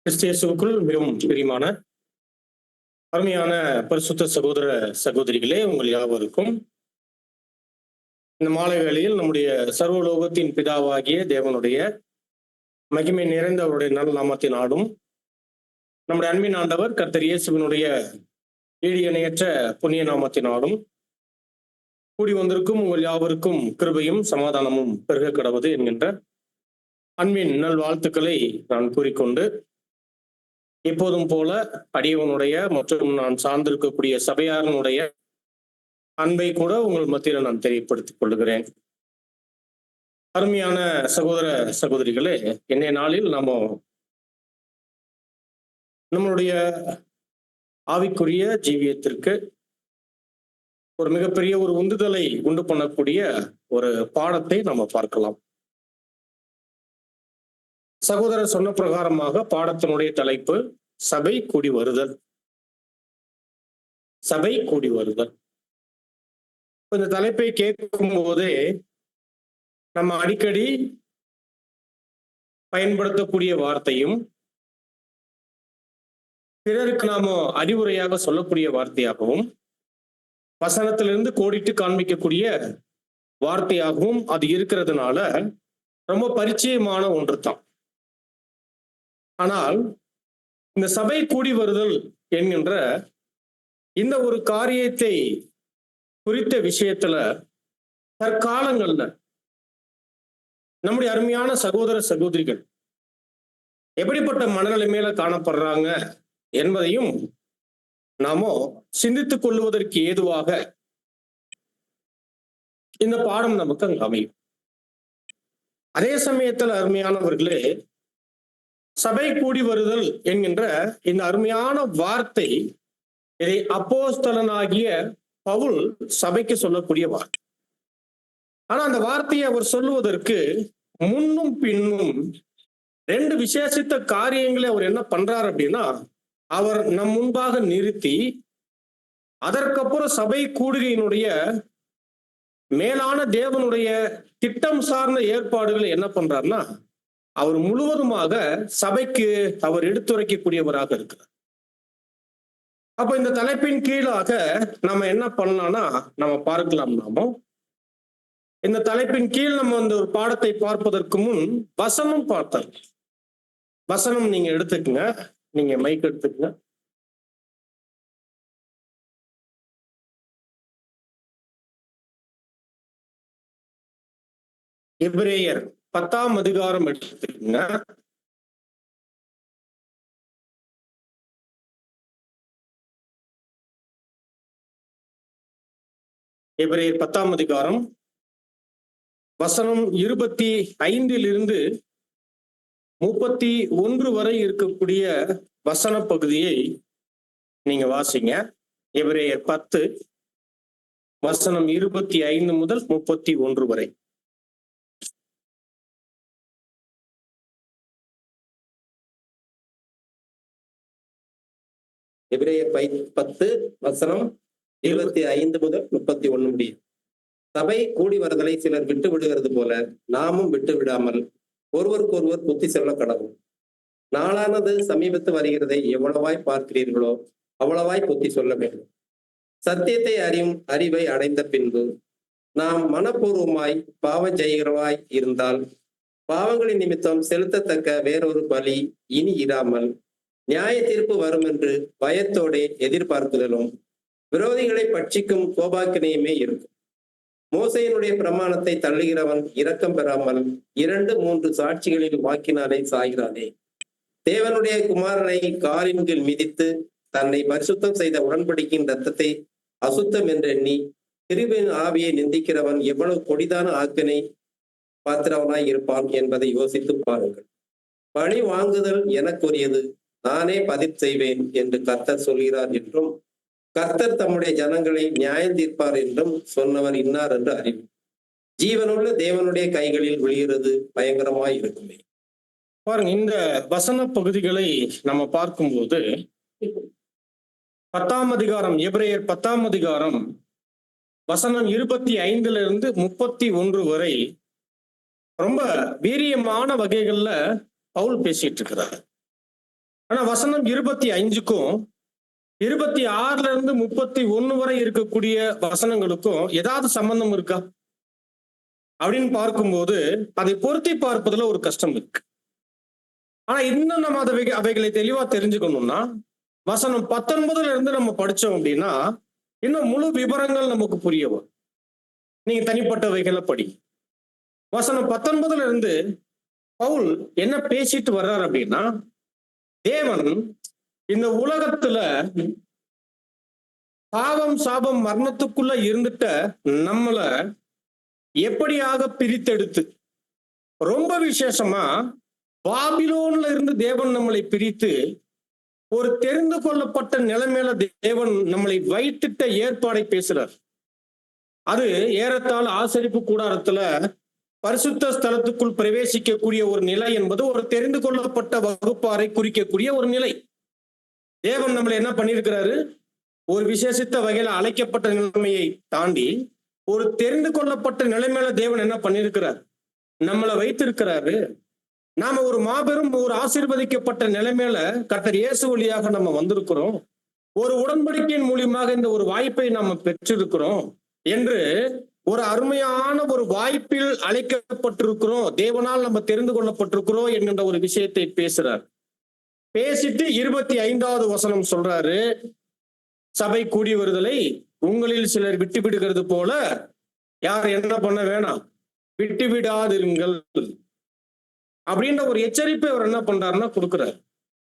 கிறிஸ்தியேசுவுக்குள் மிகவும் பிரியமான அருமையான பரிசுத்த சகோதர சகோதரிகளே, உங்கள் யாவருக்கும் இந்த மாலை வேளையில் நம்முடைய சர்வலோகத்தின் பிதாவாகிய தேவனுடைய மகிமை நிறைந்த அவருடைய நல்ல நாமத்தின் ஆடும் நம்முடைய அன்பின் ஆண்டவர் கர்த்தர் இயேசுவினுடைய ஈடு இணையற்ற புண்ணிய நாமத்தின் ஆடும் கூடி வந்திருக்கும் உங்கள் யாவருக்கும் கிருபையும் சமாதானமும் பெருக கடவது என்கின்ற அன்பின் நல் வாழ்த்துக்களை நான் கூறிக்கொண்டு, எப்போதும் போல அடியவனுடைய மற்றும் நான் சார்ந்திருக்கக்கூடிய சபையாரனுடைய அன்பை கூட உங்கள் மத்தியில் நான் தெரியப்படுத்திக் கொள்கிறேன். அருமையான சகோதர சகோதரிகளே, இன்றைய நாளில் நம்மளுடைய ஆவிக்குரிய ஜீவியத்திற்கு ஒரு மிகப்பெரிய ஒரு உந்துதலை உண்டு பண்ணக்கூடிய ஒரு பாடத்தை நம்ம பார்க்கலாம். சகோதரர் சொன்ன பிரகாரமாக பாடத்தினுடைய தலைப்பு சபை கூடி வருதல். சபை கூடி வருதல். இந்த தலைப்பை கேட்கும் போதே நம்ம அடிக்கடி பயன்படுத்தக்கூடிய வார்த்தையும் பிறருக்கு நாம அறிவுரையாக சொல்லக்கூடிய வார்த்தையாகவும் வசனத்திலிருந்து கோடிட்டு காண்பிக்கக்கூடிய வார்த்தையாகவும் அது இருக்கிறதுனால ரொம்ப பரிச்சயமான ஒன்று தான். ஆனால் இந்த சபை கூடி வருதல் என்கின்ற இந்த ஒரு காரியத்தை குறித்த விஷயத்துல தற்காலங்கள்ல நம்முடைய அருமையான சகோதர சகோதரிகள் எப்படிப்பட்ட மனநிலைமையில காணப்படுறாங்க என்பதையும் நாம சிந்தித்துக் கொள்வதற்கு ஏதுவாக இந்த பாடம் நமக்கு அங்கு அமையும். அதே சமயத்தில் அருமையானவர்களே, சபை கூடி வருதல் என்கின்ற இந்த அருமையான வார்த்தை, இதை அப்போஸ்தலனாகிய பவுல் சபைக்கு சொல்லக்கூடிய வார்த்தை. ஆனா அந்த வார்த்தையை அவர் சொல்லுவதற்கு முன்னும் பின்னும் ரெண்டு விசேஷித்த காரியங்களை அவர் என்ன பண்றார் அப்படின்னா, அவர் நம் முன்பாக நிறுத்தி அதற்கப்புறம் சபை கூடுகையினுடைய மேலான தேவனுடைய திட்டம் சார்ந்த ஏற்பாடுகளை என்ன பண்றாருன்னா, அவர் முழுவதுமாக சபைக்கு அவர் எடுத்துரைக்கக்கூடியவராக இருக்கிறார். அப்ப இந்த தலைப்பின் கீழாக நம்ம என்ன பண்ணலாம்னா நம்ம பார்க்கலாம். இந்த தலைப்பின் கீழ் நம்ம அந்த ஒரு பாடத்தை பார்ப்பதற்கு முன் வசனம் பார்த்தோம். வசனம் நீங்க எடுத்துக்கங்க, நீங்க மைக் எடுத்துக்கங்க. எபிரேயர் 10ஆம் அதிகாரம் எடுத்துக்கங்க. எபிரேயர் 10ஆம் அதிகாரம் வசனம் 25 31 வரை இருக்கக்கூடிய வசன பகுதியை நீங்க வாசிங்க. எபிரேயர் 10 வசனம் 25 முதல் 31 வரை. எபிரேயர் 10 வசனம் 25 முதல் 31 முடியும். சபை கூடி வருதலை சிலர் விட்டு விடுகிறது போல நாமும் விட்டு விடாமல் ஒருவருக்கொருவர் புத்தி சொல்ல கடவும். நாளானது சமீபத்து வருகிறதை எவ்வளவாய் பார்க்கிறீர்களோ அவ்வளவாய் புத்தி சொல்ல வேண்டும். சத்தியத்தை அறியும் அறிவை அடைந்த பின்பு நாம் மனப்பூர்வமாய் பாவம் செய்கிறவாய் இருந்தால் பாவங்களின் நிமித்தம் செலுத்தத்தக்க வேறொரு பலி இனி இராமல் நியாய தீர்ப்பு வரும் என்று பயத்தோடே எதிர்பார்க்குதலும் விரோதிகளை பட்சிக்கும் கோபாக்கினையுமே இருக்கும். மோசையினுடைய பிரமாணத்தை தள்ளுகிறவன் இரக்கம் பெறாமல் 2-3 சாட்சிகளில் வாக்கினாலே சாகிறானே. தேவனுடைய குமாரனை காலின் கீழ் மிதித்து தன்னை பரிசுத்தம் செய்த உடன்படிக்கையின் ரத்தத்தை அசுத்தம் என்றெண்ணி கிருபையின் ஆவியை நிந்திக்கிறவன் எவ்வளவு கொடிதான ஆக்கினை பாத்திரவனாய் இருப்பான் என்பதை யோசித்து பாருங்கள். பழி வாங்குதல் எனக்குரியது, நானே பதில் செய்வேன் என்று கர்த்தர் சொல்கிறார் என்றும் கர்த்தர் தம்முடைய ஜனங்களை நியாயம் தீர்ப்பார் என்றும் சொன்னவர் இன்னார் என்று அறிவு. ஜீவனுள்ள தேவனுடைய கைகளில் விழுகிறது பயங்கரமாய் இருக்குமே. பாருங்க, இந்த வசன பகுதிகளை நம்ம பார்க்கும்போது 10ஆம் அதிகாரம், எபிரேயர் 10ஆம் அதிகாரம் வசனம் 25 31 வரை ரொம்ப வீரியமான வகைகள்ல பவுல் பேசிட்டு இருக்கிறார். ஆனா வசனம் 25க்கும் 26ல இருந்து 31 வரை இருக்கக்கூடிய வசனங்களுக்கும் ஏதாவது சம்பந்தம் இருக்கா அப்படின்னு பார்க்கும்போது அதை பொருத்தி பார்ப்பதுல ஒரு கஷ்டம் இருக்கு. ஆனா இன்னும் நம்ம அவைகளை தெளிவா தெரிஞ்சுக்கணும்னா வசனம் 19ல இருந்து நம்ம படிச்சோம் அப்படின்னா இன்னும் முழு விவரங்கள் நமக்கு புரிய வரும். நீங்க தனிப்பட்டவைகளை படி. வசனம் 19ல இருந்து பவுல் என்ன பேசிட்டு வர்றார் அப்படின்னா, தேவன் இந்த உலகத்துல பாவம் சாபம் மரணத்துக்குள்ள இருந்துட்ட நம்மள எப்படியாக பிரித்தெடுத்து, ரொம்ப விசேஷமா பாபிலோன்ல இருந்து தேவன் நம்மளை பிரித்து ஒரு தெரிந்து கொள்ளப்பட்ட நிலைமையில தேவன் நம்மளை வைத்திட்ட ஏற்பாடை பேசுறார். அது ஏறத்தாழ ஆசரிப்பு கூடாரத்துல பரிசுத்த ஸ்தலத்துக்குள் பிரவேசிக்கக்கூடிய ஒரு நிலை என்பது ஒரு தெரிந்து கொள்ளப்பட்ட வகுப்பாரை குறிக்கக்கூடிய ஒரு நிலை. தேவன் நம்மளை என்ன பண்ணியிருக்கிறாரு, ஒரு விசேஷித்த வகையில அழைக்கப்பட்ட நிலைமையை தாண்டி ஒரு தெரிந்து கொள்ளப்பட்ட நிலைமையில தேவன் என்ன பண்ணியிருக்கிறார், நம்மளை வைத்திருக்கிறாரு. நாம ஒரு மாபெரும் ஒரு ஆசீர்வதிக்கப்பட்ட நிலைமையில கர்த்தர் இயேசு வழியாக நம்ம வந்திருக்கிறோம். ஒரு உடன்படிக்கையின் மூலியமாக இந்த ஒரு வாய்ப்பை நாம பெற்றிருக்கிறோம் என்று ஒரு அருமையான ஒரு வாய்ப்பில் அழைக்கப்பட்டிருக்கிறோம், தேவனால் நம்ம தெரிந்து கொள்ளப்பட்டிருக்கிறோம் என்கின்ற ஒரு விஷயத்தை பேசுறார். பேசிட்டு 25வது வசனம் சொல்றாரு, சபை கூடி வருதலை உங்களில் சிலர் விட்டு விடுகிறது போல யார் என்ன பண்ண வேணாம், விட்டு விடாதிருங்கள் அப்படின்ற ஒரு எச்சரிப்பை அவர் என்ன பண்றாருன்னா கொடுக்கிறார்.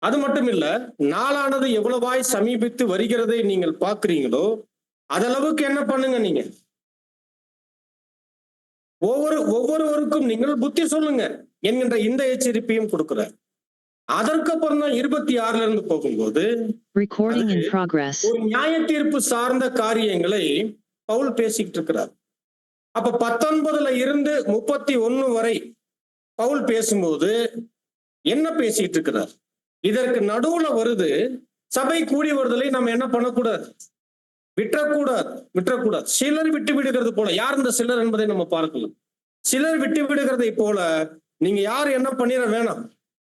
அது மட்டும் இல்ல, நாளானது எவ்வளவாய் சமீபித்து வருகிறதை நீங்கள் பார்க்கிறீங்களோ அதளவுக்கு என்ன பண்ணுங்க, நீங்க ஒவ்வொருவருக்கும் நீங்கள் புத்தி சொல்லுங்க என்கின்ற இந்த எச்சரிப்பையும் கொடுக்கிறார். அதற்கப்புறம் தான் 26ல இருந்து போகும்போது ஒரு நியாய தீர்ப்பு சார்ந்த காரியங்களை பவுல் பேசிக்கிட்டு இருக்கிறார். அப்ப 19ல இருந்து 31 வரை பவுல் பேசும்போது என்ன பேசிட்டு இருக்கிறார், இதற்கு நடுவுல வருது சபை கூடி வருதலை நம்ம என்ன பண்ணக்கூடாது, விட்டுறக்கூடாது. சிலர் விட்டு விடுகிறது போல, யார் இந்த சிலர் என்பதை நம்ம பார்க்கலாம். சிலர் விட்டு விடுகிறதை போல நீங்க யார் என்ன பண்ணிட வேணாம்,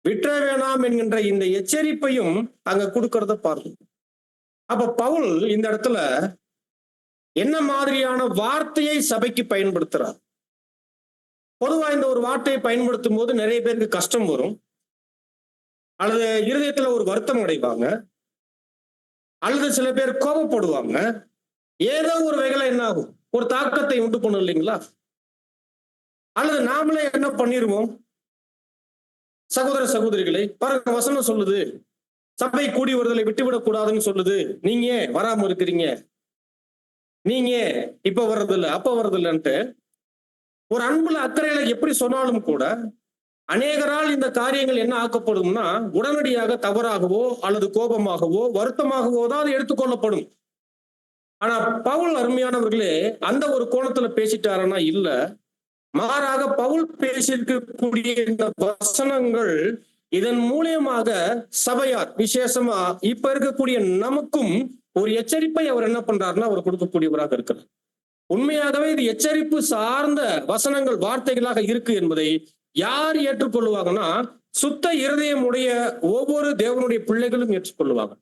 விட்டுற வேணாம் என்கின்ற இந்த எச்சரிப்பையும் அங்க கொடுக்கறத பார்க்கணும். அப்ப பவுல் இந்த இடத்துல என்ன மாதிரியான வார்த்தையை சபைக்கு பயன்படுத்துறார்? பொதுவா இந்த ஒரு வார்த்தையை பயன்படுத்தும் போது நிறைய பேருக்கு கஷ்டம் வரும், அல்லது இருதயத்துல ஒரு வருத்தம் அடைவாங்க, அல்லது சில பேர் கோபப்படுவாங்க. ஏதோ ஒரு வகையில என்ன ஆகும், ஒரு தாக்கத்தை உண்டு பண்ணும் இல்லைங்களா? அல்லது நாமளே என்ன பண்ணிருவோம், சகோதர சகோதரிகளை பாருங்க, வசனம் சொல்லுது சபை கூடி வருதலை விட்டுவிடக் கூடாதுன்னு சொல்லுது. நீங்க வராம இருக்கிறீங்க, நீங்க இப்ப வர்றதில்ல அப்ப வர்றதில்லன்ட்டு ஒரு அன்புல அக்கறையில எப்படி சொன்னாலும் கூட அநேகரால் இந்த காரியங்கள் என்ன ஆக்கப்படும்னா உடனடியாக தவறாகவோ அல்லது கோபமாகவோ வருத்தமாகவோ தான் அது எடுத்துக்கொள்ளப்படும். ஆனா பவுல் அருமையானவர்களே அந்த ஒரு கோணத்துல பேசிட்டாருன்னா இல்ல, மாறாக பவுல் பேசியிருக்கக்கூடிய இந்த வசனங்கள் இதன் மூலியமாக சபையார் விசேஷமா இப்ப இருக்கக்கூடிய நமக்கும் ஒரு எச்சரிப்பை அவர் என்ன பண்றாருன்னா அவர் கொடுக்கக்கூடியவராக இருக்கிறார். உண்மையாகவே இது எச்சரிப்பு சார்ந்த வசனங்கள் வார்த்தைகளாக இருக்கு என்பதை யார் ஏற்றுக்கொள்ளுவாங்கன்னா சுத்த இருதயம் உடைய ஒவ்வொரு தேவனுடைய பிள்ளைகளும் ஏற்றுக்கொள்ளுவாங்க.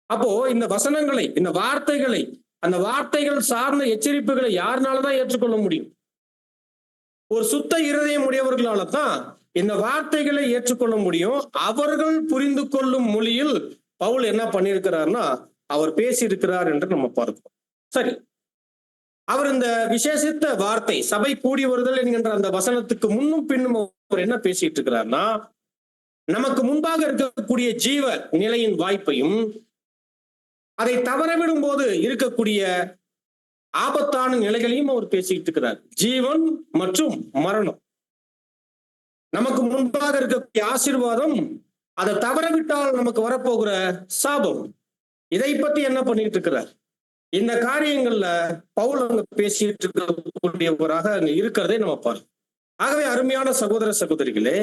அப்போ இந்த வசனங்களை, இந்த வார்த்தைகளை, அந்த வார்த்தைகள் சார்ந்த எச்சரிப்புகளை யாருனாலதான் ஏற்றுக்கொள்ள முடியும்? ஒரு சுத்த இருதயம் உடையவர்களால தான் இந்த வார்த்தைகளை ஏற்றுக்கொள்ள முடியும். அவர்கள் புரிந்து கொள்ளும் மொழியில் பவுல் என்ன பண்ணியிருக்கிறார்னா அவர் பேசியிருக்கிறார் என்று நம்ம பார்க்கிறோம். சரி, அவர் இந்த விசேஷித்த வார்த்தை சபை கூடி வருதல் என்கின்ற அந்த வசனத்துக்கு முன்னும் பின்னும் அவர் என்ன பேசிட்டு இருக்கிறார்னா நமக்கு முன்பாக இருக்கக்கூடிய ஜீவ நிலையின் வாய்ப்பையும் அதை தவறவிடும் போது இருக்கக்கூடிய ஆபத்தான நிலைகளையும் அவர் பேசிட்டு இருக்கிறார். ஜீவன் மற்றும் மரணம், நமக்கு முன்பாக இருக்கக்கூடிய ஆசீர்வாதம், அதை தவறவிட்டால் நமக்கு வரப்போகிற சாபம், இதை பத்தி என்ன பண்ணிட்டு இருக்கிறார்? இந்த காரியங்கள்ல பவுல் அங்க பேசிட்டு இருக்கக்கூடியவராக அங்க இருக்கிறதை நம்ம பார்க்கணும். ஆகவே அருமையான சகோதர சகோதரிகளே,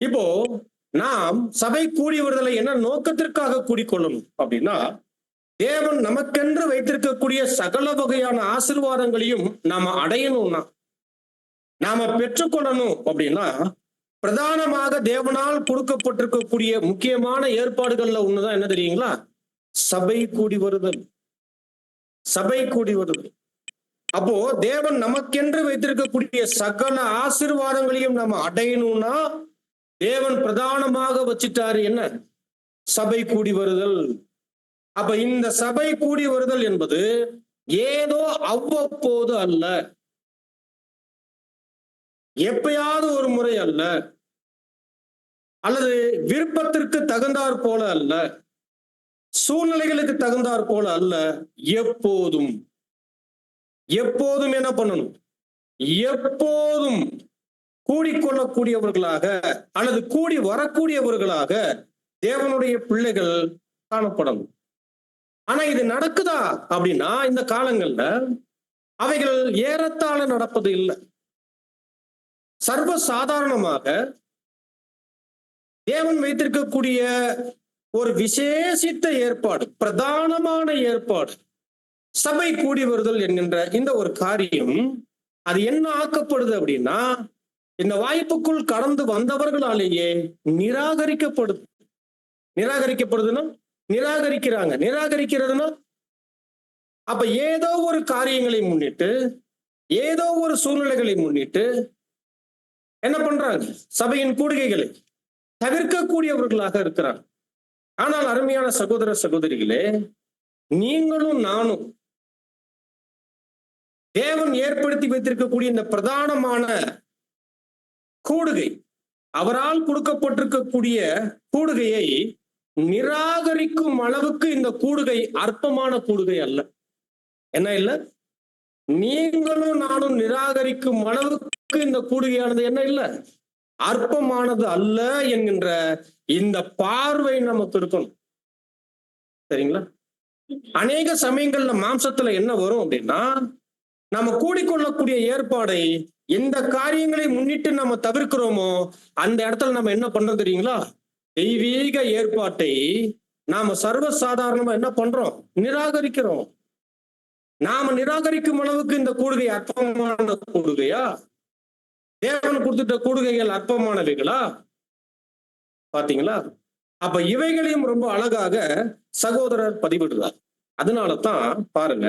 இப்போ நாம் சபை கூடி வருதலை என்ன நோக்கத்திற்காக கூடிக்கொள்ளணும் அப்படின்னா தேவன் நமக்கென்று வைத்திருக்கக்கூடிய சகல வகையான ஆசீர்வாதங்களையும் நாம அடையணும்னா, நாம பெற்றுக்கொள்ளணும் அப்படின்னா பிரதானமாக தேவனால் கொடுக்கப்பட்டிருக்கக்கூடிய முக்கியமான ஏற்பாடுகள்ல ஒண்ணுதான் என்ன தெரியுங்களா? சபை கூடி வருதல். சபை கூடி வருதல். அப்போ தேவன் நமக்கென்று வைத்திருக்கக்கூடிய சகல ஆசீர்வாதங்களையும் நம்ம அடையணும்னா தேவன் பிரதானமாக வச்சிட்டாரு என்ன? சபை கூடி வருதல். அப்ப இந்த சபை கூடி வருதல் என்பது ஏதோ அவ்வப்போது அல்ல, எப்பயாவது ஒரு முறை அல்ல, அல்லது விருப்பத்திற்கு தகுந்தாற் போல அல்ல, சூழ்நிலைகளுக்கு தகுந்தாற் போல அல்ல, எப்போதும். எப்போதும் என்ன பண்ணணும்? எப்போதும் கூடிக்கொள்ளக்கூடியவர்களாக அல்லது கூடி வரக்கூடியவர்களாக தேவனுடைய பிள்ளைகள் காணப்படணும். ஆனா இது நடக்குதா அப்படின்னா இந்த காலங்கள்ல அவைகள் ஏறத்தாழ நடப்பது இல்லை. சர்வ சாதாரணமாக தேவன் வைத்திருக்கக்கூடிய ஒரு விசேஷித்த ஏற்பாடு, பிரதானமான ஏற்பாடு, சபை கூடி வருதல் என்கின்ற இந்த ஒரு காரியம், அது என்ன ஆக்கப்படுது அப்படின்னா இந்த வாய்ப்புக்குள் கடந்து வந்தவர்களாலேயே நிராகரிக்கப்படுது. நிராகரிக்கப்படுதுன்னா நிராகரிக்கிறாங்க. நிராகரிக்கிறதுனா அப்ப ஏதோ ஒரு காரியங்களை முன்னிட்டு, ஏதோ ஒரு சூழ்நிலைகளை முன்னிட்டு என்ன பண்றாங்க? சபையின் கூடுகைகளை தவிர்க்கக்கூடியவர்களாக இருக்கிறாங்க. ஆனால் அருமையான சகோதர சகோதரிகளே, நீங்களும் நானும் தேவன் ஏற்படுத்தி வைத்திருக்கக்கூடிய இந்த பிரதானமான கூடுகை, அவரால் கொடுக்கப்பட்டிருக்கக்கூடிய கூடுகையை நிராகரிக்கும் அளவுக்கு இந்த கூடுகை அற்பமான கூடுகை அல்ல. என்ன இல்ல? நீங்களும் நானும் நிராகரிக்கும் அளவுக்கு இந்த கூடுகையானது என்ன இல்ல? அற்பமானது அல்ல என்கின்ற இந்த பார்வை நமக்கு இருக்கணும். சரிங்களா? அநேக சமயங்கள்ல மாம்சத்துல என்ன வரும் அப்படின்னா, நம்ம கூடிக்கொள்ளக்கூடிய ஏற்பாடை எந்த காரியங்களை முன்னிட்டு நம்ம தவிர்க்கிறோமோ அந்த இடத்துல நம்ம என்ன பண்றோம் தெரியுங்களா? தெய்வீக ஏற்பாட்டை நாம சர்வசாதாரணமா என்ன பண்றோம்? நிராகரிக்கிறோம். நாம நிராகரிக்கும் அளவுக்கு இந்த கூடுகை அற்பமான கூடுகையா? தேவன் கொடுத்துட்ட கூடுகைகள் அற்பமானவைகளா? பாத்தீங்களா? அப்ப இவைகளையும் ரொம்ப அழகாக சகோதரர் பதிவிடுறார். அதனாலதான் பாருங்க,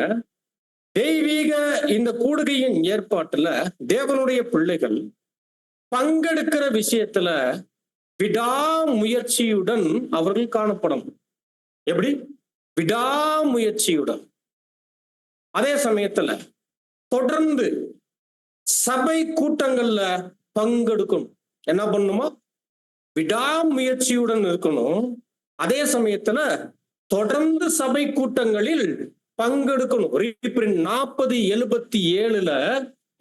தெய்வீக இந்த கூடுகையின் ஏற்பாட்டுல தேவனுடைய பிள்ளைகள் பங்கெடுக்கிற விஷயத்துல விடாமுயற்சியுடன் அவர்கள் காணப்படும். எப்படி? விடாமுயற்சியுடன். அதே சமயத்துல தொடர்ந்து சபை கூட்டங்கள்ல பங்கெடுக்கணும். என்ன பண்ணணுமா? விடாமுயற்சியுடன் இருக்கணும். அதே சமயத்துல தொடர்ந்து சபை கூட்டங்களில் பங்கெடுக்கணும். 40:77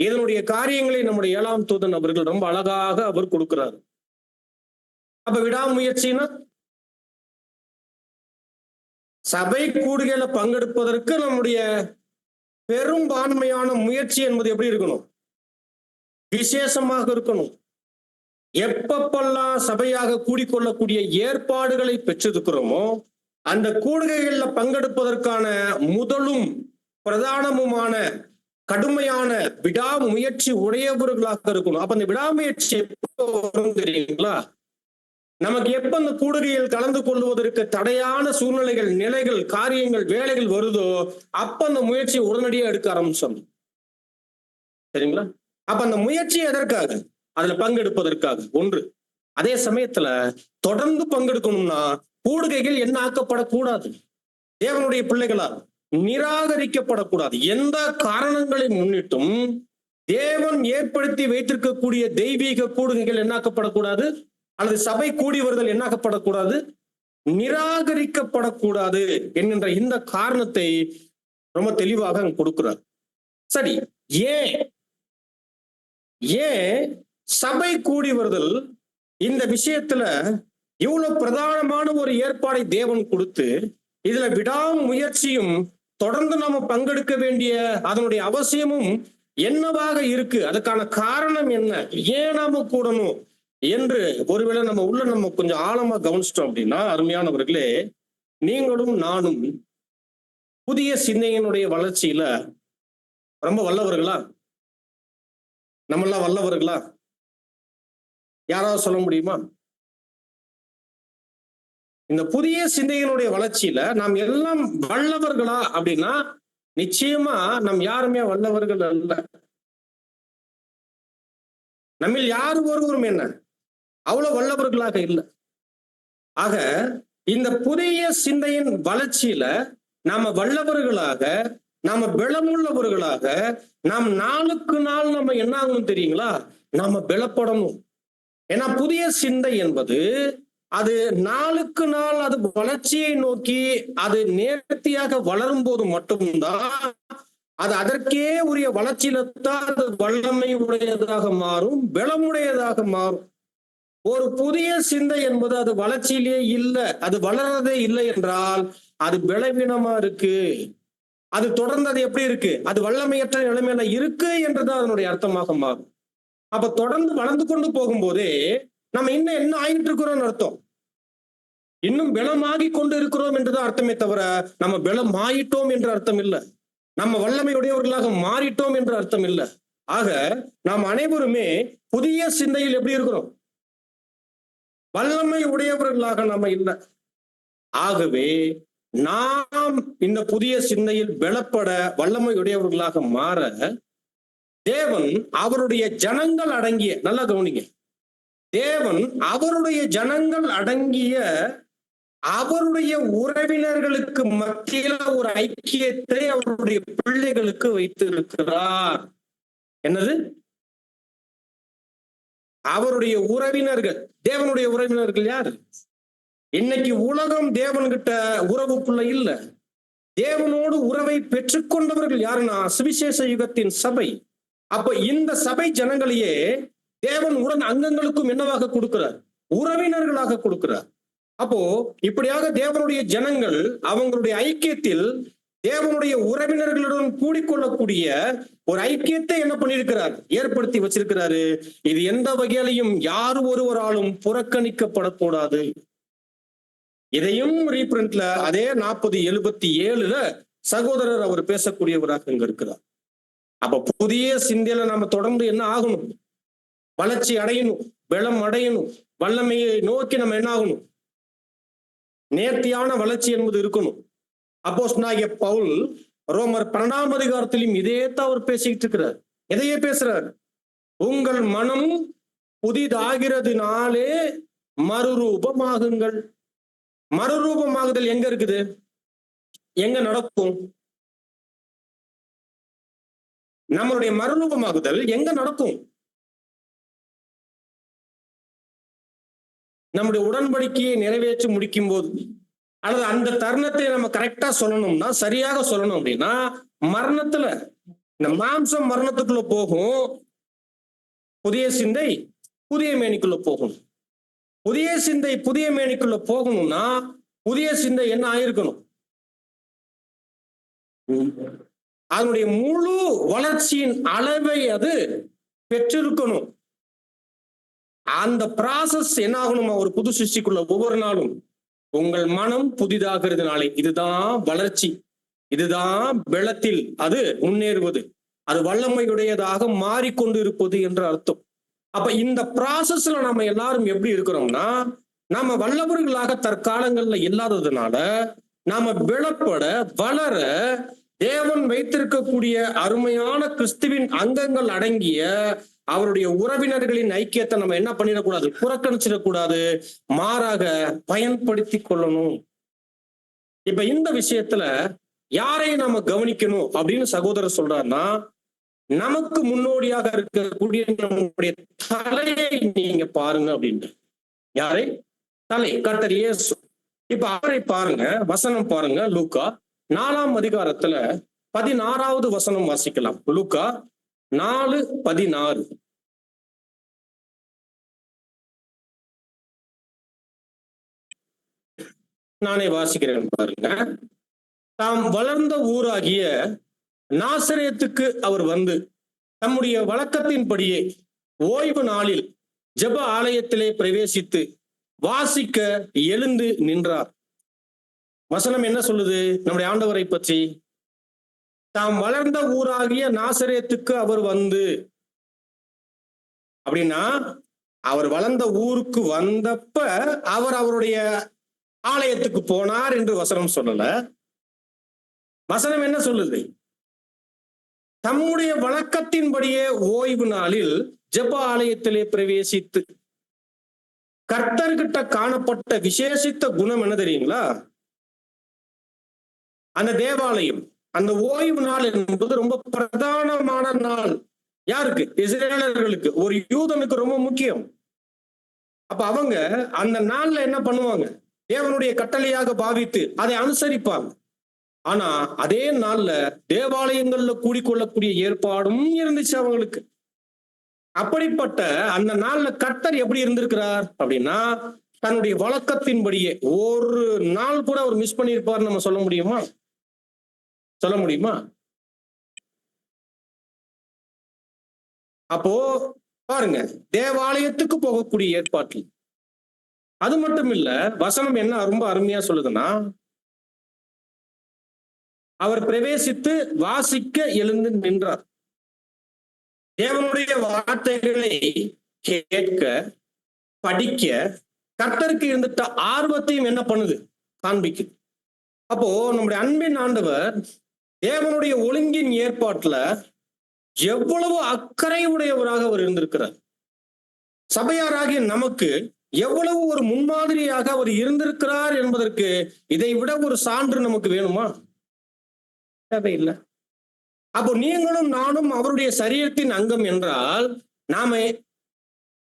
இதனுடைய காரியங்களை நம்முடைய 7ஆம் தூதன் அவர்கள் ரொம்ப அழகாக அவர் கொடுக்கிறார். அப்ப விடாமுயற்சினா சபை கூடுகையில பங்கெடுப்பதற்கு நம்முடைய பெரும்பான்மையான முயற்சி என்பது எப்படி இருக்கணும்? விசேஷமாக இருக்கணும். எப்பப்பெல்லாம் சபையாக கூடிக்கொள்ளக்கூடிய ஏற்பாடுகளை பெற்றிருக்கிறோமோ அந்த கூடுகைகள்ல பங்கெடுப்பதற்கான முதலும் பிரதானமுமான கடுமையான விடாமுயற்சி உடையவர்களாக இருக்கணும். அப்ப அந்த விடாமுயற்சி எப்போ வரும் தெரியுங்களா? நமக்கு எப்ப அந்த கூடுகையில் கலந்து கொள்வதற்கு தடையான சூழ்நிலைகள், நிலைகள், காரியங்கள், வேலைகள் வருதோ அப்ப அந்த முயற்சியை உடனடியாக எடுக்க ஆரம்பிச்சோம். சரிங்களா? அப்ப அந்த முயற்சி எதற்காக? அதுல பங்கெடுப்பதற்காக ஒன்று. அதே சமயத்துல தொடர்ந்து பங்கெடுக்கணும்னா கூடுகைகள் என்ன ஆக்கப்படக்கூடாது? தேவனுடைய பிள்ளைகளால் நிராகரிக்கப்படக்கூடாது. எந்த காரணங்களை முன்னிட்டும் தேவன் ஏற்படுத்தி வைத்திருக்கக்கூடிய தெய்வீக கூடுகைகள் என்னாக்கப்படக்கூடாது? அல்லது சபை கூடி வருதல் என்னாக்கப்படக்கூடாது? நிராகரிக்கப்படக்கூடாது என்கின்ற இந்த காரணத்தை ரொம்ப தெளிவாக அங்க கொடுக்கிறார். சரி, ஏன் சபை கூடி வருதல் இந்த விஷயத்துல இவ்வளவு பிரதானமான ஒரு ஏற்பாடை தேவன் கொடுத்து இதுல விடாமுயற்சியும் தொடர்ந்து நாம பங்கெடுக்க வேண்டிய அதனுடைய அவசியமும் என்னவாக இருக்கு? அதுக்கான காரணம் என்ன? ஏன் நாம கூடணும் என்று ஒருவேளை நம்ம கொஞ்சம் ஆழமா கவனிச்சிட்டோம் அப்படின்னா, அருமையானவர்களே, நீங்களும் நானும் புதிய சிந்தனையினுடைய வளர்ச்சியில ரொம்ப வல்லவர்களா? நம்மெல்லாம் வல்லவர்களா? யாராவது சொல்ல முடியுமா? இந்த புதிய சிந்தையினுடைய வளர்ச்சியில நாம் எல்லாம் வல்லவர்களா அப்படின்னா நிச்சயமா நம் யாருமே வல்லவர்கள் அல்ல. நம்மில் யார் ஒருவரும் என்ன அவ்வளவு வல்லவர்களாக இல்லை. ஆக இந்த புதிய சிந்தையின் வளர்ச்சியில நாம வல்லவர்களாக, நாம பலமுள்ளவர்களாக, நாம் நாளுக்கு நாள் நம்ம என்ன ஆகணும் தெரியுங்களா? நாம பலப்படணும். ஏன்னா புதிய சிந்தை என்பது அது நாளுக்கு நாள் அது வளர்ச்சியை நோக்கி அது நேர்த்தியாக வளரும் போது மட்டும்தான் அது அதற்கே உரிய வளர்ச்சியில தான் அது வல்லமை உடையதாக மாறும், பலமுடையதாக மாறும். ஒரு புதிய சிந்தை என்பது அது வளர்ச்சியிலே இல்லை, அது வளர்றதே இல்லை என்றால் அது பலவீனமா இருக்கு. அது தொடர்ந்து அது எப்படி இருக்கு? அது வல்லமையற்ற நிலைமையில இருக்கு என்றுதான் அதனுடைய அர்த்தமாக மாறும். அப்ப தொடர்ந்து வளர்ந்து கொண்டு போகும்போதே நம்ம இன்னும் என்ன ஆகிட்டு இருக்கிறோம்னு அர்த்தம். இன்னும் பலமாகி கொண்டு இருக்கிறோம் என்றுதான் அர்த்தமே தவிர நம்ம பலம் ஆயிட்டோம் என்ற அர்த்தம் இல்லை, நம்ம வல்லமை உடையவர்களாக மாறிட்டோம் என்ற அர்த்தம் இல்லை. ஆக நாம் அனைவருமே புதிய சிந்தையில் எப்படி இருக்கிறோம்? வல்லமை உடையவர்களாக நம்ம இல்லை. ஆகவே நாம் இந்த புதிய சிந்தையில் பலப்பட வல்லமை உடையவர்களாக மாற தேவன் அவருடைய ஜனங்கள் அடங்கிய, நல்லா கவனிங்க, தேவன் அவருடைய ஜனங்கள் அடங்கிய அவருடைய உறவினர்களுக்கு மத்தியில ஒரு ஐக்கியத்தை அவருடைய பிள்ளைகளுக்கு வைத்திருக்கிறார். என்னது? அவருடைய உறவினர்கள். தேவனுடைய உறவினர்கள் யாரு? இன்னைக்கு உலகம் தேவன்கிட்ட உறவுக்குள்ள இல்ல. தேவனோடு உறவை பெற்றுக்கொண்டவர்கள் யாருன்னா சுவிசேஷ யுகத்தின் சபை. அப்ப இந்த சபை ஜனங்களையே தேவன் உடன் அங்கங்களுக்கும் என்னவாக கொடுக்கிறார்? உறவினர்களாக கொடுக்கிறார். அப்போ இப்படியாக தேவனுடைய ஜனங்கள் அவங்களுடைய ஐக்கியத்தில் தேவனுடைய உறவினர்களுடன் கூடிக்கொள்ளக்கூடிய ஒரு ஐக்கியத்தை என்ன பண்ணியிருக்கிறார்? ஏற்படுத்தி வச்சிருக்கிறாரு. இது எந்த வகையிலையும் யார் ஒருவராலும் புறக்கணிக்கப்படக்கூடாது. இதையும் ரீபிரிண்ட்ல அதே 40:77 சகோதரர் அவர் பேசக்கூடியவராக இங்க இருக்கிறார். அப்ப புதிய சிந்தையில நம்ம தொடர்ந்து என்ன ஆகணும்? வளர்ச்சி அடையணும், பலம் அடையணும், வல்லமையை நோக்கி நம்ம என்ன ஆகணும்? நேர்த்தியான வளர்ச்சி என்பது இருக்கணும். அப்போஸ்தலனாகிய பவுல் ரோமர் 12ஆம் அதிகாரத்திலும் இதே தான் அவர் பேசிக்கிட்டு இருக்கிறார். எதையே பேசுறார்? உங்கள் மனம் புதிதாகிறதுனாலே மறுரூபமாகுங்கள். மறுரூபமாகுதல் எங்க இருக்குது? எங்க நடக்கும்? நம்மளுடைய மறுரூபமாகுதல் எங்க நடக்கும்? நம்முடைய உடன்படிக்கையை நிறைவேற்றி முடிக்கும் போது, அல்லது அந்த தருணத்தை நம்ம கரெக்டா சொல்லணும்னா, சரியாக சொல்லணும் அப்படின்னா, மரணத்துல இந்த மாம்சம் மரணத்துக்குள்ள போகும், புதிய சிந்தை புதிய மேனிக்குள்ள போகும். புதிய சிந்தை புதிய மேனிக்குள்ள போகணும்னா புதிய சிந்தை என்ன ஆயிருக்கணும்? அதனுடைய முழு வளர்ச்சியின் அளவை அது பெற்றிருக்கணும். அந்த ப்ராசஸ் என்ன ஆகணுமா? ஒரு புது சிருஷ்டிக்குள்ள ஒவ்வொரு நாளும் உங்கள் மனம் புதிதாகிறதுனாலே, இதுதான் வளர்ச்சி, இதுதான் பலத்தில் அது முன்னேறுவது, அது வல்லமையுடையதாக மாறிக்கொண்டு இருப்பது என்று அர்த்தம். அப்ப இந்த ப்ராசஸ்ல நம்ம எல்லாரும் எப்படி இருக்கிறோம்னா, நாம வல்லவர்களாக தற்காலங்கள்ல இல்லாததுனால நாம பலப்பட வளர தேவன் வைத்திருக்கக்கூடிய அருமையான கிறிஸ்துவின் அங்கங்கள் அடங்கிய அவருடைய உறவினர்களின் ஐக்கியத்தை நம்ம என்ன பண்ணிடக்கூடாது? புறக்கணிச்சிடக்கூடாது, மாறாக பயன்படுத்தி கொள்ளணும். இப்ப இந்த விஷயத்துல யாரை நாம கவனிக்கணும் அப்படின்னு சகோதரர் சொல்றாருன்னா, நமக்கு முன்னோடியாக இருக்கக்கூடிய நம்முடைய தலையை நீங்க பாருங்க அப்படின்ட்டு. யாரை? தலை, கர்த்தர் இயேசு. இப்ப அவரை பாருங்க, வசனம் பாருங்க. லூக்கா 4ஆம் அதிகாரத்துல 16வது வசனம் வாசிக்கலாம். லூக்கா 4:16. நானே வாசிக்கிறேன் பாருங்க. தாம் வளர்ந்த ஊராகிய நாசரேத்துக்கு அவர் வந்து தம்முடைய வழக்கத்தின்படியே ஓய்வு நாளில் ஜெப ஆலயத்திலே பிரவேசித்து வாசிக்க எழுந்து நின்றார். வசனம் என்ன சொல்லுது நம்முடைய ஆண்டவரை பற்றி? தாம் வளர்ந்த ஊராகிய நாசரேத்துக்கு அவர் வந்து, அப்படின்னா அவர் வளர்ந்த ஊருக்கு வந்தப்ப அவர் அவருடைய ஆலயத்துக்கு போனார் என்று வசனம் சொல்லல. வசனம் என்ன சொல்லுது? தம்முடைய வழக்கத்தின்படியே ஓய்வு நாளில் ஜெப ஆலயத்திலே பிரவேசித்து. கர்த்தர்கிட்ட காணப்பட்ட விசேஷித்த குணம் என்ன தெரியுங்களா? அந்த தேவாலயம், அந்த ஓய்வு நாள் என்பது ரொம்ப பிரதானமான நாள். யாருக்கு? இஸ்ரேலர்களுக்கு. ஒரு யூதனுக்கு ரொம்ப முக்கியம். அப்ப அவங்க அந்த நாள்ல என்ன பண்ணுவாங்க? தேவனுடைய கட்டளையாக பாவித்து அதை அனுசரிப்பாங்க. ஆனா அதே நாள்ல தேவாலயங்கள்ல கூடிக்கொள்ளக்கூடிய ஏற்பாடும் இருந்துச்சு அவங்களுக்கு. அப்படிப்பட்ட அந்த நாள்ல கர்த்தர் எப்படி இருந்திருக்கிறார் அப்படின்னா, தன்னுடைய வழக்கத்தின்படியே ஒரு நாள் கூட அவர் மிஸ் பண்ணியிருப்பார் நம்ம சொல்ல முடியுமா? சொல்ல முடியுமா? அப்போ பாருங்க, தேவாலயத்துக்கு போகக்கூடிய ஏற்பாட்டில் அது மட்டும் இல்ல, வசனம் என்ன ரொம்ப அருமையா சொல்லுதுன்னா, அவர் பிரவேசித்து வாசிக்க எழுந்து நின்றார். தேவனுடைய வார்த்தைகளை கேட்க, படிக்க கர்த்தருக்கு இருந்துட்ட ஆர்வத்தையும் என்ன பண்ணுது? காண்பிக்குது. அப்போ நம்முடைய அன்பின் ஆண்டவர் தேவனுடைய ஒழுங்கின் ஏற்பாட்டுல எவ்வளவு அக்கறை உடையவராக அவர் இருந்திருக்கிறார். சபையாராகிய நமக்கு எவ்வளவு ஒரு முன்மாதிரியாக அவர் இருந்திருக்கிறார் என்பதற்கு இதை விட ஒரு சான்று நமக்கு வேணுமா? தேவையில்லை. அப்போ நீங்களும் நானும் அவருடைய சரீரத்தின் அங்கம் என்றால் நாம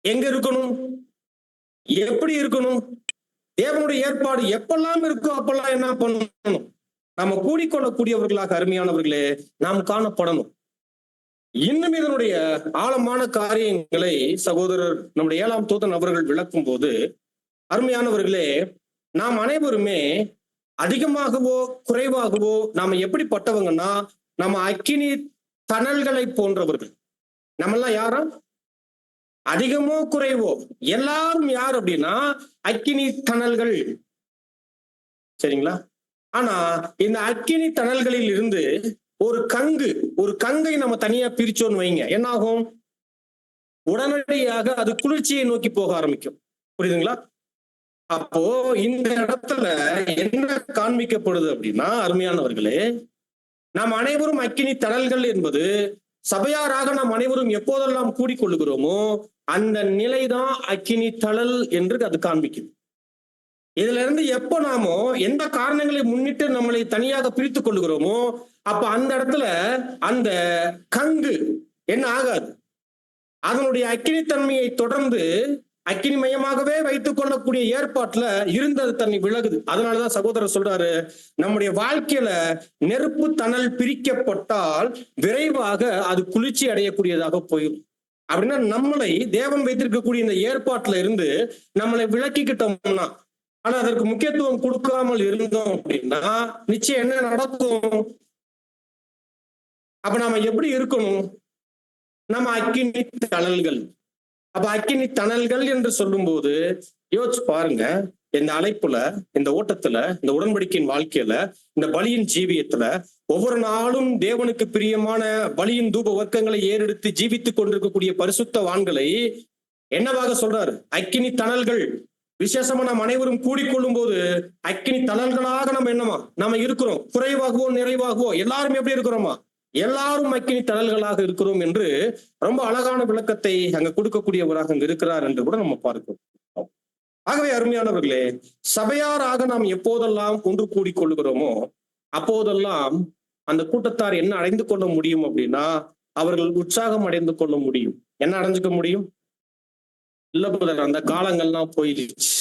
எங்க இருக்கணும்? எப்படி இருக்கணும்? தேவனுடைய ஏற்பாடு எப்பெல்லாம் இருக்கோ அப்பெல்லாம் என்ன பண்ணணும்? நாம கூடிக்கொள்ளக்கூடியவர்களாக அருமையானவர்களே நாம் காணப்படணும். இன்னும் இதனுடைய ஆழமான காரியங்களை சகோதரர் நம்முடைய 7ஆம் தூதன் அவர்கள் விளக்கும் போது, அருமையானவர்களே, நாம் அனைவருமே அதிகமாகவோ குறைவாகவோ நாம எப்படிப்பட்டவங்கன்னா, நம்ம அக்கினி தணல்களை போன்றவர்கள். நம்மெல்லாம் யாரா? அதிகமோ குறைவோ எல்லாரும் யார் அப்படின்னா அக்கினி தணல்கள். சரிங்களா? ஆனா இந்த அக்கினி தணல்களில் இருந்து ஒரு கங்கை நம்ம தனியா பிரிச்சோன்னு வைங்க, என்ன ஆகும்? உடனடியாக அது குளிர்ச்சியை நோக்கி போக ஆரம்பிக்கும். புரியுதுங்களா? அப்போ இந்த இடத்துல என்ன காண்பிக்கப்படுது அப்படின்னா, அருமையானவர்களே, நாம் அனைவரும் அக்கினி தணல்கள் என்பது சபையாராக நாம் அனைவரும் எப்போதெல்லாம் கூடிக்கொள்ளுகிறோமோ அந்த நிலைதான் அக்கினி தழல் என்று அது காண்பிக்குது. இதுல இருந்து எப்போ நாமோ எந்த காரணங்களை முன்னிட்டு நம்மளை தனியாக பிரித்துக் கொள்ளுகிறோமோ அப்ப அந்த இடத்துல அந்த கங்கு என்ன ஆகாது, அதனுடைய அக்கினித்தன்மையை தொடர்ந்து அக்கினிமயமாகவே வைத்துக் கொள்ளக்கூடிய ஏற்பாட்டுல இருந்தது தன்னை விலகுது. அதனாலதான் சகோதரர் சொல்றாரு, நம்முடைய வாழ்க்கையில நெருப்பு தணல் பிரிக்கப்பட்டால் விரைவாக அது குளிர்ச்சி அடையக்கூடியதாக போயிடும். அப்படின்னா நம்மளை தேவன் வைத்திருக்கக்கூடிய இந்த ஏற்பாட்டுல இருந்து நம்மளை விலக்கிக்கிட்டோம்னா, ஆனா அதற்கு முக்கியத்துவம் கொடுக்காமல் இருந்தோம் அப்படின்னா நிச்சயம் என்ன நடக்கும்? அப்ப நாம எப்படி இருக்கணும்? நம்ம அக்கினி தணல்கள். அப்ப அக்கினி தணல்கள் என்று சொல்லும் போது யோசிச்சு பாருங்க, இந்த அழைப்புல, இந்த ஓட்டத்துல, இந்த உடன்படிக்கையின் வாழ்க்கையில, இந்த பலியின் ஜீவியத்துல ஒவ்வொரு நாளும் தேவனுக்கு பிரியமான பலியின் தூப வர்க்கங்களை ஏறெடுத்து ஜீவித்துக் கொண்டிருக்கக்கூடிய பரிசுத்தவான்களை என்னவாக சொல்றாரு? அக்கினி தணல்கள். விசேஷமா நாம் அனைவரும் கூடிக்கொள்ளும் போது அக்கினி தணல்களாக நம்ம என்னமா நாம இருக்கிறோம். குறைவாகவோ நிறைவாகவோ எல்லாரும் எப்படி இருக்கிறோமா? எல்லாரும் அக்கினி தணல்களாக இருக்கிறோம் என்று ரொம்ப அழகான விளக்கத்தை அங்க கொடுக்கக்கூடியவராக அங்க இருக்கிறார் என்று கூட நம்ம பார்க்கிறோம். ஆகவே அருமையானவர்களே, சபையாராக நாம் எப்போதெல்லாம் ஒன்று கூடிக்கொள்ளுகிறோமோ அப்போதெல்லாம் அந்த கூட்டத்தார் என்ன அடைந்து கொள்ள முடியும் அப்படின்னா, அவர்கள் உற்சாகம் அடைந்து கொள்ள முடியும். என்ன அடைஞ்சுக்க முடியும்? இல்ல பிரதர், அந்த காலங்கள்லாம் போயிடுச்சு,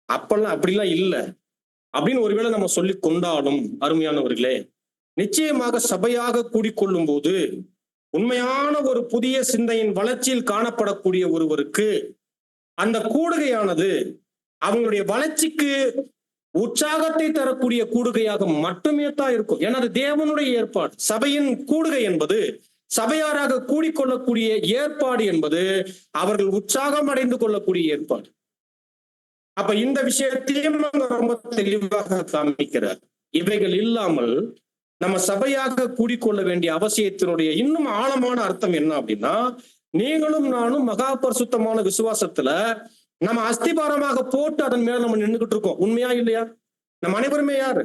அப்பெல்லாம் அப்படிலாம் இல்லை அப்படின்னு ஒருவேளை நம்ம சொல்லி கொண்டாலும் அருமையானவர்களே, நிச்சயமாக சபையாக கூடிக்கொள்ளும் போது உண்மையான ஒரு புதிய சிந்தையின் வளர்ச்சியில் காணப்படக்கூடிய ஒருவருக்கு அந்த கூடுகையானது அவங்களுடைய வளர்ச்சிக்கு உற்சாகத்தை தரக்கூடிய கூடுகையாக மட்டுமே தான் இருக்கும். ஏன்னா அது தேவனுடைய ஏற்பாடு. சபையின் கூடுகை என்பது, சபையாராக கூடிக்கொள்ளக்கூடிய ஏற்பாடு என்பது அவர்கள் உற்சாகம் அடைந்து கொள்ளக்கூடிய ஏற்பாடு. அப்ப இந்த விஷயத்தையும் ரொம்ப தெளிவாக காமிக்கிறார். இவைகள் இல்லாமல் நம்ம சபையாக கூடிக்கொள்ள வேண்டிய அவசியத்தினுடைய இன்னும் ஆழமான அர்த்தம் என்ன அப்படின்னா, நீங்களும் நானும் மகா பரிசுத்தமான விசுவாசத்துல நம்ம அஸ்திபாரமாக போட்டு அதன் மேல நம்ம நின்றுகிட்டு இருக்கோம். உண்மையா இல்லையா? நம்ம அனைவருமே யாரு?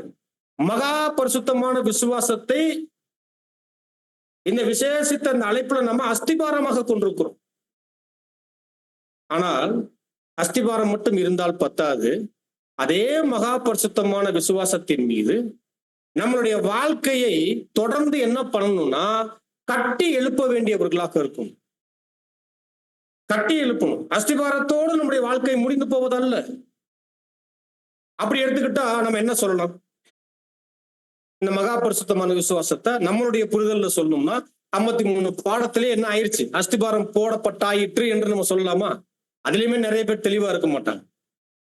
மகா பரிசுத்தமான விசுவாசத்தை இந்த விசேஷித்த அந்த அழைப்புல நம்ம அஸ்திபாரமாக கொண்டிருக்கிறோம். ஆனால் அஸ்திபாரம் மட்டும் இருந்தால் பத்தாது. அதே மகா பரிசுத்தமான விசுவாசத்தின் மீது நம்மளுடைய வாழ்க்கையை தொடர்ந்து என்ன பண்ணணும்னா கட்டி எழுப்ப வேண்டியவர்களாக இருக்கும். கட்டி எழுப்பணும். அஸ்திபாரத்தோடு நம்முடைய வாழ்க்கை முடிந்து போவதல்ல. அப்படி எடுத்துக்கிட்டா நம்ம என்ன சொல்லலாம்? இந்த மகா பரிசுத்தமான விசுவாசத்தை நம்மளுடைய புரிதல்ல சொல்லணும்னா 53 பாடத்திலே என்ன ஆயிடுச்சு? அஸ்திபாரம் போடப்பட்டாயிற்று என்று நம்ம சொல்லலாமா? அதுலயுமே நிறைய பேர் தெளிவா இருக்க மாட்டாங்க,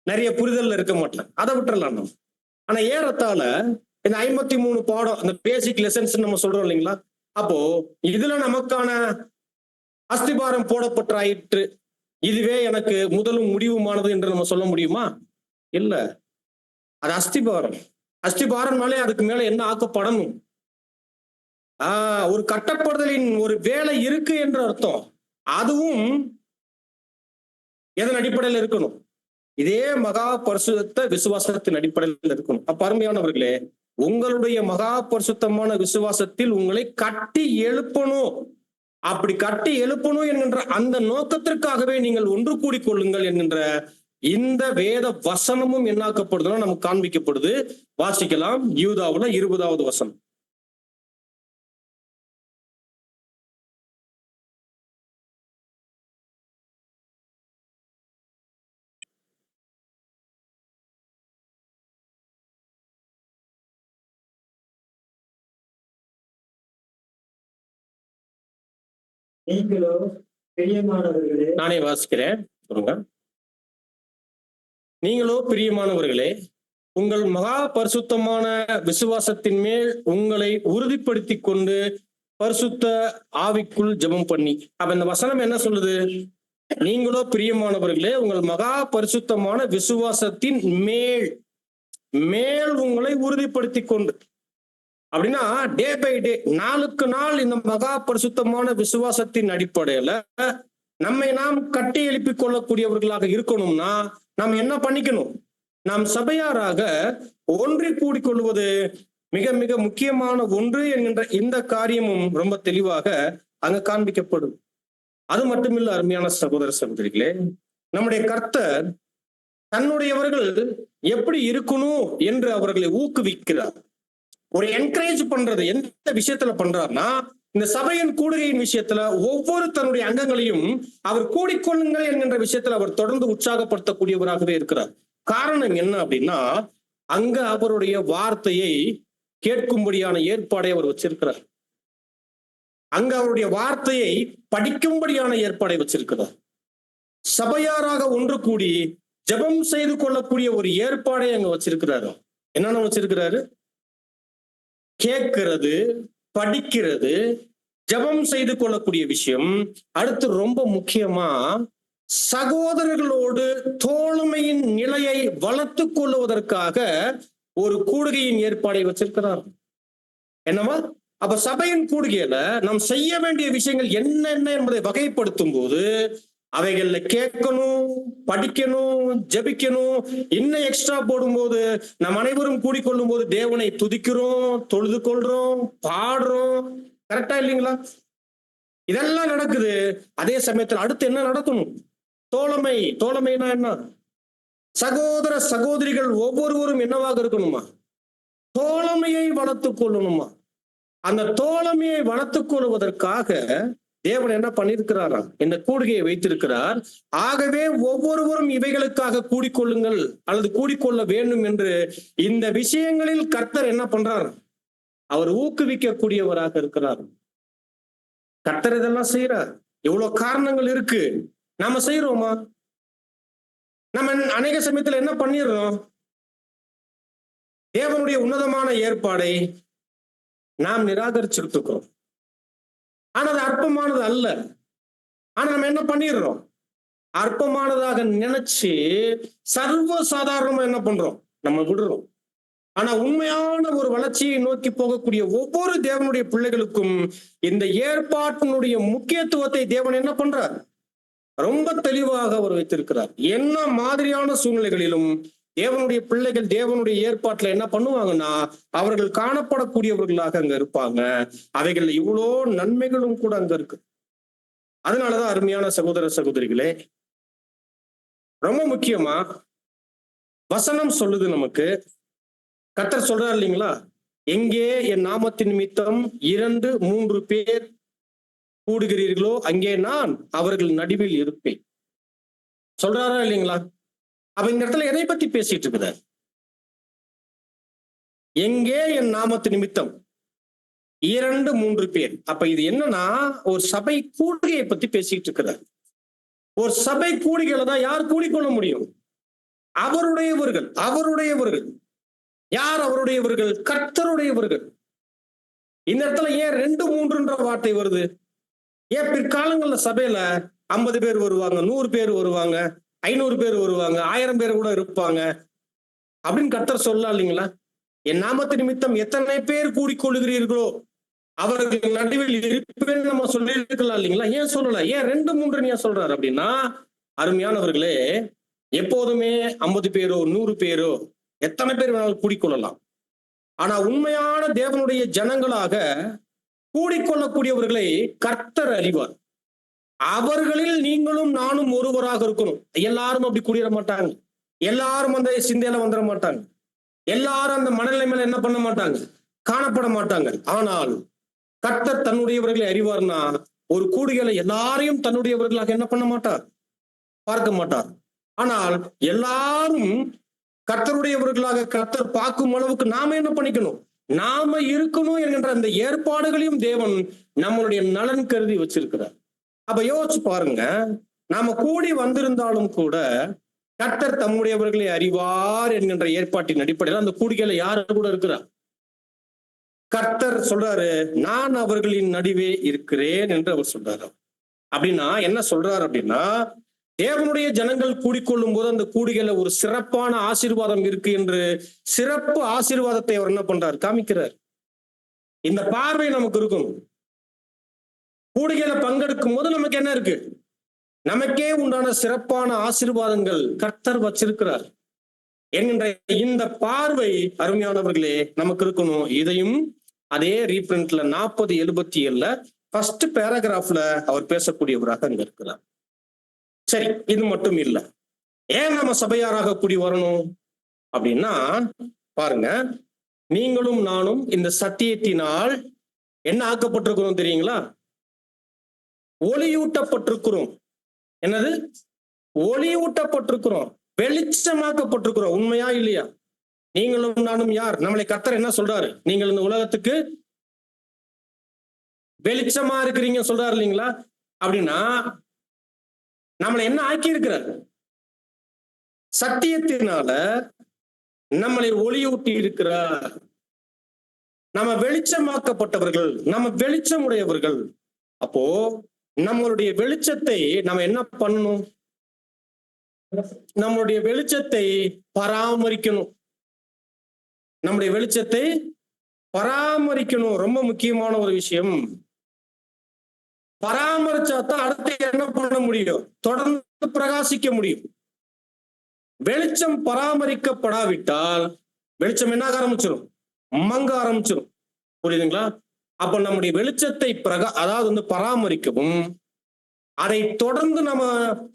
நிறைய புரிதல்ல இருக்க மாட்டாங்க. அதை விட்டுறலாம் நம்ம. ஆனா ஏறத்தாழ இந்த 53 பாடம், அந்த பேசிக் லெசன்ஸ் நம்ம சொல்றோம் இல்லைங்களா? அப்போ இதுல நமக்கான அஸ்திபாரம் போடப்பட்டாயிற்று, இதுவே எனக்கு முதலும் முடிவுமானது என்று நம்ம சொல்ல முடியுமா? இல்ல. அது அஸ்திபாரம். அஸ்திபாரம்னாலே அதுக்கு மேல என்ன ஆக்கப்படணும்? ஒரு கட்டப்படுதலின் ஒரு வேலை இருக்கு என்று அர்த்தம். அதுவும் எதன் அடிப்படையில் இருக்கணும்? இதே மகா பரிசுத்த விசுவாசத்தின் அடிப்படையில் இருக்கணும். அப்ப அருமையானவர்களே, உங்களுடைய மகா பரிசுத்தமான விசுவாசத்தில் உங்களை கட்டி எழுப்பணும். அப்படி கட்டி எழுப்பணும் என்கின்ற அந்த நோக்கத்திற்காகவே நீங்கள் ஒன்று கூடிக்கொள்ளுங்கள் என்கின்ற இந்த வேத வசனமும் என்னாக்கப்படுதுன்னா நமக்கு காண்பிக்கப்படுது. வாசிக்கலாம். யூதாவுல 20வது வசனம். நீங்களோ பிரியமானவர்களே, நானே வாசிக்கிறேன். சொல்லுங்க. நீங்களோ பிரியமானவர்களே, உங்கள் மகா பரிசுத்தமான விசுவாசத்தின் மேல் உங்களை உறுதிப்படுத்தி கொண்டு பரிசுத்த ஆவிக்குள் ஜெபம் பண்ணி. அப்ப இந்த வசனம் என்ன சொல்லுது? நீங்களோ பிரியமானவர்களே, உங்கள் மகா பரிசுத்தமான விசுவாசத்தின் மேல் மேல் உங்களை உறுதிப்படுத்தி கொண்டு. அப்படின்னா டே பை டே, நாளுக்கு நாள் இந்த மகா பரிசுத்தமான விசுவாசத்தின் அடிப்படையில நம்மை நாம் கட்டி எழுப்பிக் கொள்ளக்கூடியவர்களாக இருக்கணும்னா நாம் என்ன பண்ணிக்கணும்? நாம் சபையாராக ஒன்றி கூடிக்கொள்வது மிக மிக முக்கியமான ஒன்று என்கின்ற இந்த காரியமும் ரொம்ப தெளிவாக அங்க காண்பிக்கப்படும். அது மட்டுமில்ல, அருமையான சகோதர சகோதரிகளே, நம்முடைய கர்த்தர் தன்னுடையவர்கள் எப்படி இருக்கணும் என்று அவர்களை ஊக்குவிக்கிறார். ஒரு என்கரேஜ் பண்றது எந்த விஷயத்துல பண்றாருன்னா, இந்த சபையின் கூடுகையின் விஷயத்துல ஒவ்வொரு தன்னுடைய அங்கங்களையும் அவர் கூடிக்கொள்ளுங்கள் என்கின்ற விஷயத்துல அவர் தொடர்ந்து உற்சாகப்படுத்தக்கூடியவராகவே இருக்கிறார். காரணம் என்ன அப்படின்னா, அங்க அவருடைய வார்த்தையை கேட்கும்படியான ஏற்பாடை அவர் வச்சிருக்கிறார். அங்க அவருடைய வார்த்தையை படிக்கும்படியான ஏற்பாடை வச்சிருக்கிறார். சபையாராக ஒன்று கூடி ஜெபம் செய்து கொள்ளக்கூடிய ஒரு ஏற்பாடை அங்க வச்சிருக்கிறாரு. என்னென்ன வச்சிருக்கிறாரு? கேட்கிறது, படிக்கிறது, ஜெபம் செய்து கொள்ளக்கூடிய விஷயம். அடுத்து ரொம்ப முக்கியமா சகோதரர்களோடு தோழமையின் நிலையை வளர்த்து கொள்வதற்காக ஒரு கூடுகையின் ஏற்பாடை வச்சிருக்கிறார். என்னவா? அப்ப சபையின் கூடுகையில நாம் செய்ய வேண்டிய விஷயங்கள் என்னென்ன என்பதை வகைப்படுத்தும் போது அவைகள்ல கேட்கணும், படிக்கணும், ஜெபிக்கணும். இன்னும் எக்ஸ்ட்ரா போடும்போது நம் அனைவரும் கூடிக்கொள்ளும் போது தேவனை துதிக்கிறோம், தொழுது கொள்றோம், பாடுறோம். கரெக்டா இல்லைங்களா? இதெல்லாம் நடக்குது. அதே சமயத்துல அடுத்து என்ன நடக்கணும்? தோழமை. தோழமைனா என்ன? சகோதர சகோதரிகள் ஒவ்வொருவரும் என்னவாக இருக்கணுமா? தோழமையை வளர்த்துக் கொள்ளணுமா? அந்த தோழமையை வளர்த்துக் கொள்வதற்காக தேவன் என்ன பண்ணிருக்கிறாரா? இந்த கூடுகையை வைத்திருக்கிறார். ஆகவே ஒவ்வொருவரும் இவைகளுக்காக கூடிக்கொள்ளுங்கள் அல்லது கூடிக்கொள்ள வேண்டும் என்று இந்த விஷயங்களில் கர்த்தர் என்ன பண்றார்? அவர் ஊக்குவிக்கக்கூடியவராக இருக்கிறார். கர்த்தர் இதெல்லாம் செய்யறார். எவ்வளவு காரணங்கள் இருக்கு. நாம செய்யறோமா? நம்ம அநேக சமயத்துல என்ன பண்ணிடுறோம்? தேவனுடைய உன்னதமான ஏற்பாடை நாம் நிராகரிச்சுட்டு இருக்கிறோம். ஆனா அது அற்பமானது அல்ல. ஆனா நம்ம என்ன பண்ணிடுறோம்? அற்பமானதாக நினைச்சு சர்வ சாதாரணமா என்ன பண்றோம்? நம்ம விடுறோம். ஆனா உண்மையான ஒரு வளர்ச்சியை நோக்கி போகக்கூடிய ஒவ்வொரு தேவனுடைய பிள்ளைகளுக்கும் இந்த ஏற்பாட்டினுடைய முக்கியத்துவத்தை தேவன் என்ன பண்றார்? ரொம்ப தெளிவாக அவர் வைத்திருக்கிறார். என்ன மாதிரியான சூழ்நிலைகளிலும் தேவனுடைய பிள்ளைகள் தேவனுடைய ஏற்பாட்டுல என்ன பண்ணுவாங்கன்னா, அவர்கள் காணப்படக்கூடியவர்களாக அங்க இருப்பாங்க. அவைகள் இவ்வளோ நன்மைகளும் கூட அங்க இருக்கு. அதனாலதான் அருமையான சகோதர சகோதரிகளே, ரொம்ப முக்கியமா வசனம் சொல்லுது நமக்கு. கர்த்தர் சொல்றார் இல்லைங்களா, எங்கே என் நாமத்தின் நிமித்தம் 2, 3 பேர் கூடுகிறீர்களோ அங்கே நான் அவர்கள் நடுவில் இருப்பேன். சொல்றாரா இல்லைங்களா? அப்ப இந்த இடத்துல எதை பத்தி பேசிட்டு இருக்கிறார்? எங்கே என் நாமத்து நிமித்தம் 2, 3 பேர். அப்ப இது என்னன்னா, ஒரு சபை கூடுகையை பத்தி பேசிட்டு இருக்கிறார். ஒரு சபை கூடுகையில தான் யார் கூடிக்கொள்ள முடியும்? அவருடையவர்கள். அவருடையவர்கள் யார்? அவருடையவர்கள் கர்த்தருடையவர்கள். இந்த இடத்துல ஏன் 2, 3ன்ற வார்த்தை வருது? ஏன் பிற்காலங்கள்ல சபையில 50 பேர் வருவாங்க, 100 பேர் வருவாங்க, 500 பேர் வருவாங்க, 1000 பேர் கூட இருப்பாங்க அப்படின்னு கர்த்தர் சொல்லலாம் இல்லைங்களா? என் நாமத்து நிமித்தம் எத்தனை பேர் கூடிக்கொள்கிறீர்களோ அவர்கள் நடுவில் இருப்பேன்னு நம்ம சொல்லி இருக்கலாம் இல்லைங்களா? ஏன் சொல்லல? ஏன் 2, 3 ஏன் சொல்றாரு அப்படின்னா, அருமையானவர்களே, எப்போதுமே 50 பேரோ 100 பேரோ எத்தனை பேர் வேணாலும் கூடிக்கொள்ளலாம். ஆனா உண்மையான தேவனுடைய ஜனங்களாக கூடிக்கொள்ளக்கூடியவர்களை கர்த்தர் அறிவார். அவர்களில் நீங்களும் நானும் ஒருவராக இருக்கணும். எல்லாரும் அப்படி கூடிட மாட்டாங்க. எல்லாரும் அந்த சிந்தையில வந்துட மாட்டாங்க. எல்லாரும் அந்த மனநிலை மேல என்ன பண்ண மாட்டாங்க, காணப்பட மாட்டாங்க. ஆனால் கர்த்தர் தன்னுடையவர்களை அறிவார்னா, ஒரு கூடுகையில எல்லாரையும் தன்னுடையவர்களாக என்ன பண்ண மாட்டார், பார்க்க மாட்டார். ஆனால் எல்லாரும் கர்த்தருடையவர்களாக கர்த்தர் பார்க்கும் அளவுக்கு நாம என்ன பண்ணிக்கணும், நாம இருக்கணும் என்கின்ற அந்த ஏற்பாடுகளையும் தேவன் நம்மளுடைய நலன் கருதி வச்சிருக்கிறார். அப்ப யோசிச்சு பாருங்க, நாம கூடி வந்திருந்தாலும் கூட கர்த்தர் தம்முடையவர்களை அறிவார் என்கின்ற ஏற்பாட்டின் அடிப்படையில் அந்த கூடிகையில யாரு கூட இருக்கிறார்? கர்த்தர் சொல்றாரு, நான் அவர்களின் நடுவே இருக்கிறேன் என்று அவர் சொல்றாரு. அப்படின்னா என்ன சொல்றாரு அப்படின்னா, தேவனுடைய ஜனங்கள் கூடிக்கொள்ளும் போது அந்த கூடிகையில ஒரு சிறப்பான ஆசீர்வாதம் இருக்கு என்று சிறப்பு ஆசீர்வாதத்தை அவர் என்ன பண்றார், காமிக்கிறார். இந்த பார்வை நமக்கு இருக்கும். கூடிகையில பங்கெடுக்கும் போது நமக்கு என்ன இருக்கு, நமக்கே உண்டான சிறப்பான ஆசீர்வாதங்கள் கர்த்தர் வச்சிருக்கிறார் என்கின்ற இந்த பார்வை அருமையானவர்களே நமக்கு இருக்கணும். இதையும் அதே ரீபிரிண்ட்ல 4077 ஃபர்ஸ்ட் பேராகிராஃப்ல அவர் பேசக்கூடியவராக அங்க இருக்கிறார். சரி, இது மட்டும் இல்ல. ஏன் நம்ம சபையாராக கூடி வரணும் அப்படின்னா, பாருங்க, நீங்களும் நானும் இந்த சத்தியத்தினால் என்ன ஆக்கப்பட்டிருக்கிறோம் தெரியுங்களா? ஒளியூட்டப்பட்டிருக்கிறோம். என்னது? ஒளியூட்டப்பட்டிருக்கிறோம், வெளிச்சமாக்கப்பட்டிருக்கிறோம். உண்மையா இல்லையா? நீங்களும் நானும் யார்? நம்மளை கர்த்தர் என்ன சொல்றாரு? நீங்கள் இந்த உலகத்துக்கு வெளிச்சமா இருக்கிறீங்க சொல்றாரு இல்லைங்களா? அப்படின்னா நம்மளை என்ன ஆக்கி இருக்கிறார்? சத்தியத்தினால நம்மளை ஒளியூட்டி இருக்கிறார். நம்ம வெளிச்சமாக்கப்பட்டவர்கள், நம்ம வெளிச்சம் உடையவர்கள். அப்போ நம்மளுடைய வெளிச்சத்தை நம்ம என்ன பண்ணணும்? நம்மளுடைய வெளிச்சத்தை பராமரிக்கணும். நம்முடைய வெளிச்சத்தை பராமரிக்கணும். ரொம்ப முக்கியமான ஒரு விஷயம். பராமரிச்சாதான் அடுத்து என்ன பண்ண முடியும், தொடர்ந்து பிரகாசிக்க முடியும். வெளிச்சம் பராமரிக்கப்படாவிட்டால் வெளிச்சம் என்ன ஆரம்பிச்சிடும், மங்க ஆரம்பிச்சிடும். புரியுதுங்களா? அப்ப நம்முடைய வெளிச்சத்தை அதாவது பராமரிக்கவும், அதை தொடர்ந்து நம்ம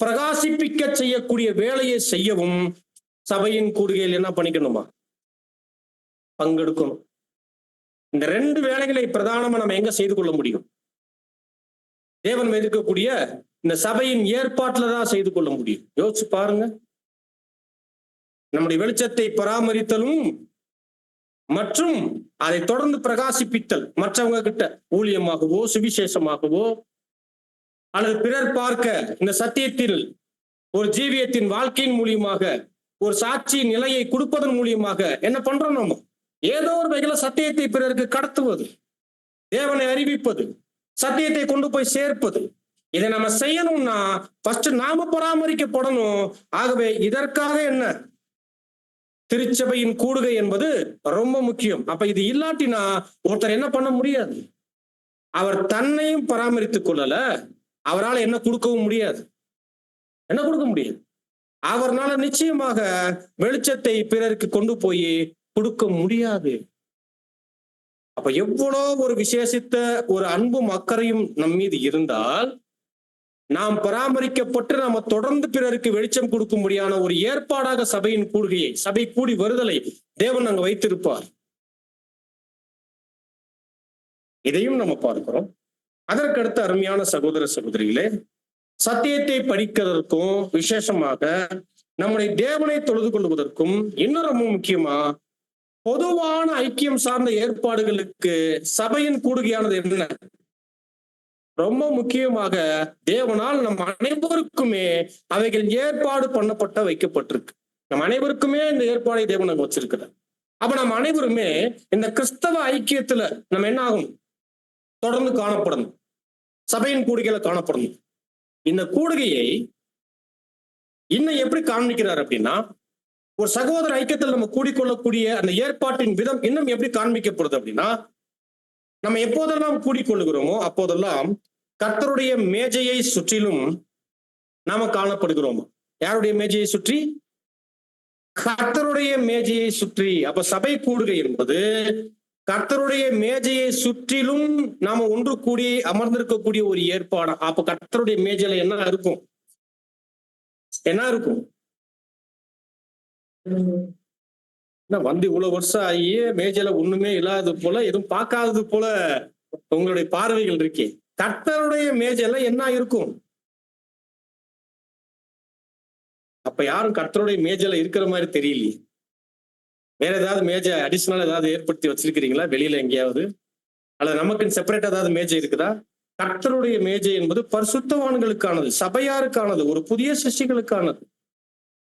பிரகாசிப்பிக்க செய்யக்கூடிய வேலையை செய்யவும் சபையின் கூடுகையில் என்ன பண்ணிக்கணுமா, பங்கெடுக்கணும். இந்த 2 வேலைகளை பிரதானமா நம்ம எங்க செய்து கொள்ள முடியும்? தேவன் வைத்திருக்கக்கூடிய இந்த சபையின் ஏற்பாட்டுல தான் செய்து கொள்ள முடியும். யோசிச்சு பாருங்க. நம்முடைய வெளிச்சத்தை பராமரித்தலும் மற்றும் அதை தொடர்ந்து பிரகாசிப்பித்தல், மற்றவங்க கிட்ட ஊழியமாகவோ சுவிசேஷமாகவோ அல்லது பிறர் பார்க்க இந்த சத்தியத்தில் ஒரு ஜீவியத்தின் வாழ்க்கையின் மூலியமாக ஒரு சாட்சியின் நிலையை கொடுப்பதன் மூலியமாக என்ன பண்றோம்? நம்ம ஏதோ ஒரு வகையில சத்தியத்தை பிறருக்கு கடத்துவது, தேவனை அறிவிப்பது, சத்தியத்தை கொண்டு போய் சேர்ப்பது. இதை நம்ம செய்யணும்னா ஃபர்ஸ்ட் நாம பராமரிக்கப்படணும். ஆகவே இதற்காக என்ன திருச்சபையின் கூடுகை என்பது ரொம்ப முக்கியம். அப்ப இது இல்லாட்டினா ஒருத்தர் என்ன பண்ண முடியாது. அவர் தன்னையும் பராமரித்துக் கொள்ளல, அவரால் என்ன கொடுக்கவும் முடியாது. என்ன கொடுக்க முடியாது? அவர்னால நிச்சயமாக வெளிச்சத்தை பிறருக்கு கொண்டு போய் கொடுக்க முடியாது. அப்ப எவ்வளோ ஒரு விசேஷித்த ஒரு அன்பும் அக்கறையும் நம் மீது இருந்தால், நாம் பராமரிக்கப்பட்டு நாம தொடர்ந்து பிறருக்கு வெளிச்சம் கொடுக்கும்படியான ஒரு ஏற்பாடாக சபையின் கூடுகையை, சபை கூடி வருதலை தேவன் அங்க வைத்திருப்பார். இதையும் நம்ம பார்க்கிறோம். அதற்கடுத்து அருமையான சகோதர சகோதரிகளே, சத்தியத்தை படிக்கிறதற்கும் விசேஷமாக நம்முடைய தேவனை தொழுது கொள்வதற்கும் இன்னும் ரொம்ப முக்கியமா பொதுவான ஐக்கியம் சார்ந்த ஏற்பாடுகளுக்கு சபையின் கூடுகையானது என்ன? ரொம்ப முக்கியமாக தேவனால் நம் அனைவருக்குமே அவைகள் ஏற்பாடு பண்ணப்பட்ட வைக்கப்பட்டிருக்கு. நம் அனைவருக்குமே இந்த ஏற்பாடை தேவன் அங்க வச்சிருக்கிறார். அப்ப நம்ம அனைவருமே இந்த கிறிஸ்தவ ஐக்கியத்துல நம்ம என்ன ஆகும்? தொடர்ந்து காணப்படணும். சபையின் கூடுகையில காணப்படணும். இந்த கூடுகையை இன்னும் எப்படி காண்பிக்கிறார் அப்படின்னா, ஒரு சகோதர ஐக்கியத்தில் நம்ம கூடிக்கொள்ளக்கூடிய அந்த ஏற்பாட்டின் விதம் இன்னும் எப்படி காண்பிக்கப்படுது அப்படின்னா, நம்ம எப்போதெல்லாம் கூடிக்கொள்ளுகிறோமோ அப்போதெல்லாம் கர்த்தருடைய மேஜையை சுற்றிலும் நாம காணப்படுகிறோம். யாருடைய மேஜையை சுற்றி? கர்த்தருடைய மேஜையை சுற்றி. அப்ப சபை கூடுகை என்பது கர்த்தருடைய மேஜையை சுற்றிலும் நாம ஒன்று கூடி அமர்ந்திருக்கக்கூடிய ஒரு ஏற்பாடு. அப்ப கர்த்தருடைய மேஜையில என்ன இருக்கும்? என்ன இருக்கும்? வந்து இவ்வளவு வருஷம் ஆகி மேஜையில ஒண்ணுமே இல்லாதது போல, எதுவும் பார்க்காதது போல உங்களுடைய பார்வைகள் இருக்கே. கர்த்தருடைய மேஜையில என்ன இருக்கும்? அப்ப யாரும் கர்த்தருடைய மேஜையில இருக்கிற மாதிரி தெரியலையே. வேற ஏதாவது மேஜை அடிஷனல் ஏதாவது ஏற்படுத்தி வச்சிருக்கிறீங்களா வெளியில எங்கேயாவது? அல்லது நமக்கு செப்பரேட் ஏதாவது மேஜை இருக்குதா? கர்த்தருடைய மேஜை என்பது பரிசுத்தவான்களுக்கானது, சபையாருக்கானது, ஒரு புதிய சிஷ்யர்களுக்கானது.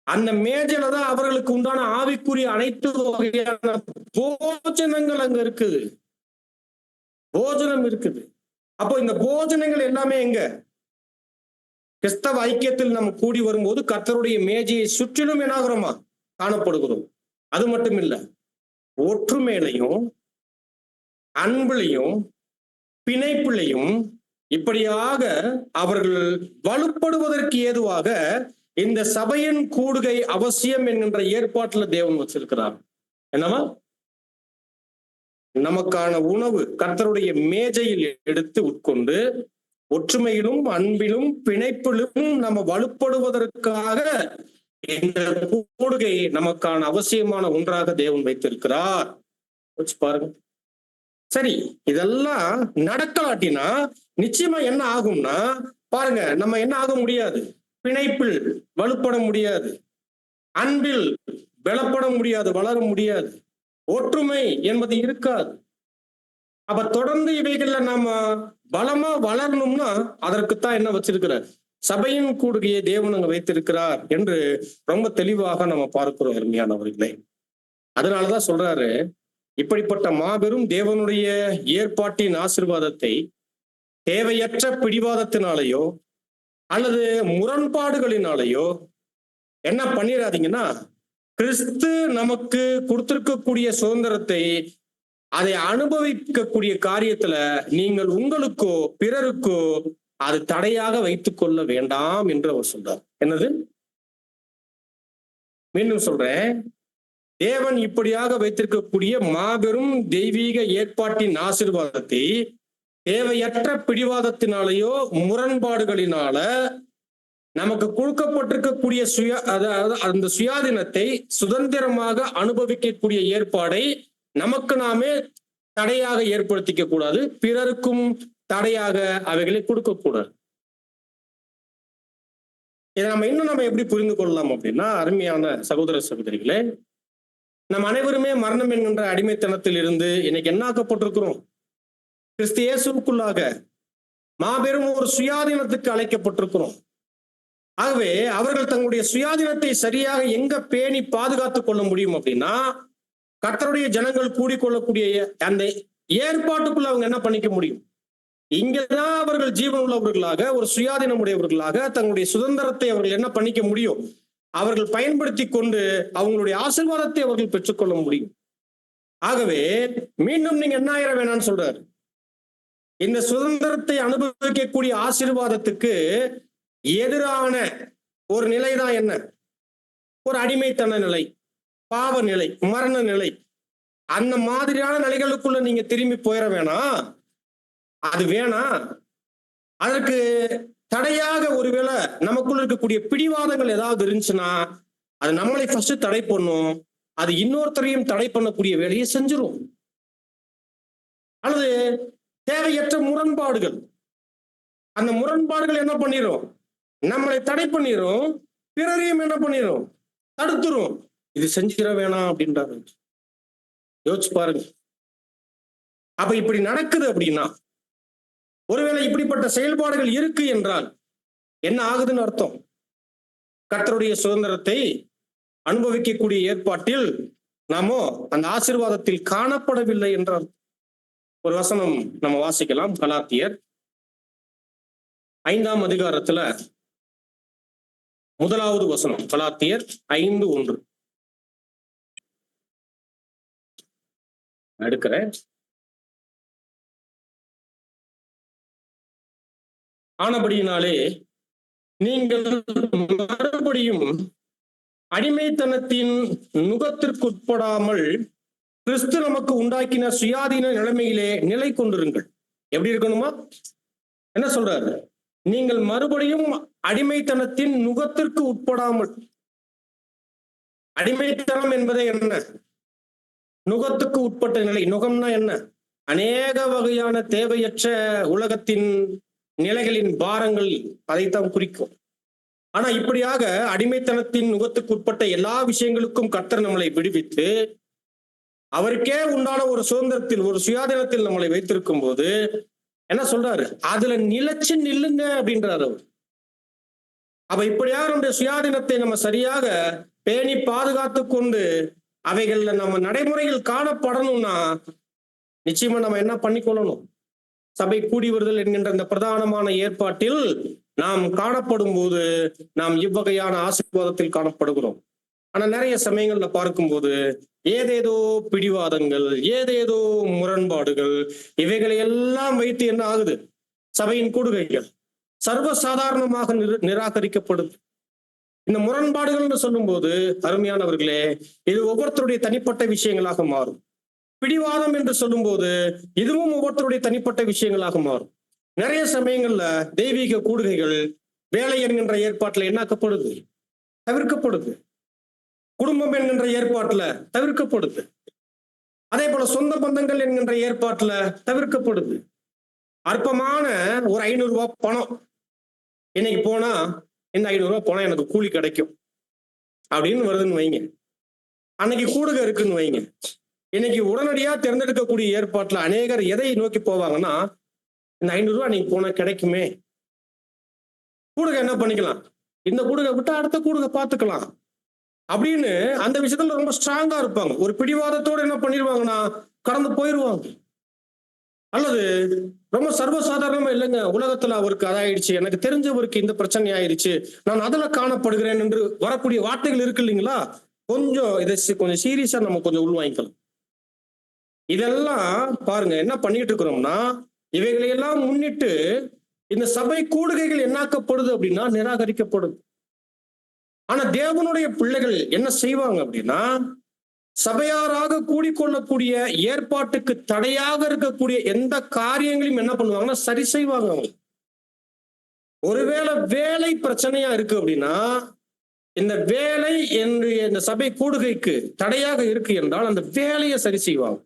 அந்த மேஜையில தான் அவர்களுக்கு உண்டான ஆவிக்குரிய அனைத்து வகையான போஜனங்கள் அங்க இருக்குது. போஜனம் இருக்குது. அப்போ இந்த போஜனங்கள் எல்லாமே எங்க? கிறிஸ்தவ ஐக்கியத்தில் நம்ம கூடி வரும்போது கர்த்தருடைய மேஜையை சுற்றிலும் என்னாகிறோமா? காணப்படுகிறோம். அது மட்டும் இல்ல, ஒற்றுமையிலையும் அன்பிலையும் பிணைப்பிலையும் இப்படியாக அவர்கள் வலுப்படுவதற்கு ஏதுவாக இந்த சபையின் கூடுகை அவசியம் என்கின்ற ஏற்பாட்டுல தேவன் வச்சிருக்கிறார். என்னவா? நமக்கான உணவு கர்த்தருடைய மேஜையில் எடுத்து உட்கொண்டு ஒற்றுமையிலும் அன்பிலும் பிணைப்பிலும் நம்ம வலுப்படுவதற்காக இந்த கூடுகை நமக்கான அவசியமான ஒன்றாக தேவன் வைத்திருக்கிறார். வச்சு பாருங்க. சரி, இதெல்லாம் நடக்கலாட்டினா நிச்சயமா என்ன ஆகும்னா, பாருங்க, நம்ம என்ன ஆக முடியாது? பிணைப்பில் வலுப்பட முடியாது, அன்பில் பலப்பட முடியாது, வளர முடியாது, ஒற்றுமை என்பது இருக்காது. அப்ப தொடர்ந்து இவைகள்ல நாம பலமா வளரணும்னா அதற்குத்தான் என்ன வச்சிருக்கிறார்? சபையின் கூடுகையை தேவன் அங்க வைத்திருக்கிறார் என்று ரொம்ப தெளிவாக நம்ம பார்க்கிறோம் அருமையானவர்களே. அதனாலதான் சொல்றாரு, இப்படிப்பட்ட மாபெரும் தேவனுடைய ஏற்பாட்டின் ஆசீர்வாதத்தை தேவையற்ற பிடிவாதத்தினாலேயோ அல்லது முரண்பாடுகளினாலேயோ என்ன பண்ணிடாதீங்கன்னா, கிறிஸ்து நமக்கு கொடுத்திருக்கக்கூடிய சுதந்திரத்தை அதை அனுபவிக்கக்கூடிய காரியத்துல நீங்கள் உங்களுக்கோ பிறருக்கோ அது தடையாக வைத்துக் கொள்ள வேண்டாம் என்று அவர் சொல்றார். என்னது? மீண்டும் சொல்றேன், தேவன் இப்படியாக வைத்திருக்கக்கூடிய மாபெரும் தெய்வீக ஏற்பாட்டின் ஆசீர்வாதத்தை தேவையற்ற பிடிவாதத்தினாலேயோ முரண்பாடுகளினால நமக்கு கொடுக்கப்பட்டிருக்கக்கூடிய அதாவது அந்த சுயாதீனத்தை சுதந்திரமாக அனுபவிக்கக்கூடிய ஏற்பாடை நமக்கு நாமே தடையாக ஏற்படுத்திக்க கூடாது, பிறருக்கும் தடையாக அவைகளை கொடுக்க கூடாது. இதை நம்ம எப்படி புரிந்து கொள்ளலாம் அப்படின்னா, அருமையான சகோதர சகோதரிகளே, நம் அனைவருமே மரணம் என்கின்ற அடிமைத்தனத்தில் இருந்து இன்னைக்கு என்ன ஆக்கப்பட்டிருக்கிறோம்? கிறிஸ்து இயேசுவுக்குள்ளாக மாபெரும் ஒரு சுயாதீனத்துக்கு அழைக்கப்பட்டிருக்கிறோம். ஆகவே அவர்கள் தங்களுடைய சுயாதீனத்தை சரியாக எங்க பேணி பாதுகாத்துக் கொள்ள முடியும் அப்படின்னா, கர்த்தருடைய ஜனங்கள் கூடிக்கொள்ளக்கூடிய அந்த ஏற்பாட்டுக்குள்ள அவங்க என்ன பண்ணிக்க முடியும்? இங்கதான் அவர்கள் ஜீவன் உள்ளவர்களாக, ஒரு சுயாதீனம் உடையவர்களாக தங்களுடைய சுதந்திரத்தை அவர்கள் என்ன பண்ணிக்க முடியும்? அவர்கள் பயன்படுத்தி கொண்டு அவங்களுடைய ஆசீர்வாதத்தை அவர்கள் பெற்றுக்கொள்ள முடியும். ஆகவே மீண்டும் நீங்க என்ன ஆயிர வேணாம்னு சொல்றாரு. இந்த சுதந்திரத்தை அனுபவிக்கக்கூடிய ஆசீர்வாதத்துக்கு எதிரான ஒரு நிலைதான் என்ன? ஒரு அடிமைத்தன நிலை, பாவ நிலை, மரண நிலை. அந்த மாதிரியான நிலைகளுக்குள்ள நீங்க திரும்பி போயிட வேணாம். அது வேணாம். அதற்கு தடையாக ஒருவேளை நமக்குள்ள இருக்கக்கூடிய பிடிவாதங்கள் ஏதாவது இருந்துச்சுன்னா அது நம்மளை ஃபர்ஸ்ட் தடை பண்ணும். அது இன்னொருத்தரையும் தடை பண்ணக்கூடிய வேலையை செஞ்சிரும். அல்லது தேவையற்ற முரண்பாடுகள், அந்த முரண்பாடுகள் என்ன பண்ணிரும்? நம்மளை தடை பண்ணிரும், பிறரையும் என்ன பண்ணிரும்? தடுத்துரும். இது செஞ்சிட வேணாம் அப்படின்றாரு. யோசிச்சு பாருங்க. அப்ப இப்படி நடக்குது அப்படின்னா, ஒருவேளை இப்படிப்பட்ட செயல்பாடுகள் இருக்கு என்றால் என்ன ஆகுதுன்னு அர்த்தம்? கர்த்தருடைய சுதந்திரத்தை அனுபவிக்கக்கூடிய ஏற்பாட்டில் நாமோ அந்த ஆசீர்வாதத்தில் காணப்படவில்லை என்றார். ஒரு வசனம் நம்ம வாசிக்கலாம். கலாத்தியர் 5ஆம் அதிகாரத்துல 1வது வசனம். கலாத்தியர் 5:1 எடுக்கிறேன். ஆனபடியினாலே நீங்கள் மறுபடியும் அடிமைத்தனத்தின் நுகத்திற்குட்படாமல் கிறிஸ்து நமக்கு உண்டாக்கின சுயாதீன நிலைமையிலே நிலை கொண்டிருங்கள். எப்படி இருக்கணுமா? என்ன சொல்றாரு? நீங்கள் மறுபடியும் அடிமைத்தனத்தின் நுகத்திற்கு உட்படாமல். அடிமைத்தனம் என்பதே என்ன? நுகத்துக்கு உட்பட்ட நிலை. நுகம்னா என்ன? அநேக வகையான தேவையற்ற உலகத்தின் நிலைகளின் பாரங்கள் அதைத்தான் குறிக்கும். ஆனா இப்படியாக அடிமைத்தனத்தின் நுகத்துக்கு உட்பட்ட எல்லா விஷயங்களுக்கும் கர்த்தர் நம்மளை விடுவித்து அவருக்கே உண்டான ஒரு சுதந்திரத்தில், ஒரு சுயாதீனத்தில் நம்மளை வைத்திருக்கும் போது என்ன சொல்றாரு? அதுல நிலைச்சு நில்லுங்க அப்படின்றாரு அவர். அப்ப இப்படியாக நம்முடைய சுயாதீனத்தை நம்ம சரியாக பேணி பாதுகாத்து கொண்டு அவைகள்ல நம்ம நடைமுறைகள் காணப்படணும்னா நிச்சயமா நம்ம என்ன பண்ணிக்கொள்ளணும்? சபை கூடி வருதல் என்கின்ற இந்த பிரதானமான ஏற்பாட்டில் நாம் காணப்படும் போது நாம் இவ்வகையான ஆசீர்வாதத்தில் காணப்படுகிறோம். ஆனா நிறைய சமயங்கள்ல பார்க்கும்போது ஏதேதோ பிடிவாதங்கள், ஏதேதோ முரண்பாடுகள், இவைகளை எல்லாம் வைத்து என்ன ஆகுது? சபையின் கூடுகைகள் சர்வசாதாரணமாக நிராகரிக்கப்படுது. இந்த முரண்பாடுகள்னு சொல்லும் போது அருமையானவர்களே, இது ஒவ்வொருத்தருடைய தனிப்பட்ட விஷயங்களாக மாறும். பிடிவாதம் என்று சொல்லும் போது இதுவும் ஒவ்வொருத்தருடைய தனிப்பட்ட விஷயங்களாக மாறும். நிறைய சமயங்கள்ல தெய்வீக கூடுகைகள் வேலை என்கின்ற ஏற்பாட்டுல என்னாக்கப்படுது? தவிர்க்கப்படுது. குடும்பம் என்கின்ற ஏற்பாட்டுல தவிர்க்கப்படுது. அதே போல சொந்த பந்தங்கள் என்கின்ற ஏற்பாட்டுல தவிர்க்கப்படுது. அற்பமான ஒரு 500 ரூபாய் பணம் இன்னைக்கு போனா, இந்த 500 ரூபாய் பணம் எனக்கு கூலி கிடைக்கும் அப்படின்னு வருதுன்னு வைங்க. அன்னைக்கு கூடுகை இருக்குன்னு வைங்க. இன்னைக்கு உடனடியா தேர்ந்தெடுக்கக்கூடிய ஏற்பாட்டுல அநேகர் எதை நோக்கி போவாங்கன்னா, இந்த 500 ரூபாய் நீங்க போனா கிடைக்குமே, கூடுகை என்ன பண்ணிக்கலாம், இந்த கூடுகை விட்டு அடுத்த கூடுகை பார்த்துக்கலாம் அப்படின்னு அந்த விஷயத்துல ரொம்ப ஸ்ட்ராங்கா இருப்பாங்க. ஒரு பிடிவாதத்தோட என்ன பண்ணிடுவாங்கன்னா கடந்து போயிடுவாங்க. அல்லது ரொம்ப சர்வசாதாரணமா இல்லைங்க, உலகத்துல அவருக்கு அதாயிடுச்சு, எனக்கு தெரிஞ்சவருக்கு இந்த பிரச்சனை ஆயிடுச்சு, நான் அதுல காணப்படுகிறேன் என்று வரக்கூடிய வார்த்தைகள் இருக்கு இல்லைங்களா? இதை கொஞ்சம் சீரியஸா நம்ம கொஞ்சம் உள்வாங்கிக்கலாம். இதெல்லாம் பாருங்க என்ன பண்ணிட்டு இருக்கிறோம்னா, இவைகளையெல்லாம் முன்னிட்டு இந்த சபை கூடுகைகள் என்னாக்கப்படுது அப்படின்னா நிராகரிக்கப்படுது. ஆனா தேவனுடைய பிள்ளைகள் என்ன செய்வாங்க அப்படின்னா, சபையாராக கூடிக்கொள்ளக்கூடிய ஏற்பாட்டுக்கு தடையாக இருக்கக்கூடிய எந்த காரியங்களையும் என்ன பண்ணுவாங்கன்னா சரி செய்வாங்க. அவங்க ஒருவேளை வேலை பிரச்சனையா இருக்கு அப்படின்னா, இந்த வேலை என்னுடைய இந்த சபை கூடுகைக்கு தடையாக இருக்கு என்றால் அந்த வேலையை சரி செய்வாங்க.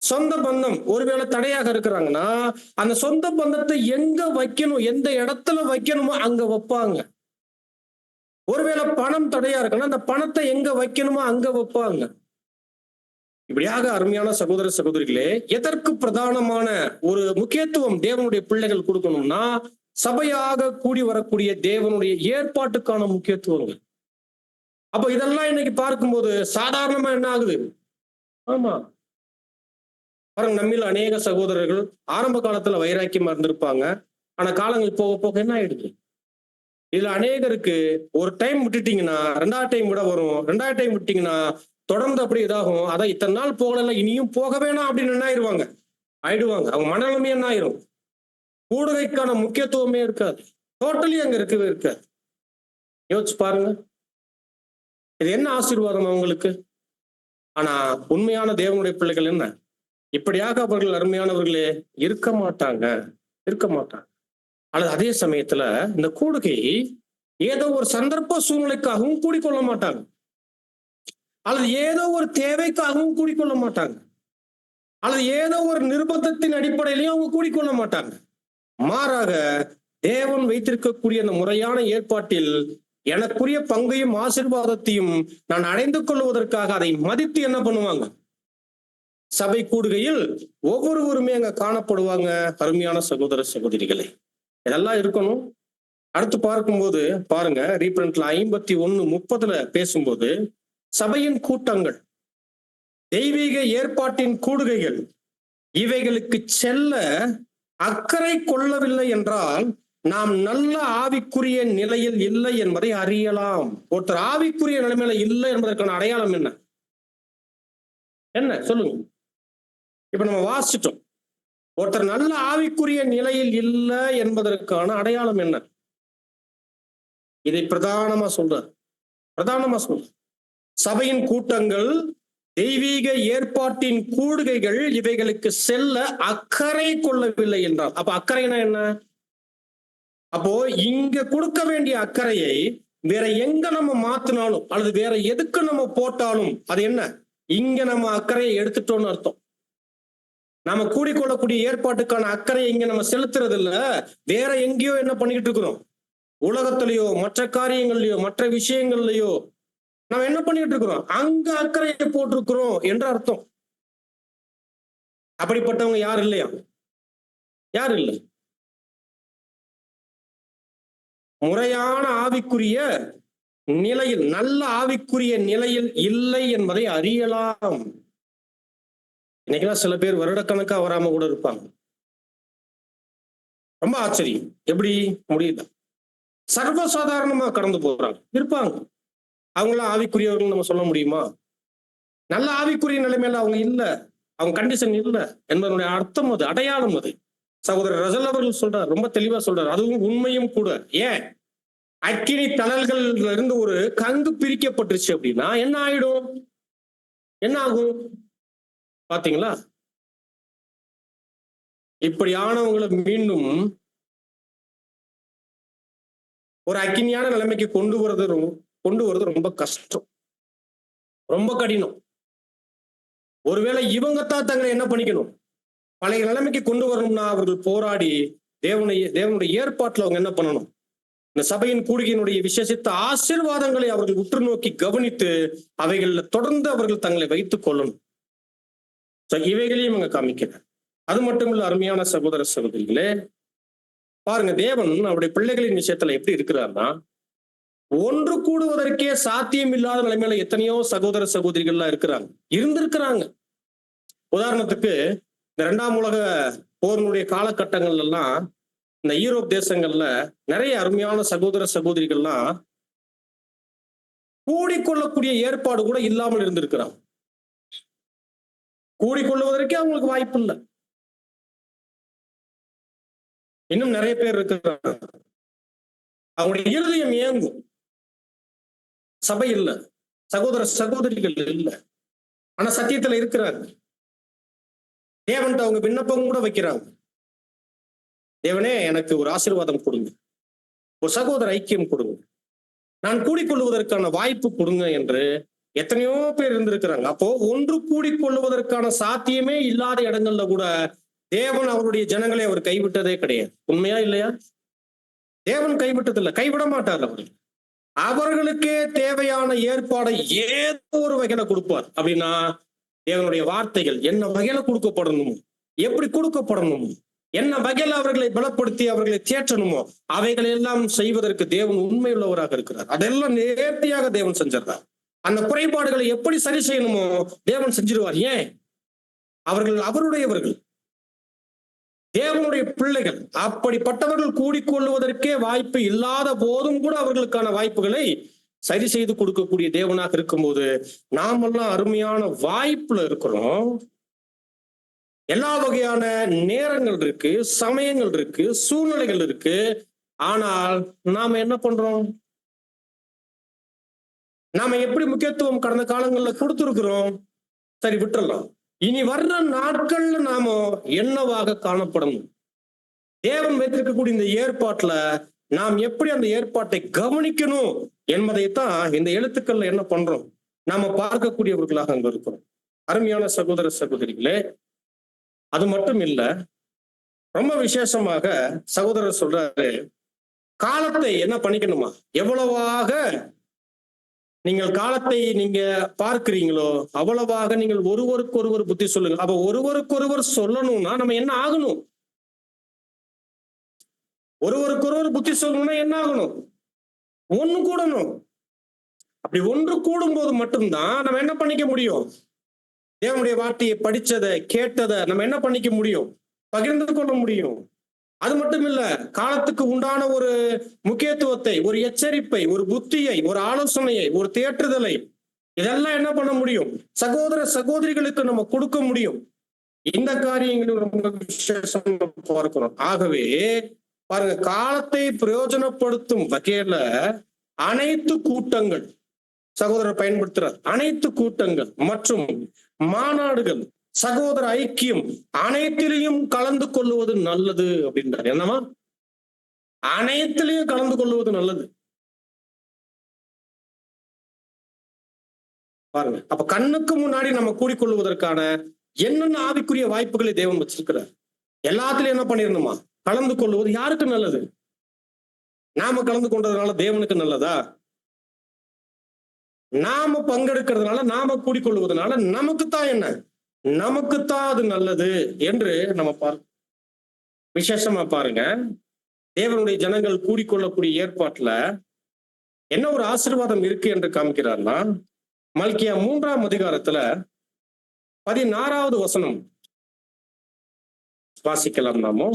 சொந்த பந்தம் ஒருவேளை தடையாக இருக்கிறாங்கன்னா அந்த சொந்த பந்தத்தை எங்க வைக்கணும், எந்த இடத்துல வைக்கணுமோ அங்க வைப்பாங்க. ஒருவேளை பணம் தடையா இருக்குன்னா அந்த பணத்தை எங்க வைக்கணுமோ அங்க வைப்பாங்க. இப்படியாக அருமையான சகோதர சகோதரிகளே, எதற்கு பிரதானமான ஒரு முக்கியத்துவம் தேவனுடைய பிள்ளைகள் கொடுக்கணும்னா, சபையாக கூடி வரக்கூடிய தேவனுடைய ஏற்பாட்டுக்கான முக்கியத்துவங்கள். அப்ப இதெல்லாம் இன்னைக்கு பார்க்கும்போது சாதாரணமா என்ன ஆகுது? ஆமா பாருங்க, நம்மில் அநேக சகோதரர்கள் ஆரம்ப காலத்துல வைராக்கியமா இருந்திருப்பாங்க. ஆனா காலங்கள் போக போக என்ன ஆயிடுது? இதுல அநேகருக்கு ஒரு டைம் விட்டுட்டீங்கன்னா ரெண்டாவது டைம் விட வரும், ரெண்டாவது டைம் விட்டீங்கன்னா தொடர்ந்து அப்படி இதாகும். அதான் இத்தனை நாள் போகல, இனியும் போக வேணாம் அப்படின்னு என்ன ஆயிடுவாங்க. அவங்க மனநிலைமை என்ன ஆயிரும், கூடுகைக்கான முக்கியத்துவமே இருக்காது, டோட்டலி அங்க இருக்கவே இருக்காது. யோசிச்சு பாருங்க, இது என்ன ஆசீர்வாதம் அவங்களுக்கு. ஆனா உண்மையான தேவனுடைய பிள்ளைகள் என்ன, இப்படியாக அவர்கள் அருமையானவர்களே இருக்க மாட்டாங்க. அல்லது அதே சமயத்துல இந்த கூடுகை ஏதோ ஒரு சந்தர்ப்ப சூழ்நிலைக்காகவும் கூடிக்கொள்ள மாட்டாங்க, அல்லது ஏதோ ஒரு தேவைக்காகவும் கூடிக்கொள்ள மாட்டாங்க, அல்லது ஏதோ ஒரு நிர்பந்தத்தின் அடிப்படையிலையும் அவங்க கூடிக்கொள்ள மாட்டாங்க. மாறாக தேவன் வைத்திருக்கக்கூடிய அந்த முறையான ஏற்பாட்டில் எனக்குரிய பங்கையும் ஆசீர்வாதத்தையும் நான் அடைந்து கொள்வதற்காக அதை மதித்து என்ன பண்ணுவாங்க, சபை கூடுகையில் ஒவ்வொருவருமே அங்க காணப்படுவாங்க. அருமையான சகோதர சகோதரிகளே, இதெல்லாம் இருக்கணும். அடுத்து பார்க்கும்போது பாருங்க, ரீப்ரண்ட்ல 51:30 பேசும்போது சபையின் கூட்டங்கள், தெய்வீக ஏற்பாட்டின் கூடுகைகள் இவைகளுக்கு செல்ல அக்கறை கொள்ளவில்லை என்றால் நாம் நல்ல ஆவிக்குரிய நிலையில் இல்லை என்பதை அறியலாம். ஒருத்தர் ஆவிக்குரிய நிலைமையில இல்லை என்பதற்கான அடையாளம் என்ன சொல்லுங்க. இப்ப நம்ம வாசிச்சிட்டோம், ஒருத்தர் நல்ல ஆவிக்குரிய நிலையில் இல்லை என்பதற்கான அடையாளம் என்ன, இதை பிரதானமா சொல்றார். சபையின் கூட்டங்கள், தெய்வீக ஏற்பாட்டின் கூடுகைகள் இவைகளுக்கு செல்ல அக்கறை கொள்ளவில்லை என்றால், அப்ப அக்கறைனா என்ன, அப்போ இங்க கொடுக்க வேண்டிய அக்கறையை வேற எங்க நம்ம மாத்தினாலும் அல்லது வேற எதுக்கு நம்ம போட்டாலும் அது என்ன, இங்க நம்ம அக்கறையை எடுத்துட்டோம்னு அர்த்தம். நாம கூடிக்கொள்ளக்கூடிய ஏற்பாட்டுக்கான அக்கறையை இங்க நம்ம செலுத்துறது இல்ல, வேற எங்கேயோ என்ன பண்ணிக்கிட்டு இருக்கிறோம், உலகத்திலேயோ மற்ற காரியங்கள்லயோ மற்ற விஷயங்கள்லயோ நம்ம என்ன பண்ணிட்டு இருக்கிறோம், அங்க அக்கறையை போட்டிருக்கிறோம் என்று அர்த்தம். அப்படிப்பட்டவங்க யார் இல்லையா, யார் இல்லை. முறையான ஆவிக்குரிய நிலையில், நல்ல ஆவிக்குரிய நிலையில் இல்லை என்பதை அறியலாம். இன்னைக்கெல்லாம் சில பேர் வருடக்கணக்கா வராம கூட இருப்பாங்க. ரொம்ப ஆச்சரியம், எப்படி முடியுது, சர்வசாதாரணமா கடந்து போறாங்க, இருப்பாங்க. அவங்களாம் ஆவிக்குரியவர்கள் நம்ம சொல்ல முடியுமா? நல்ல ஆவிக்குரிய நிலைமையில அவங்க இல்ல, அவங்க கண்டிஷன் இல்லை என்பதனுடைய அர்த்தம் அது, அடையாளம் அது. சகோதரர் ரசல் அவர்கள் சொல்றார், ரொம்ப தெளிவா சொல்றார், அதுவும் உண்மையும் கூட. ஏன், அக்கினி தணல்கள்ல இருந்து ஒரு கங்கு பிரிக்கப்பட்டுருச்சு அப்படின்னா என்ன ஆயிடும், என்ன ஆகும் பாத்தீங்களா? இப்படியானவங்களை மீண்டும் ஒரு அக்கினியான நிலைமைக்கு கொண்டு வருவது ரொம்ப கஷ்டம், ரொம்ப கடினம். ஒருவேளை இவங்கத்தான் தங்களை என்ன பண்ணிக்கணும், பழைய நிலைமைக்கு கொண்டு வரணும்னா அவர்கள் போராடி தேவனுடைய ஏற்பாட்டுல அவங்க என்ன பண்ணணும், இந்த சபையின் கூடுகையினுடைய விசேஷித்த ஆசீர்வாதங்களை அவர்கள் உற்று நோக்கி கவனித்து அவைகள்ல தொடர்ந்து அவர்கள் தங்களை வைத்துக் கொள்ளணும். இவைகளையும் அங்க காமிக்கிறார். அது மட்டும் இல்ல, அருமையான சகோதர சகோதரிகளே, பாருங்க, தேவன் அவருடைய பிள்ளைகளின் விஷயத்துல எப்படி இருக்கிறார்னா, ஒன்று கூடுவதற்கே சாத்தியம் இல்லாத நிலைமையில எத்தனையோ சகோதர சகோதரிகள்லாம் இருந்திருக்கிறாங்க. உதாரணத்துக்கு இந்த 2ஆம் உலக போரினுடைய காலகட்டங்கள்ல எல்லாம் இந்த யூரோப் தேசங்கள்ல நிறைய அருமையான சகோதர சகோதரிகள்லாம் கூடிக்கொள்ளக்கூடிய ஏற்பாடு கூட இல்லாமல் இருந்திருக்கிறாங்க. கூடிக்கொள்வதற்கே அவங்களுக்கு வாய்ப்பு இல்லை. இன்னும் நிறைய பேர் இருக்கிறாங்க, அவங்களுடைய இருதயம் ஏங்கும், சபை இல்லை, சகோதர சகோதரிகள் இல்லை, ஆனா சத்தியத்துல இருக்கிறாங்க. தேவன்ட்ட அவங்க விண்ணப்பம் கூட வைக்கிறாங்க, தேவனே எனக்கு ஒரு ஆசீர்வாதம் கொடுங்க, ஒரு சகோதர ஐக்கியம் கொடுங்க, நான் கூடிக்கொள்வதற்கான வாய்ப்பு கொடுங்க என்று எத்தனையோ பேர் இருந்திருக்கிறாங்க. அப்போ ஒன்று கூடிக்கொள்வதற்கான சாத்தியமே இல்லாத இடங்கள்ல கூட தேவன் அவருடைய ஜனங்களை அவர் கைவிட்டதே கிடையாது. உண்மையா இல்லையா? தேவன் கைவிட்டது இல்லை, கைவிட மாட்டார். அவர்களுக்கே தேவையான ஏற்பாடை ஏதோ ஒரு வகையில கொடுப்பார். அப்படின்னா தேவனுடைய வார்த்தைகள் என்ன வகையில கொடுக்கப்படணுமோ, எப்படி கொடுக்கப்படணுமோ, என்ன வகையில அவர்களை பலப்படுத்தி அவர்களை தேற்றணுமோ அவைகளை எல்லாம் செய்வதற்கு தேவன் உண்மையுள்ளவராக இருக்கிறார். அதெல்லாம் நேர்த்தியாக தேவன் செஞ்சிடறார். அந்த குறைபாடுகளை எப்படி சரி செய்யணுமோ தேவன் செஞ்சிருவார். ஏன், அவர்கள் அவருடையவர்கள். தேவனுடைய பிள்ளைகள் அப்படிப்பட்டவர்கள் கூடிக்கொள்வதற்கே வாய்ப்பு இல்லாத போதும் கூட அவர்களுக்கான வாய்ப்புகளை சரி செய்து கொடுக்கக்கூடிய தேவனாக இருக்கும்போது நாமெல்லாம் அருமையான வாய்ப்புல இருக்கிறோம். எல்லா வகையான நேரங்கள் இருக்கு, சமயங்கள் இருக்கு, சூழ்நிலைகள் இருக்கு. ஆனால் நாம என்ன பண்றோம்? நாம எப்படி முக்கியத்துவம் கடந்த காலங்கள்ல கொடுத்திருக்கிறோம்? சரி, விட்டுறலாம். இனி வர்ற நாட்கள்ல நாம என்னவாக காணப்படணும்? தேவன் வைத்திருக்கக்கூடிய இந்த ஏற்பாட்டுல நாம் எப்படி அந்த ஏற்பாட்டை கவனிக்கணும் என்பதைத்தான் இந்த எழுத்துக்கள்ல என்ன பண்றோம்? நாம பார்க்கக்கூடியவர்களாக அங்க இருக்கிறோம். அருமையான சகோதர சகோதரிகளே, அது மட்டும் இல்ல, ரொம்ப விசேஷமாக சகோதரர் சொல்றாரு, காலத்தை என்ன பண்ணிக்கணுமா? எவ்வளவாக நீங்கள் காலத்தை நீங்க பார்க்கிறீங்களோ அவ்வளவாக நீங்கள் ஒருவருக்கொருவர் புத்தி சொல்லுங்க. அப்ப ஒருவருக்கொருவர் சொல்லணும்னா நம்ம என்ன ஆகணும்? ஒருவருக்கொருவர் புத்தி சொல்லணும்னா என்ன ஆகணும்? ஒண்ணு கூடணும். அப்படி ஒன்று கூடும் போது மட்டும்தான் நம்ம என்ன பண்ணிக்க முடியும்? தேவனுடைய வார்த்தையை படிச்சதை கேட்டதை நம்ம என்ன பண்ணிக்க முடியும்? பகிர்ந்து கொள்ள முடியும். அது மட்டும் இல்ல, காலத்துக்கு உண்டான ஒரு முக்கியத்துவத்தை, ஒரு எச்சரிப்பை, ஒரு புத்தியை, ஒரு ஆலோசனையை, ஒரு தேற்றுதலை, இதெல்லாம் என்ன பண்ண முடியும்? சகோதர சகோதரிகளுக்கு நம்ம கொடுக்க முடியும். இந்த காரியங்களும் ரொம்ப விசேஷம் பார்க்கிறோம். ஆகவே பாருங்க, காலத்தை பிரயோஜனப்படுத்தும் வகையில அனைத்து கூட்டங்கள், சகோதரர் பயன்படுத்துறார், அனைத்து கூட்டங்கள் மற்றும் மாநாடுகள், சகோதர ஐக்கியம் அனைத்திலையும் கலந்து கொள்வது நல்லது அப்படின்றார். என்னமா? அனைத்திலையும் கலந்து கொள்வது நல்லது. பாருங்க, அப்ப கண்ணுக்கு முன்னாடி நம்ம கூடிக்கொள்வதற்கான என்னென்ன ஆவிக்குரிய வாய்ப்புகளை தேவன் வச்சிருக்கிறார். எல்லாத்திலையும் என்ன பண்ணிடணுமா? கலந்து கொள்வது யாருக்கு நல்லது? நாம கலந்து கொண்டதுனால தேவனுக்கு நல்லதா? நாம பங்கெடுக்கிறதுனால, நாம கூடிக்கொள்வதனால நமக்குத்தான் என்ன? நமக்குத்தான் அது நல்லது என்று நம்ம விசேஷமா பாருங்க, தேவனுடைய ஜனங்கள் கூடிக்கொள்ளக்கூடிய ஏற்பாட்டுல என்ன ஒரு ஆசீர்வாதம் இருக்கு என்று காமிக்கிறார்னா, மல்கியா 3ஆம் அதிகாரத்துல 16வது வசனம் வாசிக்கலாம். நாமோ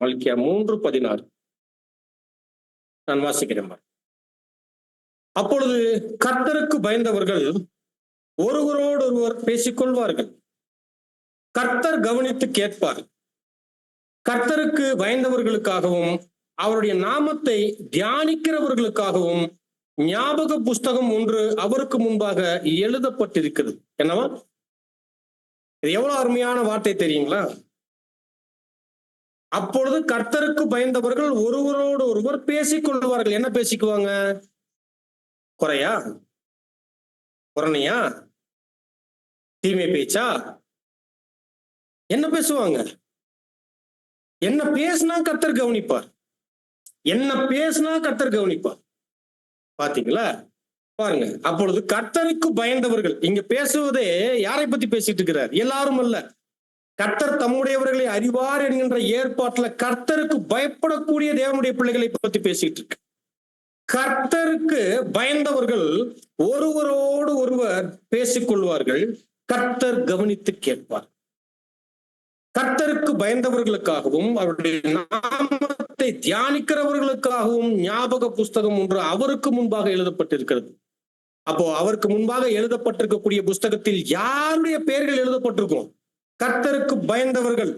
மல்கியா 3:16 நான் வாசிக்கிறேன். அப்பொழுது கர்த்தருக்கு பயந்தவர்கள் ஒருவரோடு ஒருவர் பேசிக்கொள்வார்கள், கர்த்தர் கவனித்து கேட்பார். கர்த்தருக்கு பயந்தவர்களுக்காகவும் அவருடைய நாமத்தை தியானிக்கிறவர்களுக்காகவும் ஞாபக புஸ்தகம் ஒன்று அவருக்கு முன்பாக எழுதப்பட்டிருக்கிறது. என்னவா? இது எவ்வளவு அருமையான வார்த்தை தெரியுங்களா? அப்பொழுது கர்த்தருக்கு பயந்தவர்கள் ஒருவரோடு ஒருவர் பேசிக்கொள்வார்கள். என்ன பேசிக்குவாங்க? குறையா? புறணையா? தீமை பேச்சா? என்ன பேசுவாங்க? என்ன பேசினா கர்த்தர் கவனிப்பார். என்ன பேசினா கர்த்தர் கவனிப்பார். பாத்தீங்களா? பாருங்க, அப்பொழுது கர்த்தருக்கு பயந்தவர்கள், இங்க பேசுவதே யாரை பத்தி பேசிட்டு இருக்கிறார்? எல்லாரும் அல்ல. கர்த்தர் தம்முடையவர்களை அறிவார் என்கின்ற ஏற்பாட்டுல கர்த்தருக்கு பயப்படக்கூடிய தேவனுடைய பிள்ளைகளை பத்தி பேசிட்டு இருக்கு. கர்த்தருக்கு பயந்தவர்கள் ஒருவரோடு ஒருவர் பேசிக்கொள்வார்கள், கர்த்தர் கவனித்து கேட்பார். கர்த்தருக்கு பயந்தவர்களுக்காகவும் அவருடைய நாமத்தை தியானிக்கிறவர்களுக்காகவும் ஞாபக புஸ்தகம் ஒன்று அவருக்கு முன்பாக எழுதப்பட்டிருக்கிறது. அப்போ அவருக்கு முன்பாக எழுதப்பட்டிருக்கக்கூடிய புஸ்தகத்தில் யாருடைய பெயர்கள் எழுதப்பட்டிருக்கும்? கர்த்தருக்கு பயந்தவர்கள்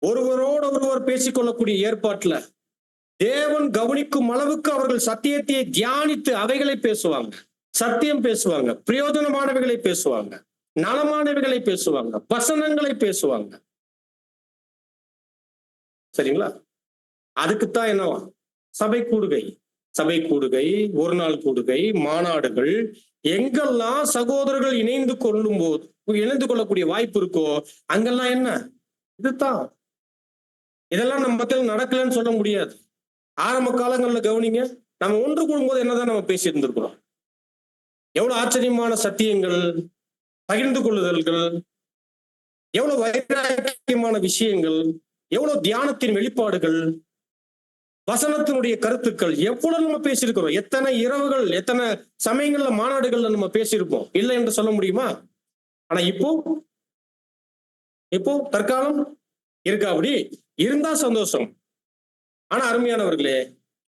ஒருவரோடு ஒருவர் பேசிக்கொள்ளக்கூடிய ஏற்பாட்டுல தேவன் கவனிக்கும் அளவுக்கு அவர்கள் சத்தியத்தை தியானித்து அவைகளை பேசுவாங்க, சத்தியம் பேசுவாங்க, பிரயோஜனமானவைகளை பேசுவாங்க, நலமானவைகளை பேசுவாங்க, வசனங்களை பேசுவாங்க. சரிங்களா? அதுக்குத்தான் என்னவா? சபை கூடுகை. சபை கூடுகை, ஒரு நாள் கூடுகை, மாநாடுகள், எங்கெல்லாம் சகோதரர்கள் இணைந்து கொள்ளக்கூடிய வாய்ப்பு இருக்கோ அங்கெல்லாம் என்ன? இதுதான். இதெல்லாம் நம்ம மத்தியில் நடக்கலன்னு சொல்ல முடியாது. ஆரம்ப காலங்கள்ல கவனிங்க, நம்ம ஒன்று கூடும்போது என்னதான் நம்ம பேசி இருந்திருக்கிறோம். எவ்வளவு ஆச்சரியமான சத்தியங்கள், பகிர்ந்து கொள்ளுதல்கள், எவ்வளவு வைராக்கியமான விஷயங்கள், எவ்வளவு தியானத்தின் வெளிப்பாடுகள், வசனத்தினுடைய கருத்துக்கள், எவ்வளவு நம்ம பேசியிருக்கிறோம். எத்தனை இரவுகள், எத்தனை சமயங்கள்ல, மாநாடுகள்ல நம்ம பேசியிருப்போம். இல்லை என்று சொல்ல முடியுமா? ஆனா இப்போ தற்காலம் இருக்கா? அப்படி இருந்தா சந்தோஷம். ஆனா அருமையானவர்களே,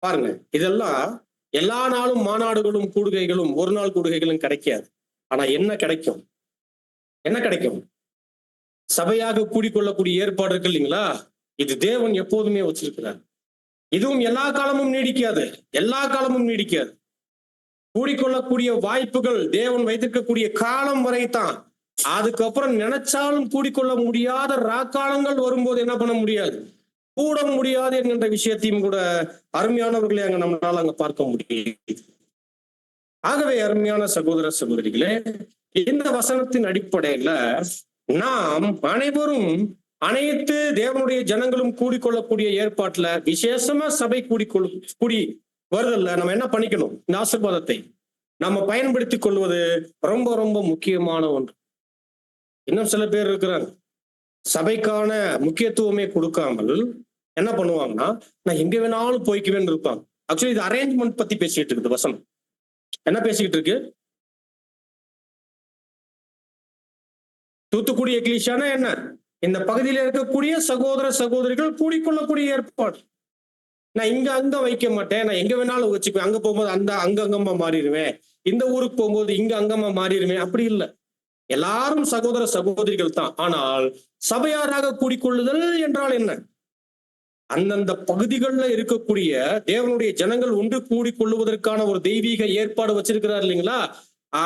பாருங்க, இதெல்லாம் எல்லா நாளும் மாநாடுகளும் கூடுகைகளும் ஒரு நாள் கூடுகைகளும் கிடைக்காது. ஆனா என்ன கிடைக்கும்? என்ன கிடைக்கும்? சபையாக கூடிக்கொள்ளக்கூடிய ஏற்பாடு இருக்கு இல்லைங்களா? இது தேவன் எப்போதுமே வச்சிருக்கிறார். இதுவும் எல்லா காலமும் நீடிக்காது. எல்லா காலமும் நீடிக்காது. கூடிக்கொள்ளக்கூடிய வாய்ப்புகள் தேவன் வைத்திருக்கக்கூடிய காலம் வரைத்தான். அதுக்கப்புறம் நினைச்சாலும் கூடிக்கொள்ள முடியாத ராக்காலங்கள் வரும்போது என்ன பண்ண முடியாது? கூட முடியாது என்கின்ற விஷயத்தையும் கூட அருமையானவர்களை அங்க நம்மளால அங்க பார்க்க முடியும். ஆகவே அருமையான சகோதர சகோதரிகளே, இந்த வசனத்தின் அடிப்படையில நாம் அனைவரும் அனைத்து தேவனுடைய ஜனங்களும் கூடிக்கொள்ளக்கூடிய ஏற்பாட்டுல விசேஷமா சபை கூடி வருதல்ல நம்ம என்ன பண்ணிக்கணும்? இந்த ஆசீர்வாதத்தை நம்ம பயன்படுத்திக் கொள்வது ரொம்ப ரொம்ப முக்கியமான ஒன்று. இன்னும் சில பேர் இருக்கிறாங்க, சபைக்கான முக்கியத்துவமே கொடுக்காமல் என்ன பண்ணுவாங்கன்னா, நான் எங்க வேணாலும் போய்க்குவேன்னு இருப்பாங்க. ஆக்சுவலி இது அரேஞ்ச்மெண்ட் பத்தி பேசிட்டு இருக்குது வசனம். என்ன பேசிக்கிட்டு இருக்கு? தூத்துக்குடி எக்லீசியானா என்ன? இந்த பகுதியில் இருக்கக்கூடிய சகோதர சகோதரிகள் கூடிக்கொள்ளக்கூடிய ஏற்பாடு. நான் இங்க அங்க வைக்க மாட்டேன், நான் எங்க வேணாலும் வச்சுக்குவேன். அங்க போகும்போது அங்கமா மாறிடுவேன், இந்த ஊருக்கு போகும்போது இங்க அங்கமா மாறிடுவேன். அப்படி இல்லை. எல்லாரும் சகோதர சகோதரிகள் தான். ஆனால் சபையாராக கூடிக்கொள்ளுதல் என்றால் என்ன? அந்தந்த பகுதிகளில் இருக்கக்கூடிய தேவனுடைய ஜனங்கள் ஒன்று கூடிக்கொள்ளுவதற்கான ஒரு தெய்வீக ஏற்பாடு வச்சிருக்கிறார் இல்லைங்களா?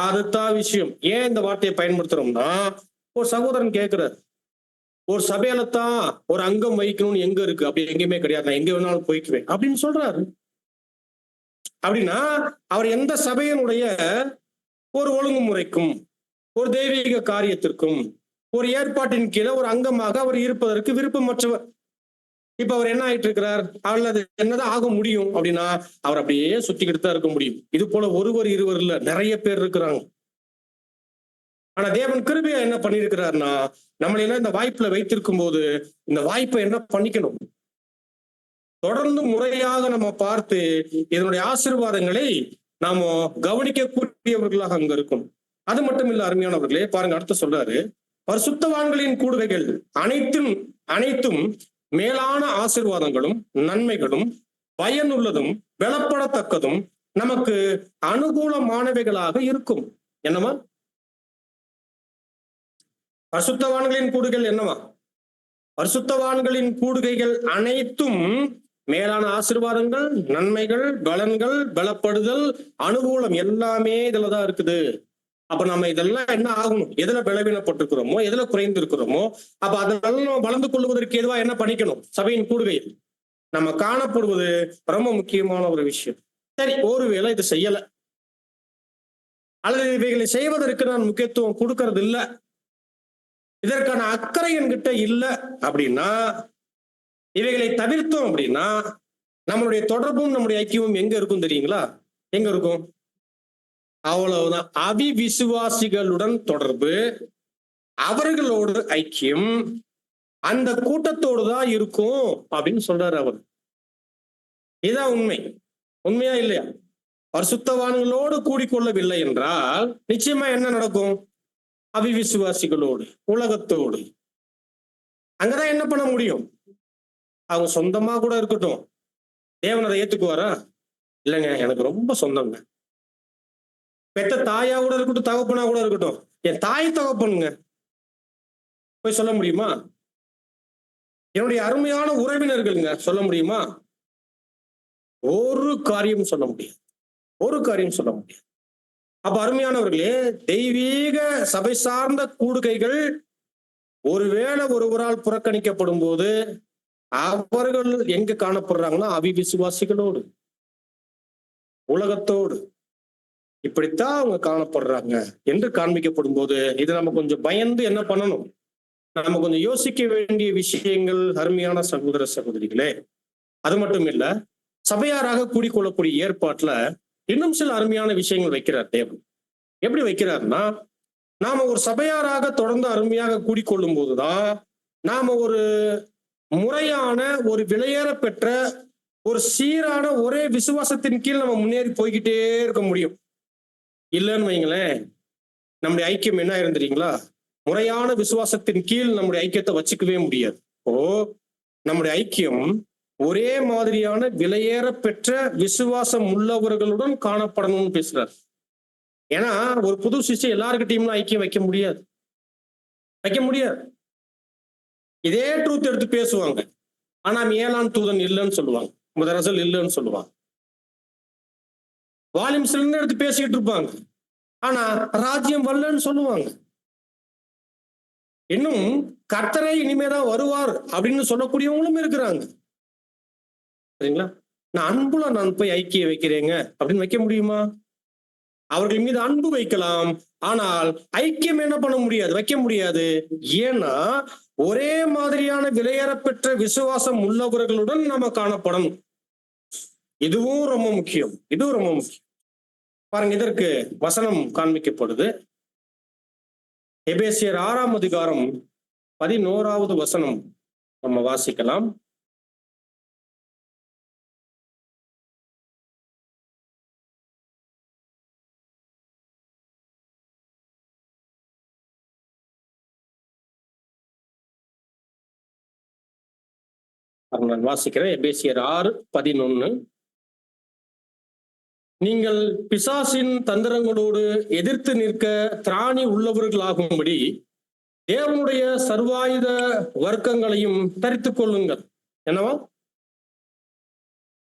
அதுதான் விஷயம். ஏன் இந்த வார்த்தையை பயன்படுத்துறோம்னா, ஒரு சகோதரன் கேட்கிறார், ஒரு சபையில தான் ஒரு அங்கம் வைக்கணும்னு எங்க இருக்கு? அப்படி எங்கேயுமே கிடையாது, நான் எங்க வேணாலும் போய்க்குவேன் அப்படின்னு சொல்றாரு. அப்படின்னா அவர் எந்த சபையினுடைய ஒரு ஒழுங்குமுறைக்கும் ஒரு தெய்வீக காரியத்திற்கும் ஒரு ஏற்பாட்டின் கீழே ஒரு அங்கமாக அவர் இருப்பதற்கு விருப்பமற்றவர். இப்ப அவர் என்ன ஆயிட்டு இருக்கிறார்? அல்லது என்னதான் ஆக முடியும் அப்படின்னா, அவர் அப்படியே சுத்திக்கிட்டு தான் இருக்க முடியும். இது போல ஒருவர் இருவர் இல்ல, நிறைய பேர் இருக்கிறாங்க. ஆனா தேவன் கிருபையா என்ன பண்ணிருக்கிறார்னா, நம்மளை எல்லாம் இந்த வாய்ப்புல வைத்திருக்கும் போது இந்த வாய்ப்பை என்ன பண்ணிக்கணும்? தொடர்ந்து முறையாக நம்ம பார்த்து இதனுடைய ஆசீர்வாதங்களை நாம கவனிக்கக்கூடியவர்களாக அங்க இருக்கும். அது மட்டும் இல்ல அருமையானவர்களே, பாருங்க அடுத்து சொல்றாரு, பரிசுத்தவான்களின் கூடுகைகள் அனைத்தும் மேலான ஆசீர்வாதங்களும் நன்மைகளும் பயனுள்ளதும் பலப்படத்தக்கதும் நமக்கு அனுகூலமானவைகளாக இருக்கும். என்னவா? பரிசுத்தவான்களின் கூடுகைகள் என்னவா? பரிசுத்தவான்களின் கூடுகைகள் அனைத்தும் மேலான ஆசீர்வாதங்கள், நன்மைகள், பலன்கள், பலப்படுதல், அனுகூலம் எல்லாமே இதுலதான் இருக்குது. அப்ப நம்ம இதெல்லாம் என்ன ஆகணும்? எதுல பலவீனப்பட்டிருக்கிறோமோ, எதுல குறைந்து இருக்கிறோமோ, அப்ப அதெல்லாம் வளர்ந்து கொள்வதற்கு எதுவா என்ன பண்ணிக்கணும்? சபையின் கூடுகையில் நம்ம காணப்படுவது ரொம்ப முக்கியமான ஒரு விஷயம். சரி, ஒருவேளை இது செய்யல அல்லது இவைகளை செய்வதற்கு நான் முக்கியத்துவம் கொடுக்கறது இல்லை, இதற்கான அக்கறை என்கிட்ட இல்லை அப்படின்னா, இவைகளை தவிர்த்தோம் அப்படின்னா நம்மளுடைய தொடர்பும் நம்முடைய ஐக்கியமும் எங்க இருக்கும் தெரியுங்களா? எங்க இருக்கும்? அவ்வளவுதான். அவிவிசுவாசிகளுடன் தொடர்பு, அவர்களோடு ஐக்கியம், அந்த கூட்டத்தோடு தான் இருக்கும் அப்படின்னு சொல்றாரு அவர். இதுதான் உண்மை. உண்மையா இல்லையா? பரிசுத்தவான்களோடு கூடிக்கொள்ளவில்லை என்றால் நிச்சயமா என்ன நடக்கும்? அவிவிசுவாசிகளோடு, உலகத்தோடு. அங்கதான் என்ன பண்ண முடியும்? அவங்க சொந்தமா கூட இருக்கட்டும், தேவன் அதை ஏத்துக்குவாரா? இல்லைங்க, எனக்கு ரொம்ப சொந்தங்க. பெத்த தாயா கூட இருக்கட்டும், தகப்பனா கூட இருக்கட்டும், என் தாய் தகப்பனுங்க போய் சொல்ல முடியுமா? என்னுடைய அருமையான உறவினர்களுங்க சொல்ல முடியுமா? ஒரு காரியம் சொல்ல முடியாது. ஒரு காரியம் சொல்ல முடியாது. அப்ப அருமையானவர்களே, தெய்வீக சபை சார்ந்த கூடுகைகள் ஒருவேளை ஒருவரால் புறக்கணிக்கப்படும் போது அவர்கள் எங்க காணப்படுறாங்கன்னா அவிவிசுவாசிகளோடு, உலகத்தோடு, இப்படித்தான் அவங்க காணப்படுறாங்க என்று காண்பிக்கப்படும் போது இது நம்ம கொஞ்சம் பயந்து என்ன பண்ணணும்? நம்ம கொஞ்சம் யோசிக்க வேண்டிய விஷயங்கள் அருமையான சகோதர சகோதரிகளே. அது மட்டும் இல்ல, சபையாராக கூடிக்கொள்ளக்கூடிய ஏற்பாட்டுல இன்னும் சில அருமையான விஷயங்கள் வைக்கிறார் தேவன். எப்படி வைக்கிறார்னா, நாம ஒரு சபையாராக தொடர்ந்து அருமையாக கூடிக்கொள்ளும் போதுதான் நாம ஒரு முறையான, ஒரு விலையேற பெற்ற, ஒரு சீரான ஒரே விசுவாசத்தின் கீழ் நம்ம முன்னேறி போய்கிட்டே இருக்க முடியும். இல்லைன்னு வைங்களேன், நம்முடைய ஐக்கியம் என்ன இருந்துறீங்களா? முறையான விசுவாசத்தின் கீழ் நம்முடைய ஐக்கியத்தை வச்சுக்கவே முடியாது. ஓ, நம்முடைய ஐக்கியம் ஒரே மாதிரியான விலையேற பெற்ற விசுவாசம் உள்ளவர்களுடன் காணப்படணும்னு பேசுறார். ஏன்னா ஒரு புது சிஷ்ய எல்லாருக்கிட்டையும் ஐக்கியம் வைக்க முடியாது. இதே ட்ரூத் எடுத்து பேசுவாங்க. ஆனா ஏழாம் தூதன் இல்லைன்னு சொல்லுவாங்க, முதரசல் இல்லைன்னு சொல்லுவாங்க. வால்யூம்ஸ் எடுத்து பேசிக்கிட்டு இருப்பாங்க. ஆனா ராஜ்யம் வரலன்னு சொல்லுவாங்க. இன்னும் கர்த்தரை இனிமேதான் வருவார் அப்படின்னு சொல்லக்கூடியவங்களும் இருக்கிறாங்க. சரிங்களா? நான் போய் ஐக்கியம் வைக்கிறேங்க அப்படின்னு வைக்க முடியுமா? அவர்கள் மீது அன்பு வைக்கலாம், ஆனால் ஐக்கியம் என்ன பண்ண முடியாது, வைக்க முடியாது. ஏன்னா ஒரே மாதிரியான விலையேறப்பெற்ற விசுவாசம் உள்ளவர்களுடன் நம்ம காணப்படணும். இதுவும் ரொம்ப முக்கியம். பாருங்க, இதற்கு வசனம் காண்பிக்கப்படுது. எபேசியர் 6ஆம் அதிகாரம் 11வது வசனம் நம்ம வாசிக்கலாம். நான் வாசிக்கிறேன். எபேசியர் 6:11. நீங்கள் பிசாசின் தந்திரங்களோடு எதிர்த்து நிற்க திராணி உள்ளவர்களாகும்படி தேவனுடைய சர்வாயுத வர்க்கங்களையும் தரித்துக் கொள்ளுங்கள். என்னவா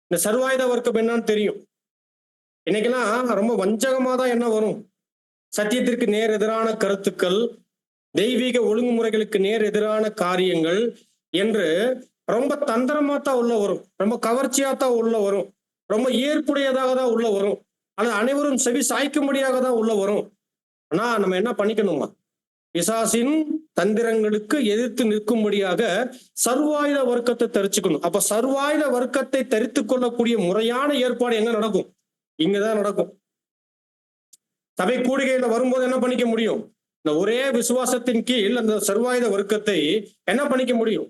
இந்த சர்வாயுத வர்க்கம் என்னன்னு தெரியும். இன்னைக்கெல்லாம் ரொம்ப வஞ்சகமா தான் என்ன வரும், சத்தியத்திற்கு நேர் எதிரான கருத்துக்கள், தெய்வீக ஒழுங்குமுறைகளுக்கு நேர் எதிரான காரியங்கள் என்று ரொம்ப தந்திரமா தான் உள்ள வரும், ரொம்ப கவர்ச்சியா தான் உள்ள வரும், ரொம்ப ஏற்புடையதாக தான் உள்ள வரும், அல்லது அனைவரும் செவி சாய்க்கும்படியாக தான் உள்ள வரும். ஆனா நம்ம என்ன பண்ணிக்கணுமா, பிசாசின் தந்திரங்களுக்கு எதிர்த்து நிற்கும்படியாக சர்வாயுத வர்க்கத்தை தரிச்சுக்கணும். அப்ப சர்வாயுத வர்க்கத்தை தரித்து கொள்ளக்கூடிய முறையான ஏற்பாடு எங்க நடக்கும்? இங்கதான் நடக்கும். சபை கூடுகையில வரும்போது என்ன பண்ணிக்க முடியும்? இந்த ஒரே விசுவாசத்தின் கீழ் அந்த சர்வாயுத வர்க்கத்தை என்ன பண்ணிக்க முடியும்?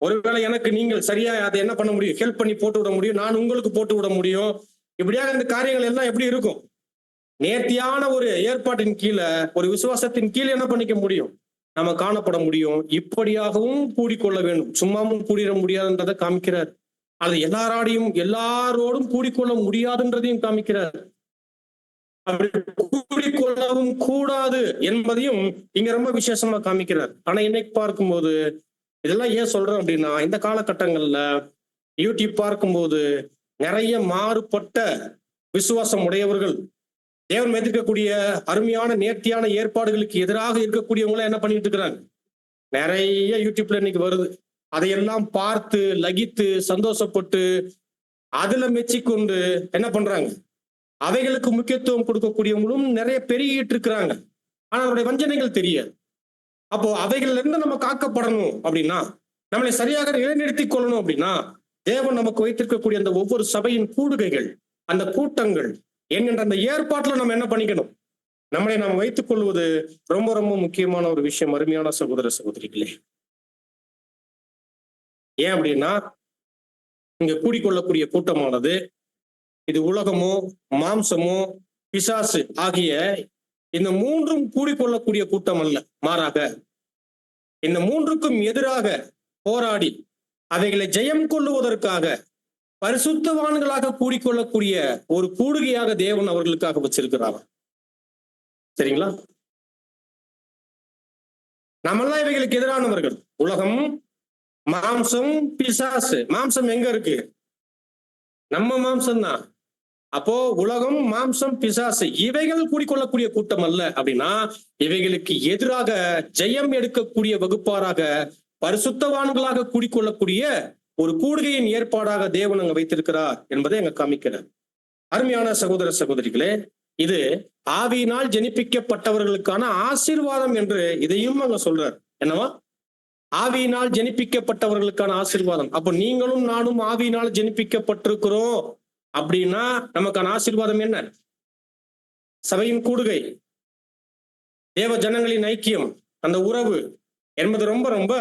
ஒருவேளை எனக்கு நீங்கள் சரியா அதை என்ன பண்ண முடியும், ஹெல்ப் பண்ணி போட்டு விட முடியும், நான் உங்களுக்கு போட்டு விட முடியும். இப்படியாக இந்த காரியங்கள் எல்லாம் எப்படி இருக்கும்? நேர்த்தியான ஒரு ஏற்பாட்டின் கீழே, ஒரு விசுவாசத்தின் கீழே என்ன பண்ணிக்க முடியும், நம்ம காணப்பட முடியும். இப்படியாகவும் கூடிக்கொள்ள வேண்டும், சும்மாவும் கூடிட முடியாதுன்றதை காமிக்கிறார். அது எல்லாரோடும் கூடிக்கொள்ள முடியாதுன்றதையும் காமிக்கிறார். அப்படி கூடிக்கொள்ளவும் கூடாது என்பதையும் இங்க ரொம்ப விசேஷமா காமிக்கிறார். ஆனா இன்னைக்கு பார்க்கும்போது இதெல்லாம் ஏன் சொல்றேன் அப்படின்னா, இந்த காலகட்டங்கள்ல யூடியூப் பார்க்கும்போது நிறைய மாறுபட்ட விசுவாசம் உடையவர்கள், தேவன் எதிர்க்கக்கூடிய அருமையான நேர்த்தியான ஏற்பாடுகளுக்கு எதிராக இருக்கக்கூடியவங்கள என்ன பண்ணிட்டு இருக்கிறாங்க, நிறைய யூடியூப்ல இன்னைக்கு வருது. அதையெல்லாம் பார்த்து லகித்து சந்தோஷப்பட்டு அதுல மெச்சிக்கொண்டு என்ன பண்றாங்க, அவைகளுக்கு முக்கியத்துவம் கொடுக்கக்கூடியவங்களும் நிறைய பெருகிட்டு இருக்கிறாங்க. ஆனா அவருடைய வஞ்சனைகள் தெரியாது. அப்போ அவைகள்ல இருந்து நம்ம காக்கப்படணும் அப்படின்னா, நம்மளை சரியாக நிலைநிறுத்திக் கொள்ளணும் அப்படின்னா, தேவன் நமக்கு வைத்திருக்கக்கூடிய அந்த ஒவ்வொரு சபையின் கூடுகைகள், அந்த கூட்டங்கள் என்கின்ற அந்த ஏற்பாட்டுல நம்ம என்ன பண்ணிக்கணும், நம்மளை நாம் வைத்துக் கொள்வது ரொம்ப ரொம்ப முக்கியமான ஒரு விஷயம். அருமையான சகோதர சகோதரிகளே, ஏன் அப்படின்னா இங்க கூடிக்கொள்ளக்கூடிய கூட்டமானது இது உலகமோ மாம்சமோ பிசாசு ஆகிய இந்த மூன்றும் கூடிக்கொள்ளக்கூடிய கூட்டம் அல்ல. மாறாக இந்த மூன்றுக்கும் எதிராக போராடி அவைகளை ஜெயம் கொள்ளுவதற்காக பரிசுத்தவான்களாக கூடிக்கொள்ளக்கூடிய ஒரு கூடுகையாக தேவன் அவர்களுக்காக வச்சிருக்கிறார். சரிங்களா? நம்மெல்லாம் இவைகளுக்கு எதிரானவர்கள். உலகம், மாம்சம், பிசாசு. மாம்சம் எங்க இருக்கு? நம்ம மாம்சம் தான். அப்போ உலகம், மாம்சம், பிசாசு இவைகள் கூடிக்கொள்ளக்கூடிய கூட்டம் அல்ல. அப்படின்னா இவைகளுக்கு எதிராக ஜெயம் எடுக்கக்கூடிய வகுப்பாராக பரிசுத்தவான்களாக கூடிக்கொள்ளக்கூடிய ஒரு கூடுகையின் ஏற்பாடாக தேவன் அங்க வைத்திருக்கிறார் என்பதை அங்க காமிக்கிறார். அருமையான சகோதர சகோதரிகளே, இது ஆவியினால் ஜெனிப்பிக்கப்பட்டவர்களுக்கான ஆசீர்வாதம் என்று இதையும் அங்க சொல்றார். என்னவா? ஆவியினால் ஜெனிப்பிக்கப்பட்டவர்களுக்கான ஆசீர்வாதம். அப்போ நீங்களும் நானும் ஆவியினால் ஜெனிப்பிக்கப்பட்டிருக்கிறோம் அப்படின்னா நமக்கான ஆசீர்வாதம் என்ன? சபையின் கூடுகை, தேவ ஜனங்களின் ஐக்கியம், அந்த உறவு என்பது ரொம்ப ரொம்ப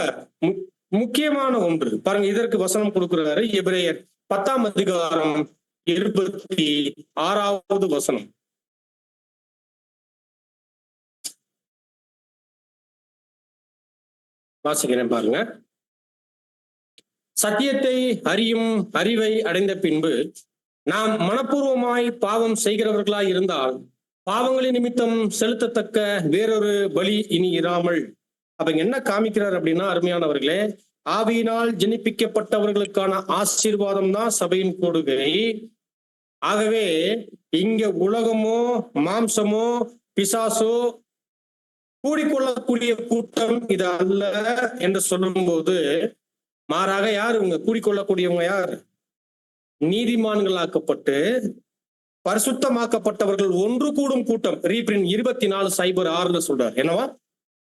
முக்கியமான ஒன்று. பாருங்க, இதற்கு வசனம் கொடுக்கிறாரு. எபிரேயர் 10ஆம் அதிகாரம் 26வது வசனம். வாசிக்கிறேன் பாருங்க. சத்தியத்தை அறியும் அறிவை அடைந்த பின்பு நாம் மனப்பூர்வமாய் பாவம் செய்கிறவர்களாய் இருந்தால் பாவங்களின் நிமித்தம் செலுத்தத்தக்க வேறொரு பலி இனி இராமல். அப்ப இங்க என்ன காமிக்கிறார் அப்படின்னா, அருமையானவர்களே, ஆவியினால் ஜெனிப்பிக்கப்பட்டவர்களுக்கான ஆசீர்வாதம் தான் சபையின் கூடுகை. ஆகவே இங்க உலகமோ மாம்சமோ பிசாசோ கூடிக்கொள்ளக்கூடிய கூட்டம் இது அல்ல என்று சொல்லும்போது, மாறாக யார் இவங்க கூடிக்கொள்ளக்கூடியவங்க? யார்? நீதிமான்களாக்கப்பட்டு பரிசுத்தமாக்கப்பட்டவர்கள் ஒன்று கூடும் கூட்டம். ரீப்ரின் 24:06 சொல்றார். என்னவா?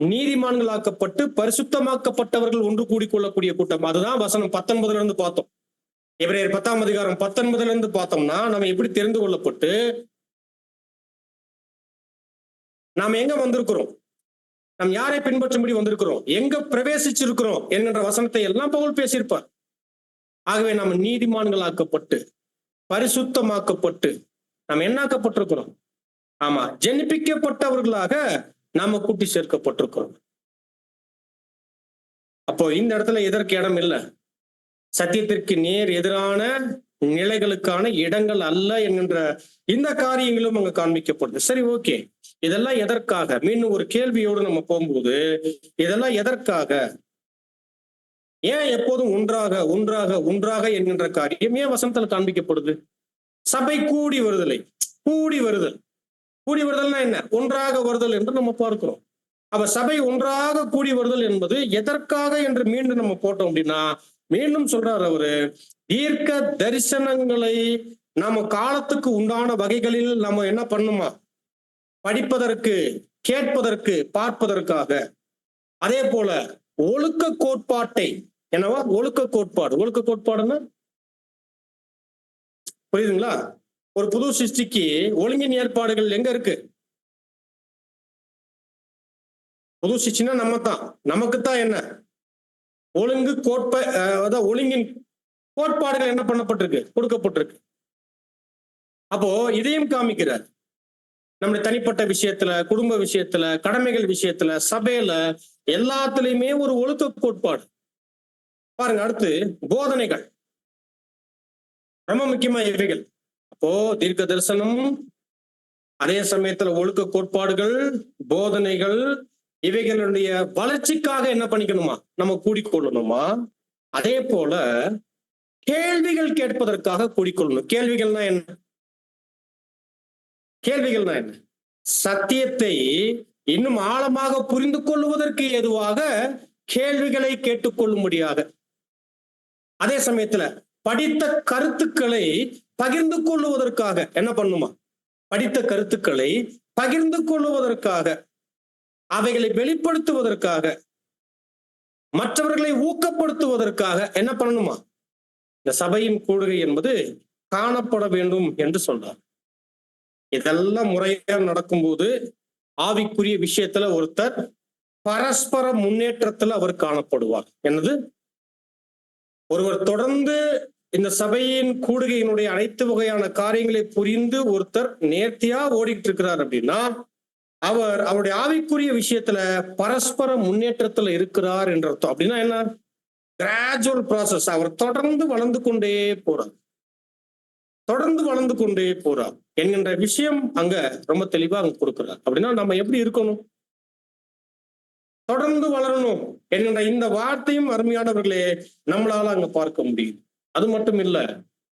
நீதிமான்களாக்கப்பட்டு பரிசுத்தமாக்கப்பட்டவர்கள் ஒன்று கூடிக்கொள்ளக்கூடிய கூட்டம். அதுதான் வசனம் 19 இருந்து பார்த்தோம். எபிரேயர் 10:19 இருந்து பார்த்தோம்னா, நம்ம எப்படி தெரிந்து கொள்ளப்பட்டு நாம் எங்க வந்திருக்கிறோம், நாம் யாரை பின்பற்றும்படி வந்திருக்கிறோம், எங்க பிரவேசிச்சிருக்கிறோம் என்கின்ற வசனத்தை எல்லாம் பவுல் பேசியிருப்பார். ஆகவே நாம் நீதிமான்களாக்கப்பட்டு பரிசுத்தமாக்கப்பட்டு நாம் என்னாக்கப்பட்டிருக்கிறோம்? ஆமா, ஜெனிப்பிக்கப்பட்டவர்களாக நாம கூட்டி சேர்க்கப்பட்டிருக்கிறோம். அப்போ இந்த இடத்துல எதற்கு இடம் இல்லை? சத்தியத்திற்கு நேர் எதிரான நிலைகளுக்கான இடங்கள் அல்ல என்கின்ற இந்த காரியங்களும் அங்க காண்பிக்கப்படுது. சரி, ஓகே, இதெல்லாம் எதற்காக? மீண்டும் ஒரு கேள்வியோடு நம்ம போகும்போது, இதெல்லாம் எதற்காக? ஏன் எப்போதும் ஒன்றாக ஒன்றாக ஒன்றாக என்கின்ற காரியம் ஏன் வசனத்துல காண்பிக்கப்படுது? சபை கூடி வருதலை, கூடி வருதல், கூடி வருதல்னா என்ன? ஒன்றாக வருதல் என்று நம்ம பார்க்கிறோம். அப்ப சபை ஒன்றாக கூடி வருதல் என்பது எதற்காக என்று மீண்டும் நம்ம போட்டோம் அப்படின்னா, மீண்டும் சொல்றாரு அவரு, தீர்க்க தரிசனங்களை நம்ம காலத்துக்கு உண்டான வகைகளில் நம்ம என்ன பண்ணுமா? படிப்பதற்கு, கேட்பதற்கு, பார்ப்பதற்காக. அதே போல ஒழுக்க கோட்பாட்டை, என்னவா ஒழுக்க கோட்பாடு? ஒழுக்க கோட்பாடுன்னா புரியுதுங்களா? ஒரு புது சிருஷ்டிக்கு ஒழுங்கின் ஏற்பாடுகள் எங்க இருக்கு? புது சிருஷ்டினா நம்ம தான், நமக்குத்தான் என்ன ஒழுங்கு அதாவது ஒழுங்கின் கோட்பாடுகள் என்ன பண்ணப்பட்டிருக்கு? கொடுக்கப்பட்டிருக்கு. அப்போ இதையும் காமிக்கிறார். நம்முடைய தனிப்பட்ட விஷயத்துல, குடும்ப விஷயத்துல, கடமைகள் விஷயத்துல, சபையில எல்லாத்துலயுமே ஒரு ஒழுக்க கோட்பாடு. பாருங்க, அடுத்து போதனைகள் ரொம்ப முக்கியமா இவைகள். அப்போ தீர்க்க தரிசனம், அதே சமயத்துல ஒழுக்க கோட்பாடுகள், போதனைகள், இவைகளுடைய வளர்ச்சிக்காக என்ன பண்ணிக்கணுமா? நம்ம கூடிக்கொள்ளணுமா? அதே போல கேள்விகள் கேட்பதற்காக கூடிக்கொள்ளணும். கேள்விகள்னா என்ன? கேள்விகள்னா என்ன? சத்தியத்தை இன்னும் ஆழமாக புரிந்து கொள்வதற்கு ஏதுவாக கேள்விகளை கேட்டுக்கொள்ளும்படியாக, அதே சமயத்துல படித்த கருத்துக்களை பகிர்ந்து கொள்ளுவதற்காக என்ன பண்ணுமா? படித்த கருத்துக்களை பகிர்ந்து கொள்ளுவதற்காக, அவைகளை வெளிப்படுத்துவதற்காக, மற்றவர்களை ஊக்கப்படுத்துவதற்காக என்ன பண்ணணுமா? இந்த சபையின் கூடுகை என்பது காணப்பட வேண்டும் என்று சொல்றார். இதெல்லாம் முறையா நடக்கும்போது ஆவிக்குரிய விஷயத்துல ஒருத்தர் பரஸ்பர முன்னேற்றத்துல அவர் காணப்படுவார். என்னது? ஒருவர் தொடர்ந்து இந்த சபையின் கூடுகையினுடைய அனைத்து வகையான காரியங்களை புரிந்து ஒருத்தர் நேர்த்தியா ஓடிட்டு இருக்கிறார் அப்படின்னா, அவர் அவருடைய ஆவிக்குரிய விஷயத்துல பரஸ்பர முன்னேற்றத்துல இருக்கிறார் என்ற அர்த்தம். அப்படின்னா என்ன? Gradual process. அவர் தொடர்ந்து வளர்ந்து கொண்டே போறார், தொடர்ந்து வளர்ந்து கொண்டே போறார் என்கின்ற விஷயம் அங்க ரொம்ப தெளிவா அங்க கொடுக்கிறார். அப்படின்னா நம்ம எப்படி இருக்கணும்? தொடர்ந்து வளரணும் என்கின்ற இந்த வார்த்தையும் அருமையானவர்களே நம்மளால அங்க பார்க்க முடியும். அது மட்டும் இல்ல,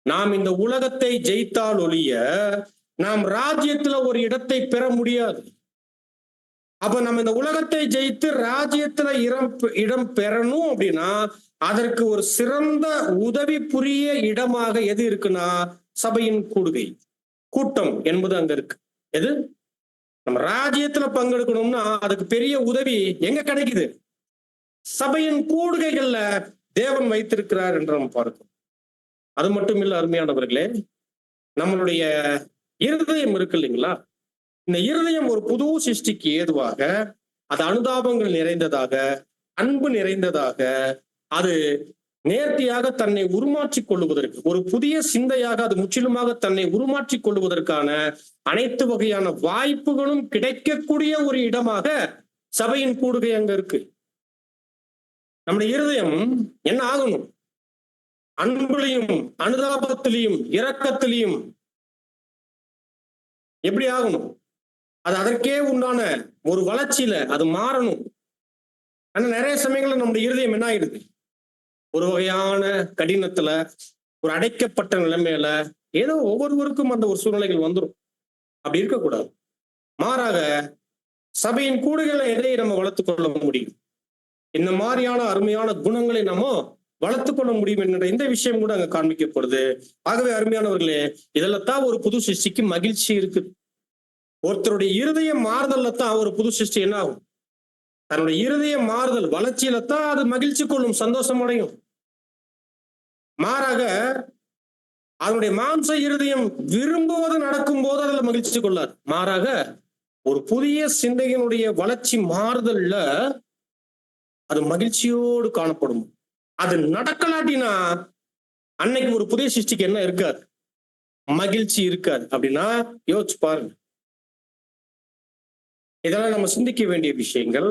நாம் இந்த உலகத்தை ஜெயித்தால் ஒழிய நாம் ராஜ்யத்துல ஒரு இடத்தை பெற முடியாது. அப்ப நம்ம இந்த உலகத்தை ஜெயித்து ராஜ்யத்துல இடம் பெறணும் அப்படின்னா அதற்கு ஒரு சிறந்த உதவி புரிய இடமாக எது இருக்குன்னா சபையின் கூடுகை, கூட்டம் என்பது அங்க இருக்கு. எது? நம்ம ராஜ்யத்துல பங்கெடுக்கணும்னா அதுக்கு பெரிய உதவி எங்க கிடைக்குது? சபையின் கூடுகைகள்ல தேவன் வைத்திருக்கிறார் என்று நம்ம பார்க்கிறோம். அது மட்டும் இல்ல அருமையானவர்களே, நம்மளுடைய இருதயம் இருக்கு இல்லைங்களா? இந்த இருதயம் ஒரு புது சிருஷ்டிக்கு ஏதுவாக, அது அனுதாபங்கள் நிறைந்ததாக, அன்பு நிறைந்ததாக, அது நேர்த்தியாக தன்னை உருமாற்றிக் கொள்ளுவதற்கு, ஒரு புதிய சிந்தையாக அது முற்றிலுமாக தன்னை உருமாற்றிக் கொள்வதற்கான அனைத்து வகையான வாய்ப்புகளும் கிடைக்கக்கூடிய ஒரு இடமாக சபையின் கூடுகை அங்க இருக்கு. நம்முடைய இருதயம் என்ன ஆகணும்? அன்புலையும் அனுதாபத்திலையும் இரக்கத்திலையும் எப்படி ஆகணும்? அது அதற்கே உண்டான ஒரு வளர்ச்சியில அது மாறணும். ஆனா நிறைய சமயங்கள்ல நம்முடைய இருதயம் என்ன ஆயிடுது? ஒரு வகையான கடினத்துல, ஒரு அடைக்கப்பட்ட நிலைமையில ஏதோ ஒவ்வொருவருக்கும் அந்த ஒரு சூழ்நிலைகள் வந்துடும். அப்படி இருக்கக்கூடாது. மாறாக சபையின் கூடுகளை எதை நம்ம வளர்த்துக் கொள்ள முடியும்? இந்த மாதிரியான அருமையான குணங்களை நம்ம வளர்த்துக் கொள்ள முடியும் என்ற இந்த விஷயம் கூட அங்க காண்பிக்கப்படுது. ஆகவே அருமையானவர்களே, இதெல்லாம் தான் ஒரு புது சிருஷ்டிக்கு மகிழ்ச்சி இருக்கு. ஒருத்தருடைய இருதய மாறுதல்ல தான் ஒரு புது சிருஷ்டி என்ன ஆகும்? தன்னுடைய இருதய மாறுதல் வளர்ச்சியில தான் அது மகிழ்ச்சி கொள்ளும், சந்தோஷம் அடையும். மாறாக அதனுடைய மாம்ச இருதயம் விரும்புவது நடக்கும் போது அதுல மகிழ்ச்சி கொள்ளாது. மாறாக ஒரு புதிய சிந்தையினுடைய வளர்ச்சி மாறுதல்ல அது மகிழ்ச்சியோடு காணப்படும். அது நடக்கலாட்டினா அன்னைக்கு ஒரு புதிய சிருஷ்டிக்கு என்ன இருக்காது? மகிழ்ச்சி இருக்காது. அப்படின்னா யோசிச்சு பாருங்க. இதெல்லாம் நம்ம சிந்திக்க வேண்டிய விஷயங்கள்.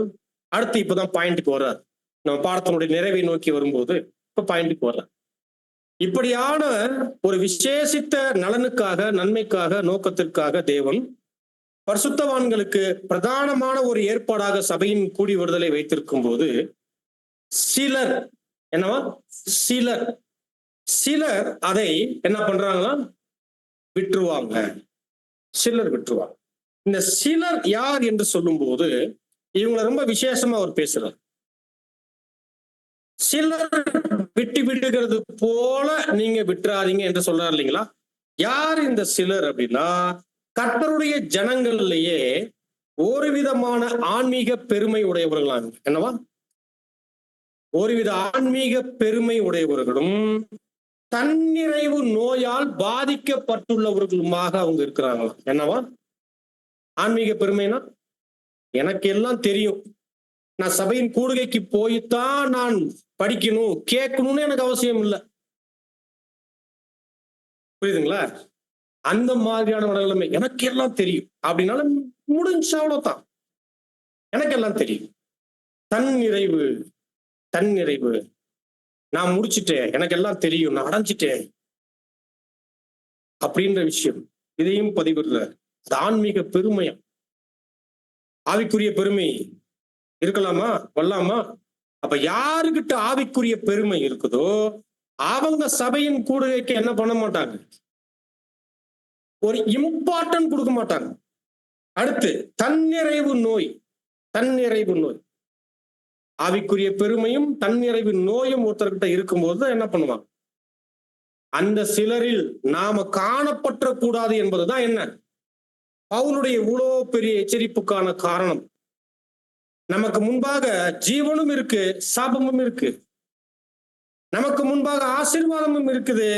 அடுத்து இப்பதான் பாயிண்ட்டுக்கு வர்றாரு. நம்ம பாடத்தினுடைய நிறைவை நோக்கி வரும்போது இப்ப பாயிண்ட்டுக்கு வர்றாரு. இப்படியான ஒரு விசேஷித்த நலனுக்காக, நன்மைக்காக, நோக்கத்திற்காக தேவன் பரிசுத்தவான்களுக்கு பிரதானமான ஒரு ஏற்பாடாக சபையின் கூடி வருதலை வைத்திருக்கும் போது சிலர் என்னவா சிலர் சிலர் அதை என்ன பண்றாங்களா? விட்டுருவாங்க. சிலர் விட்டுருவாங்க. இந்த சிலர் யார் என்று சொல்லும் போது இவங்களை ரொம்ப விசேஷமா அவர் பேசுறார். சிலர் விட்டு விடுகிறது போல நீங்க விட்டுறாதீங்க என்று சொல்றாரு இல்லைங்களா? யார் இந்த சிலர் அப்படின்னா, கர்த்தருடைய ஜனங்கள்லயே ஒரு விதமான ஆன்மீக பெருமை உடையவர்களாங்க. என்னவா? ஒருவித ஆன்மீக பெருமை உடையவர்களும் தன்னிறைவு நோயால் பாதிக்கப்பட்டுள்ளவர்களுமாக அவங்க இருக்கிறாங்களா? என்னவா ஆன்மீக பெருமைனா? எனக்கு எல்லாம் தெரியும், நான் சபையின் கூடுகைக்கு போய்த்தான் நான் படிக்கணும் கேட்கணும்னு எனக்கு அவசியம் இல்லை. புரியுதுங்களா? அந்த மாதிரியான நிலைமை. எனக்கு எல்லாம் தெரியும் அப்படின்னால முடிஞ்சு, அவ்வளவுதான். எனக்கு எல்லாம் தெரியும். தன்னிறைவு, தன்னிறைவு, நான் முடிச்சுட்டேன், எனக்கு எல்லாம் தெரியும், நான் அடைஞ்சிட்டேன் அப்படின்ற விஷயம் இதையும் பதிவிடுற ஆன்மீக பெருமையா? ஆவிக்குரிய பெருமை இருக்கலாமா? வரலாமா? அப்ப யாருக்கிட்ட ஆவிக்குரிய பெருமை இருக்குதோ அவங்க சபையின் கூடுகைக்கு என்ன பண்ண மாட்டாங்க? ஒரு இம்பார்ட்டன்ட் கொடுக்க மாட்டாங்க. அடுத்து தன்னிறைவு நோய். தன்னிறைவு நோய், ஆவிக்குரிய பெருமையும் தன்னிறைவு நோயும் ஒருத்தர்கிட்ட இருக்கும்போது என்ன பண்ணுவாங்க? அந்த சிலரில் நாம காணப்பட்ட கூடாது என்பதுதான் என்ன பவுலுடைய இவ்வளோ பெரிய எச்சரிப்புக்கான காரணம். நமக்கு முன்பாக ஜீவனும் இருக்கு, சாபமும் இருக்கு. நமக்கு முன்பாக ஆசீர்வாதமும் இருக்குது,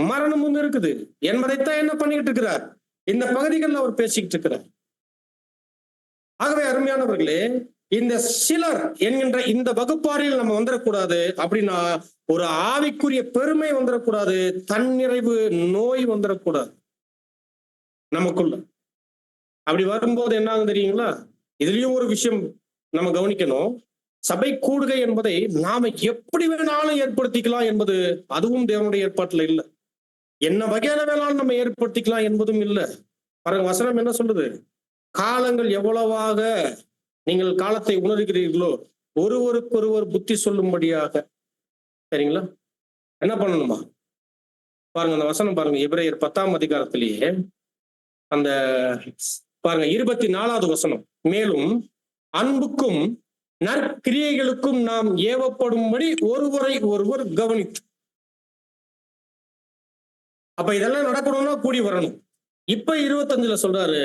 மரணமும் இருக்குது என்பதைத்தான் என்ன பண்ணிக்கிட்டு இருக்கிறார்? இந்த பகுதிகளில் அவர் பேசிக்கிட்டு இருக்கிறார். ஆகவே அருமையானவர்களே, இந்த சிலர் என்கின்ற இந்த வகுப்பாரில் நம்ம வந்துடக்கூடாது. அப்படின்னா ஒரு ஆவிக்குரிய பெருமை வந்துடக்கூடாது, தன்னிறைவு நோய் வந்துடக்கூடாது நமக்குள்ள. அப்படி வரும்போது என்ன ஆகும் தெரியுங்களா? இதுலயும் ஒரு விஷயம் நம்ம கவனிக்கணும். சபை கூடுகை என்பதை நாம எப்படி வேணாலும் ஏற்படுத்திக்கலாம் என்பது அதுவும் தேவனுடைய ஏற்பாட்டுல இல்லை. என்ன வகையான வேணாலும் நம்ம ஏற்படுத்திக்கலாம் என்பதும் இல்லை. பாருங்க, வசனம் என்ன சொல்லுது? காலங்கள் எவ்வளவாக நீங்கள் காலத்தை உணர்கிறீர்களோ ஒருவருக்கொருவர் புத்தி சொல்லும்படியாக. சரிங்களா? என்ன பண்ணணுமா? பாருங்க, அந்த வசனம் பாருங்க, எபிரேயர் 10ஆம் அதிகாரத்திலேயே அந்த பாருங்க 24வது வசனம். மேலும் அன்புக்கும் நற்கிரியைகளுக்கும் நாம் ஏவப்படும்படி ஒருவரை ஒருவர் கவனித்து. அப்ப இதெல்லாம் நடக்கணும்னா கூடி வரணும். இப்ப 25ல சொல்றாரு,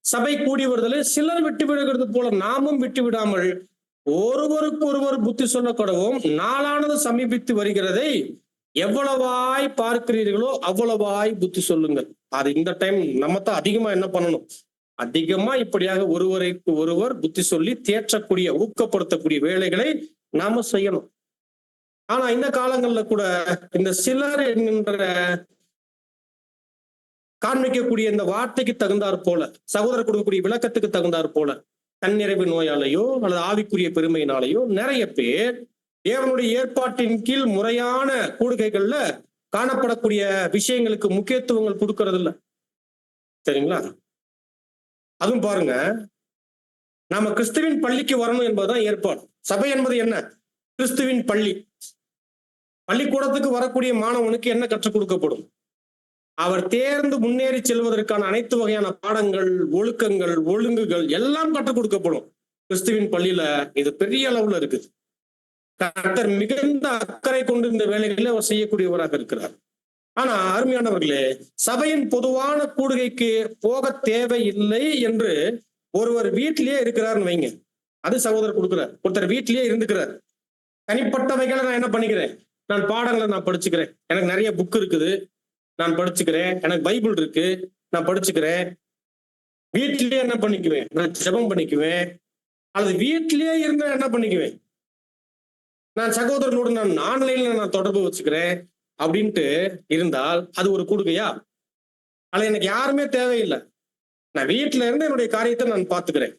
சபை கூடி வருதலை சிலர் விட்டு விடுகிறது போல நாமும் விட்டு விடாமல் ஒருவருக்கு ஒருவர் புத்தி சொல்ல கடவும் நாளானது சமீபித்து வருகிறதை எவ்வளவாய் பார்க்கிறீர்களோ அவ்வளவாய் புத்தி சொல்லுங்கள். அது இந்த டைம் நம்ம தான் அதிகமா என்ன பண்ணணும்? அதிகமா இப்படியாக ஒருவருக்கு ஒருவர் புத்தி சொல்லி தேற்றக்கூடிய, ஊக்கப்படுத்தக்கூடிய வேலைகளை நாம செய்யணும். ஆனா இந்த காலங்கள்ல கூட இந்த சிலர் என்கின்ற காண்பிக்கக்கூடிய இந்த வார்த்தைக்கு தகுந்தாற் போல, சகோதரர் கொடுக்கக்கூடிய விளக்கத்துக்கு தகுந்தாற் போல, தன்னிறைவு நோயாலேயோ அல்லது ஆவிக்குரிய பெருமையினாலேயோ நிறைய பேர் தேவனுடைய ஏற்பாட்டின் கீழ் முறையான கூடுகைகள்ல காணப்படக்கூடிய விஷயங்களுக்கு முக்கியத்துவங்கள் கொடுக்கறது இல்ல. சரிங்களா? அதுவும் பாருங்க, நாம கிறிஸ்துவின் பள்ளிக்கு வரணும் என்பதுதான் ஏற்பாடு. சபை என்பது என்ன? கிறிஸ்துவின் பள்ளி. பள்ளிக்கூடத்துக்கு வரக்கூடிய மாணவனுக்கு என்ன கற்றுக் கொடுக்கப்படும்? அவர் தேர்ந்து முன்னேறி செல்வதற்கான அனைத்து வகையான பாடங்கள், ஒழுக்கங்கள், ஒழுங்குகள் எல்லாம் கற்றுக் கொடுக்கப்படும். கிறிஸ்துவின் பள்ளியில இது பெரிய அளவுல இருக்குது. கர்த்தர் மிகுந்த அக்கறை கொண்டு இந்த வேலைகளை அவர் செய்யக்கூடியவராக இருக்கிறார். ஆனா அருமையானவர்களே, சபையின் பொதுவான கூடுகைக்கு போக தேவையில்லை என்று ஒருவர் வீட்டிலேயே இருக்கிறார்னு வைங்க. அது சகோதரர் கொடுக்கிறார். ஒருத்தர் வீட்டிலேயே இருந்துக்கிறார். தனிப்பட்டவைகளை நான் என்ன பண்ணிக்கிறேன்? நான் பாடங்களை நான் படிச்சுக்கிறேன். எனக்கு நிறைய புக் இருக்குது, நான் படிச்சுக்கிறேன். எனக்கு பைபிள் இருக்கு, நான் படிச்சுக்கிறேன். வீட்டிலேயே என்ன பண்ணிக்குவேன்? நான் ஜெபம் பண்ணிக்குவேன். அல்லது வீட்டிலேயே இருந்தா என்ன பண்ணிக்குவேன்? நான் சகோதரனோடு நான் ஆன்லைன்ல நான் தொடர்பு வச்சுக்கிறேன் அப்படின்ட்டு இருந்தால் அது ஒரு கூடுகையா? அல்லது எனக்கு யாருமே தேவையில்லை, நான் வீட்டுல இருந்து என்னுடைய காரியத்தை நான் பார்த்துக்கிறேன்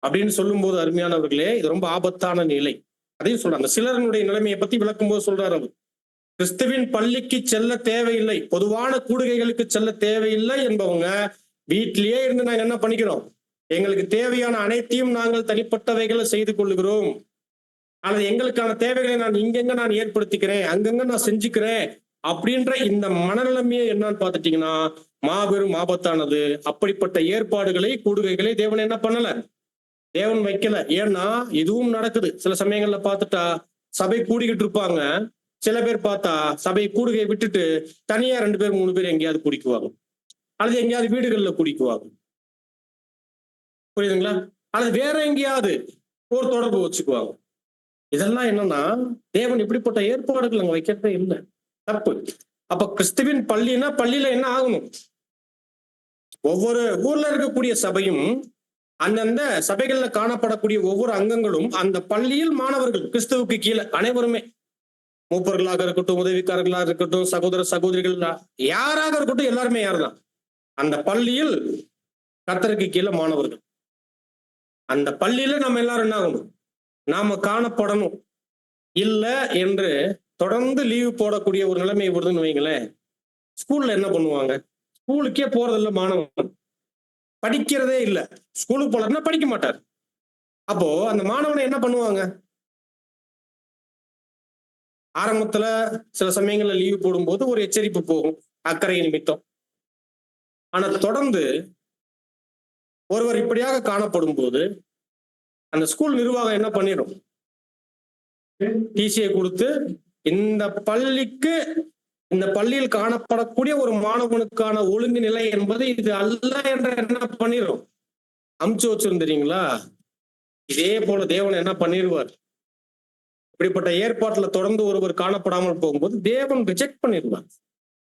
அப்படின்னு சொல்லும் போது அருமையானவர்களே, இது ரொம்ப ஆபத்தான நிலை. அதையும் சொல்றாங்க. சிலருடைய நிலைமையை பத்தி விளக்கும் போது சொல்றாரு அவர், கிறிஸ்துவின் பள்ளிக்கு செல்ல தேவையில்லை, பொதுவான கூடுகைகளுக்கு செல்ல தேவையில்லை என்பவங்க வீட்டிலேயே இருந்து நாங்க என்ன பண்ணிக்கிறோம்? எங்களுக்கு தேவையான அனைத்தையும் நாங்கள் தனிப்பட்டவைகளை செய்து கொள்ளுகிறோம், அல்லது எங்களுக்கான தேவைகளை நான் இங்கெங்க நான் ஏற்படுத்திக்கிறேன், அங்கங்க நான் செஞ்சுக்கிறேன் அப்படின்ற இந்த மனநிலைமையை என்னன்னு பார்த்துட்டீங்கன்னா மாபெரும் ஆபத்தானது. அப்படிப்பட்ட ஏற்பாடுகளை, கூடுகைகளை தேவன் என்ன பண்ணல? தேவன் வைக்கல. ஏன்னா இதுவும் நடக்குது. சில சமயங்கள்ல பார்த்துட்டா சபை கூடிக்கிட்டு இருப்பாங்க, சில பேர் பார்த்தா சபை கூடுகையை விட்டுட்டு தனியா 2 பேர் 3 பேர் எங்கேயாவது குடிக்குவாங்க, அல்லது எங்கேயாவது வீடுகள்ல குடிக்குவாங்க. புரியுதுங்களா? அல்லது வேற எங்கேயாவது ஒரு தொடர்பு வச்சுக்குவாங்க. இதெல்லாம் என்னன்னா தேவன் இப்படிப்பட்ட ஏற்பாடுகள் அங்க வைக்கிறதே இல்லை, தப்பு. அப்ப கிறிஸ்துவின் பள்ளினா பள்ளியில என்ன ஆகணும்? ஒவ்வொரு ஊர்ல இருக்கக்கூடிய சபையும் அந்தந்த சபைகள்ல காணப்படக்கூடிய ஒவ்வொரு அங்கங்களும் அந்த பள்ளியில் மாணவர்கள் கிறிஸ்துவுக்கு கீழே அனைவருமே, மூப்பர்களாக இருக்கட்டும், உதவிக்காரர்களாக இருக்கட்டும், சகோதர சகோதரிகள் யாராக இருக்கட்டும், எல்லாருமே யாருதான் அந்த பள்ளியில் கர்த்தருக்கு கீழே மாணவர்கள். அந்த பள்ளியில நம்ம எல்லாரும் என்ன ஆகணும்? நாம காணப்படணும். இல்ல என்று தொடர்ந்து லீவு போடக்கூடிய ஒரு நிலைமை வருதுன்னு வைங்களேன், ஸ்கூல்ல என்ன பண்ணுவாங்க? ஸ்கூலுக்கே போறதில்ல மாணவன், படிக்கிறதே இல்லை. ஸ்கூலுக்கு போலன்னா படிக்க மாட்டார். அப்போ அந்த மாணவனை என்ன பண்ணுவாங்க? ஆரம்பத்துல சில சமயங்கள்ல லீவு போடும்போது ஒரு எச்சரிப்பு போகும், அக்கறை நிமித்தம். ஆனா தொடர்ந்து ஒருவர் இப்படியாக காணப்படும் போது அந்த ஸ்கூல் நிர்வாகம் என்ன பண்ணிடும்? டிசியை கொடுத்து இந்த பள்ளிக்கு, இந்த பள்ளியில் காணப்படக்கூடிய ஒரு மாணவனுக்கான ஒழுங்கு நிலை என்பது இது அல்ல என்ற என்ன பண்ணிடும்? அமுச்சு வச்சிருந்தீங்களா? இதே போல தேவன் என்ன பண்ணிடுவார்? இப்படிப்பட்ட ஏற்பாட்டுல தொடர்ந்து ஒருவர் காணப்படாமல் போகும்போது தேவன் ரிஜெக்ட் பண்ணிடுவார்.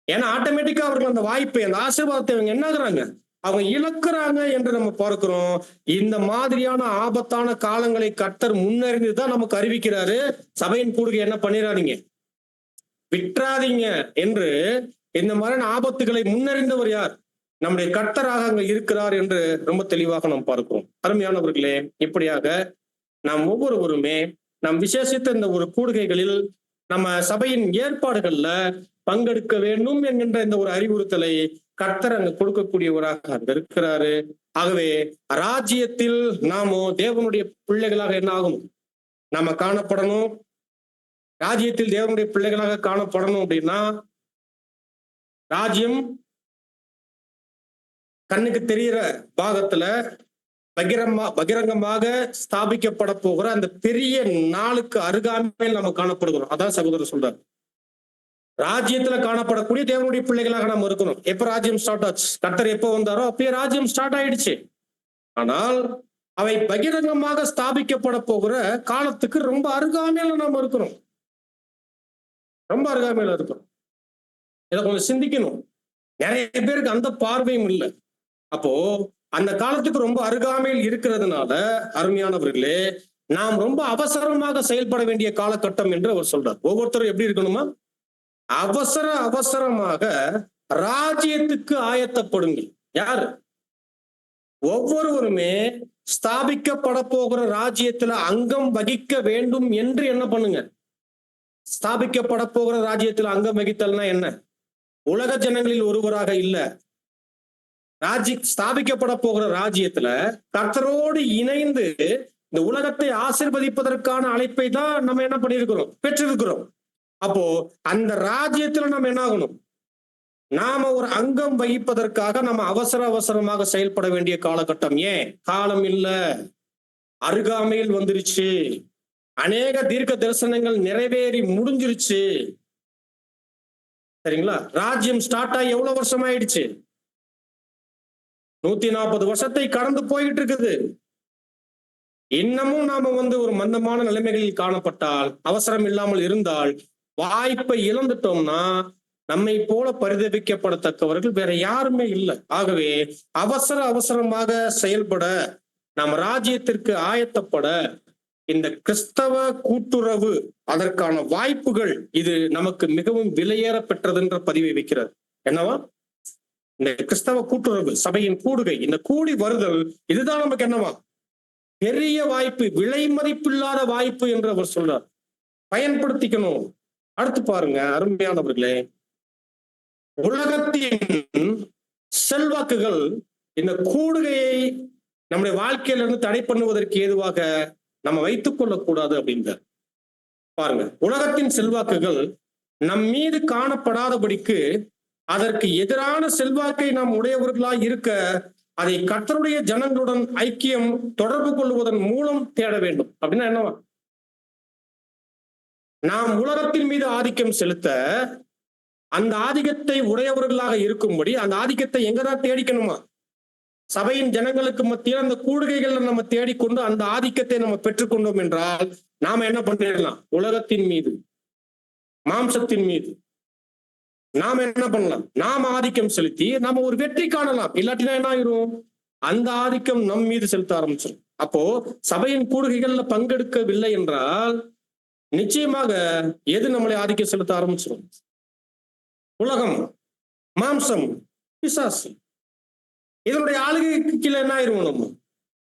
ஏன்னா ஆட்டோமேட்டிக்கா அவர்கள் அந்த வாய்ப்பை, அந்த ஆசீர்வாதத்தை அவங்க என்ன ஆகுறாங்க? அவங்க இழக்கிறாங்க என்று நம்ம பார்க்கிறோம். இந்த மாதிரியான ஆபத்தான காலங்களை கர்த்தர் முன்னறிந்துதான் நமக்கு அறிவிக்கிறாரு. சபையின் கூடுகை என்ன பண்ணிடாதீங்க, விட்டுறாதீங்க என்று. இந்த மாதிரியான ஆபத்துகளை முன்னறிந்தவர் யார்? நம்முடைய கர்த்தராக அங்க இருக்கிறார் என்று ரொம்ப தெளிவாக நாம் பார்க்கிறோம். அருமையானவர்களே, இப்படியாக நாம் ஒவ்வொருவருமே நாம் விசேஷித்த இந்த ஒரு கூடுகைகளில் நம்ம சபையின் ஏற்பாடுகள்ல பங்கெடுக்க வேண்டும் என்கின்ற இந்த ஒரு அறிவுறுத்தலை கர்த்தர் அங்க கொடுக்கக்கூடியவராக அங்க இருக்கிறாரு. ஆகவே ராஜ்யத்தில் நாமோ தேவனுடைய பிள்ளைகளாக என்ன ஆகணும்? நாம காணப்படணும். ராஜ்யத்தில் தேவனுடைய பிள்ளைகளாக காணப்படணும் அப்படின்னா, ராஜ்யம் கண்ணுக்கு தெரிகிற பாகத்துல பகிரங்கமாக ஸ்தாபிக்கப்பட போகிற அந்த பெரிய நாளுக்கு அருகாமையில் நம்ம காணப்படுகிறோம். அதான் சகோதரர் சொல்றார், ராஜ்யத்துல காணப்படக்கூடிய தேவனுடைய பிள்ளைகளாக நம்ம இருக்கணும். எப்ப ராஜ்யம் ஸ்டார்ட் ஆச்சு? கர்த்தர் எப்போ வந்தாரோ அப்பயே ராஜ்யம் ஸ்டார்ட் ஆயிடுச்சு. ஆனால் அவை பகிரங்கமாக ஸ்தாபிக்கப்பட போகிற காலத்துக்கு ரொம்ப அருகாமையில நம்ம இருக்கிறோம், ரொம்ப அருகாமையில இருக்கிறோம். இதை கொஞ்சம் சிந்திக்கணும். நிறைய பேருக்கு அந்த பார்வையும் இல்லை. அப்போ அந்த காலத்துக்கு ரொம்ப அருகாமையில் இருக்கிறதுனால அருமையானவர்களே, நாம் ரொம்ப அவசரமாக செயல்பட வேண்டிய காலகட்டம் என்று அவர் சொல்றார். ஒவ்வொருத்தரும் எப்படி இருக்கணுமா? அவசரமாக ராஜ்யத்துக்கு ஆயத்தப்படுங்கள். யாரு? ஒவ்வொருவருமே ஸ்தாபிக்கப்பட போகிற ராஜ்யத்துல அங்கம் வகிக்க வேண்டும் என்று என்ன பண்ணுங்க? ஸ்தாபிக்கப்பட போகிற ராஜ்யத்தில் அங்கம் வகித்தல்னா என்ன? உலக ஜனங்களில் ஒருவராக இல்ல. ஸ்தாபிக்கப்பட போகிற ராஜ்யத்துல கர்த்தரோடு இணைந்து இந்த உலகத்தை ஆசீர்வதிப்பதற்கான அழைப்பை தான் நம்ம என்ன பண்ணியிருக்கிறோம், பெற்றிருக்கிறோம். அப்போ அந்த ராஜ்யத்துல நம்ம என்ன ஆகணும்? நாம ஒரு அங்கம் வகிப்பதற்காக நம்ம அவசரமாக செயல்பட வேண்டிய காலகட்டம். ஏன்? காலம் இல்ல, அருகாமையில் வந்துருச்சு. அநேக தீர்க்க தரிசனங்கள் நிறைவேறி முடிஞ்சிருச்சு. சரிங்களா? ராஜ்யம் ஸ்டார்ட் ஆகி எவ்வளவு வருஷம் ஆயிடுச்சு? 140 வருஷத்தை கடந்து போயிட்டு இருக்குது. இன்னமும் நாம ஒரு மந்தமான நிலைமைகளில் காணப்பட்டால், அவசரம் இல்லாமல் இருந்தால், வாய்ப்பை இழந்துட்டோம்னா நம்மை போல பரிதபிக்கப்படத்தக்கவர்கள் வேற யாருமே இல்லை. ஆகவே அவசரமாக செயல்பட, நாம் ராஜ்யத்திற்கு ஆயத்தப்பட, இந்த கிறிஸ்தவ கூட்டுறவு அதற்கான வாய்ப்புகள் இது நமக்கு மிகவும் விலையேற பெற்றதுன்ற பதிவை வைக்கிறது. என்னவா? இந்த கிறிஸ்தவ கூட்டுறவு, சபையின் கூடுகை, இந்த கூடி வருதல், இதுதான் நமக்கு என்னவா பெரிய வாய்ப்பு, விலை மதிப்பில்லாத வாய்ப்பு என்று அவர் சொல்றார். பயன்படுத்திக்கணும். அடுத்து பாருங்க அருமையானவர்களே, உலகத்தின் செல்வாக்குகள் இந்த கூடுகையை நம்முடைய வாழ்க்கையிலிருந்து தடை பண்ணுவதற்கு ஏதுவாக நம்ம வைத்துக் கொள்ளக்கூடாது அப்படின்றார். பாருங்க, உலகத்தின் செல்வாக்குகள் நம் மீது காணப்படாதபடிக்கு அதற்கு எதிரான செல்வாக்கை நாம் உடையவர்களாய் இருக்க, அதை கர்த்தருடைய ஜனங்களுடன் ஐக்கியம் தொடர்பு கொள்வதன் மூலம் தேட வேண்டும். அப்படின்னா என்னவா? நாம் உலகத்தின் மீது ஆதிக்கம் செலுத்த, அந்த ஆதிக்கத்தை உடையவர்களாக இருக்கும்படி அந்த ஆதிக்கத்தை எங்கதான் தேடிக்கணுமா? சபையின் ஜனங்களுக்கு மத்தியில் அந்த கூடுகைகளை நம்ம தேடிக்கொண்டு அந்த ஆதிக்கத்தை நம்ம பெற்றுக்கொண்டோம் என்றால் நாம என்ன பண்ணிடலாம்? உலகத்தின் மீது, மாம்சத்தின் மீது நாம என்ன பண்ணலாம்? நாம ஆதிக்கம் செலுத்தி நாம ஒரு வெற்றி காணலாம். இல்லாட்டினா என்ன ஆயிரும்? அந்த ஆதிக்கம் நம் மீது செலுத்த ஆரம்பிச்சிடும். அப்போ சபையின் கூடுகைகள்ல பங்கெடுக்கவில்லை என்றால் நிச்சயமாக எது நம்மளை ஆதிக்கம் செலுத்த ஆரம்பிச்சிடும்? உலகம், மாம்சம், பிசாசு. இதனுடைய ஆளுகைக்கு கீழே என்ன ஆயிடுவோம்? நம்ம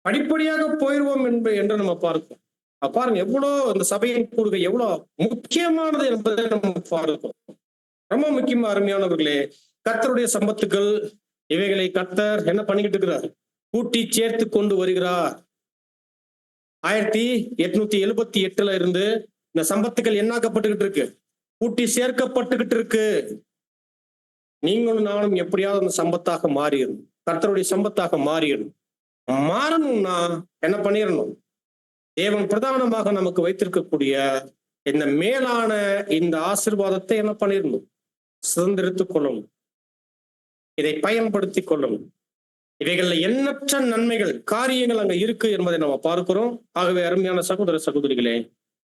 படிப்படியாக போயிடுவோம் என்று நம்ம பார்க்கிறோம். பாருங்க எவ்வளவு இந்த சபையின் கூடுகை எவ்வளவு முக்கியமானது என்பதை நம்ம பார்க்கிறோம். ரொம்ப முக்கியமா அருமையானவர்களே, கர்த்தருடைய சம்பத்துக்கள் இவைகளை கர்த்தர் என்ன பண்ணிக்கிட்டு இருக்கிறார்? கூட்டி சேர்த்து கொண்டு வருகிறார். 1878 இருந்து இந்த சம்பத்துக்கள் என்னாக்கப்பட்டுக்கிட்டு இருக்கு? கூட்டி சேர்க்கப்பட்டுக்கிட்டு இருக்கு. நீங்களும் நானும் எப்படியாவது அந்த சம்பத்தாக மாறிடணும். கர்த்தருடைய சம்பத்தாக மாறிடணும். மாறணும்னா என்ன பண்ணிடணும்? தேவன் பிரதானமாக நமக்கு வைத்திருக்கக்கூடிய இந்த மேலான இந்த ஆசீர்வாதத்தை என்ன பண்ணிடணும்? சுதந்திரித்துக் கொள்ளணும். இதை பயன்படுத்தி கொள்ளணும். இவைகள்ல எண்ணற்ற நன்மைகள், காரியங்கள் அங்க இருக்கு என்பதை நம்ம பார்க்கிறோம். ஆகவே அருமையான சகோதர சகோதரிகளே,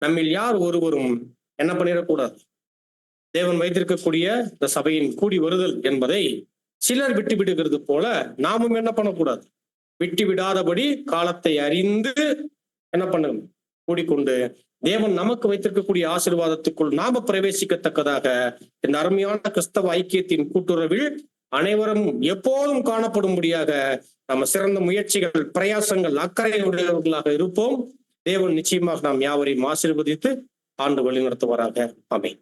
நம்மில் யார் ஒருவரும் என்ன பண்ணிடக்கூடாது? தேவன் வைத்திருக்கக்கூடிய இந்த சபையின் கூடி வருதல் என்பதை சிலர் விட்டு விடுகிறது போல நாமும் என்ன பண்ணக்கூடாது? விட்டு விடாதபடி காலத்தை அறிந்து என்ன பண்ணணும்? கூடிக்கொண்டு தேவன் நமக்கு வைத்திருக்கக்கூடிய ஆசீர்வாதத்துக்குள் நாம பிரவேசிக்கத்தக்கதாக இந்த அருமையான கிறிஸ்தவ ஐக்கியத்தின் கூட்டுறவில் அனைவரும் எப்போதும் காணப்படும்படியாக நம்ம சிறந்த முயற்சிகள், பிரயாசங்கள், அக்கறை உடையவர்களாக இருப்போம். தேவன் நிச்சயமாக நாம் யாவரையும் ஆசீர்வதித்து ஆண்டு வழி நடத்துவாராக. ஆமென்.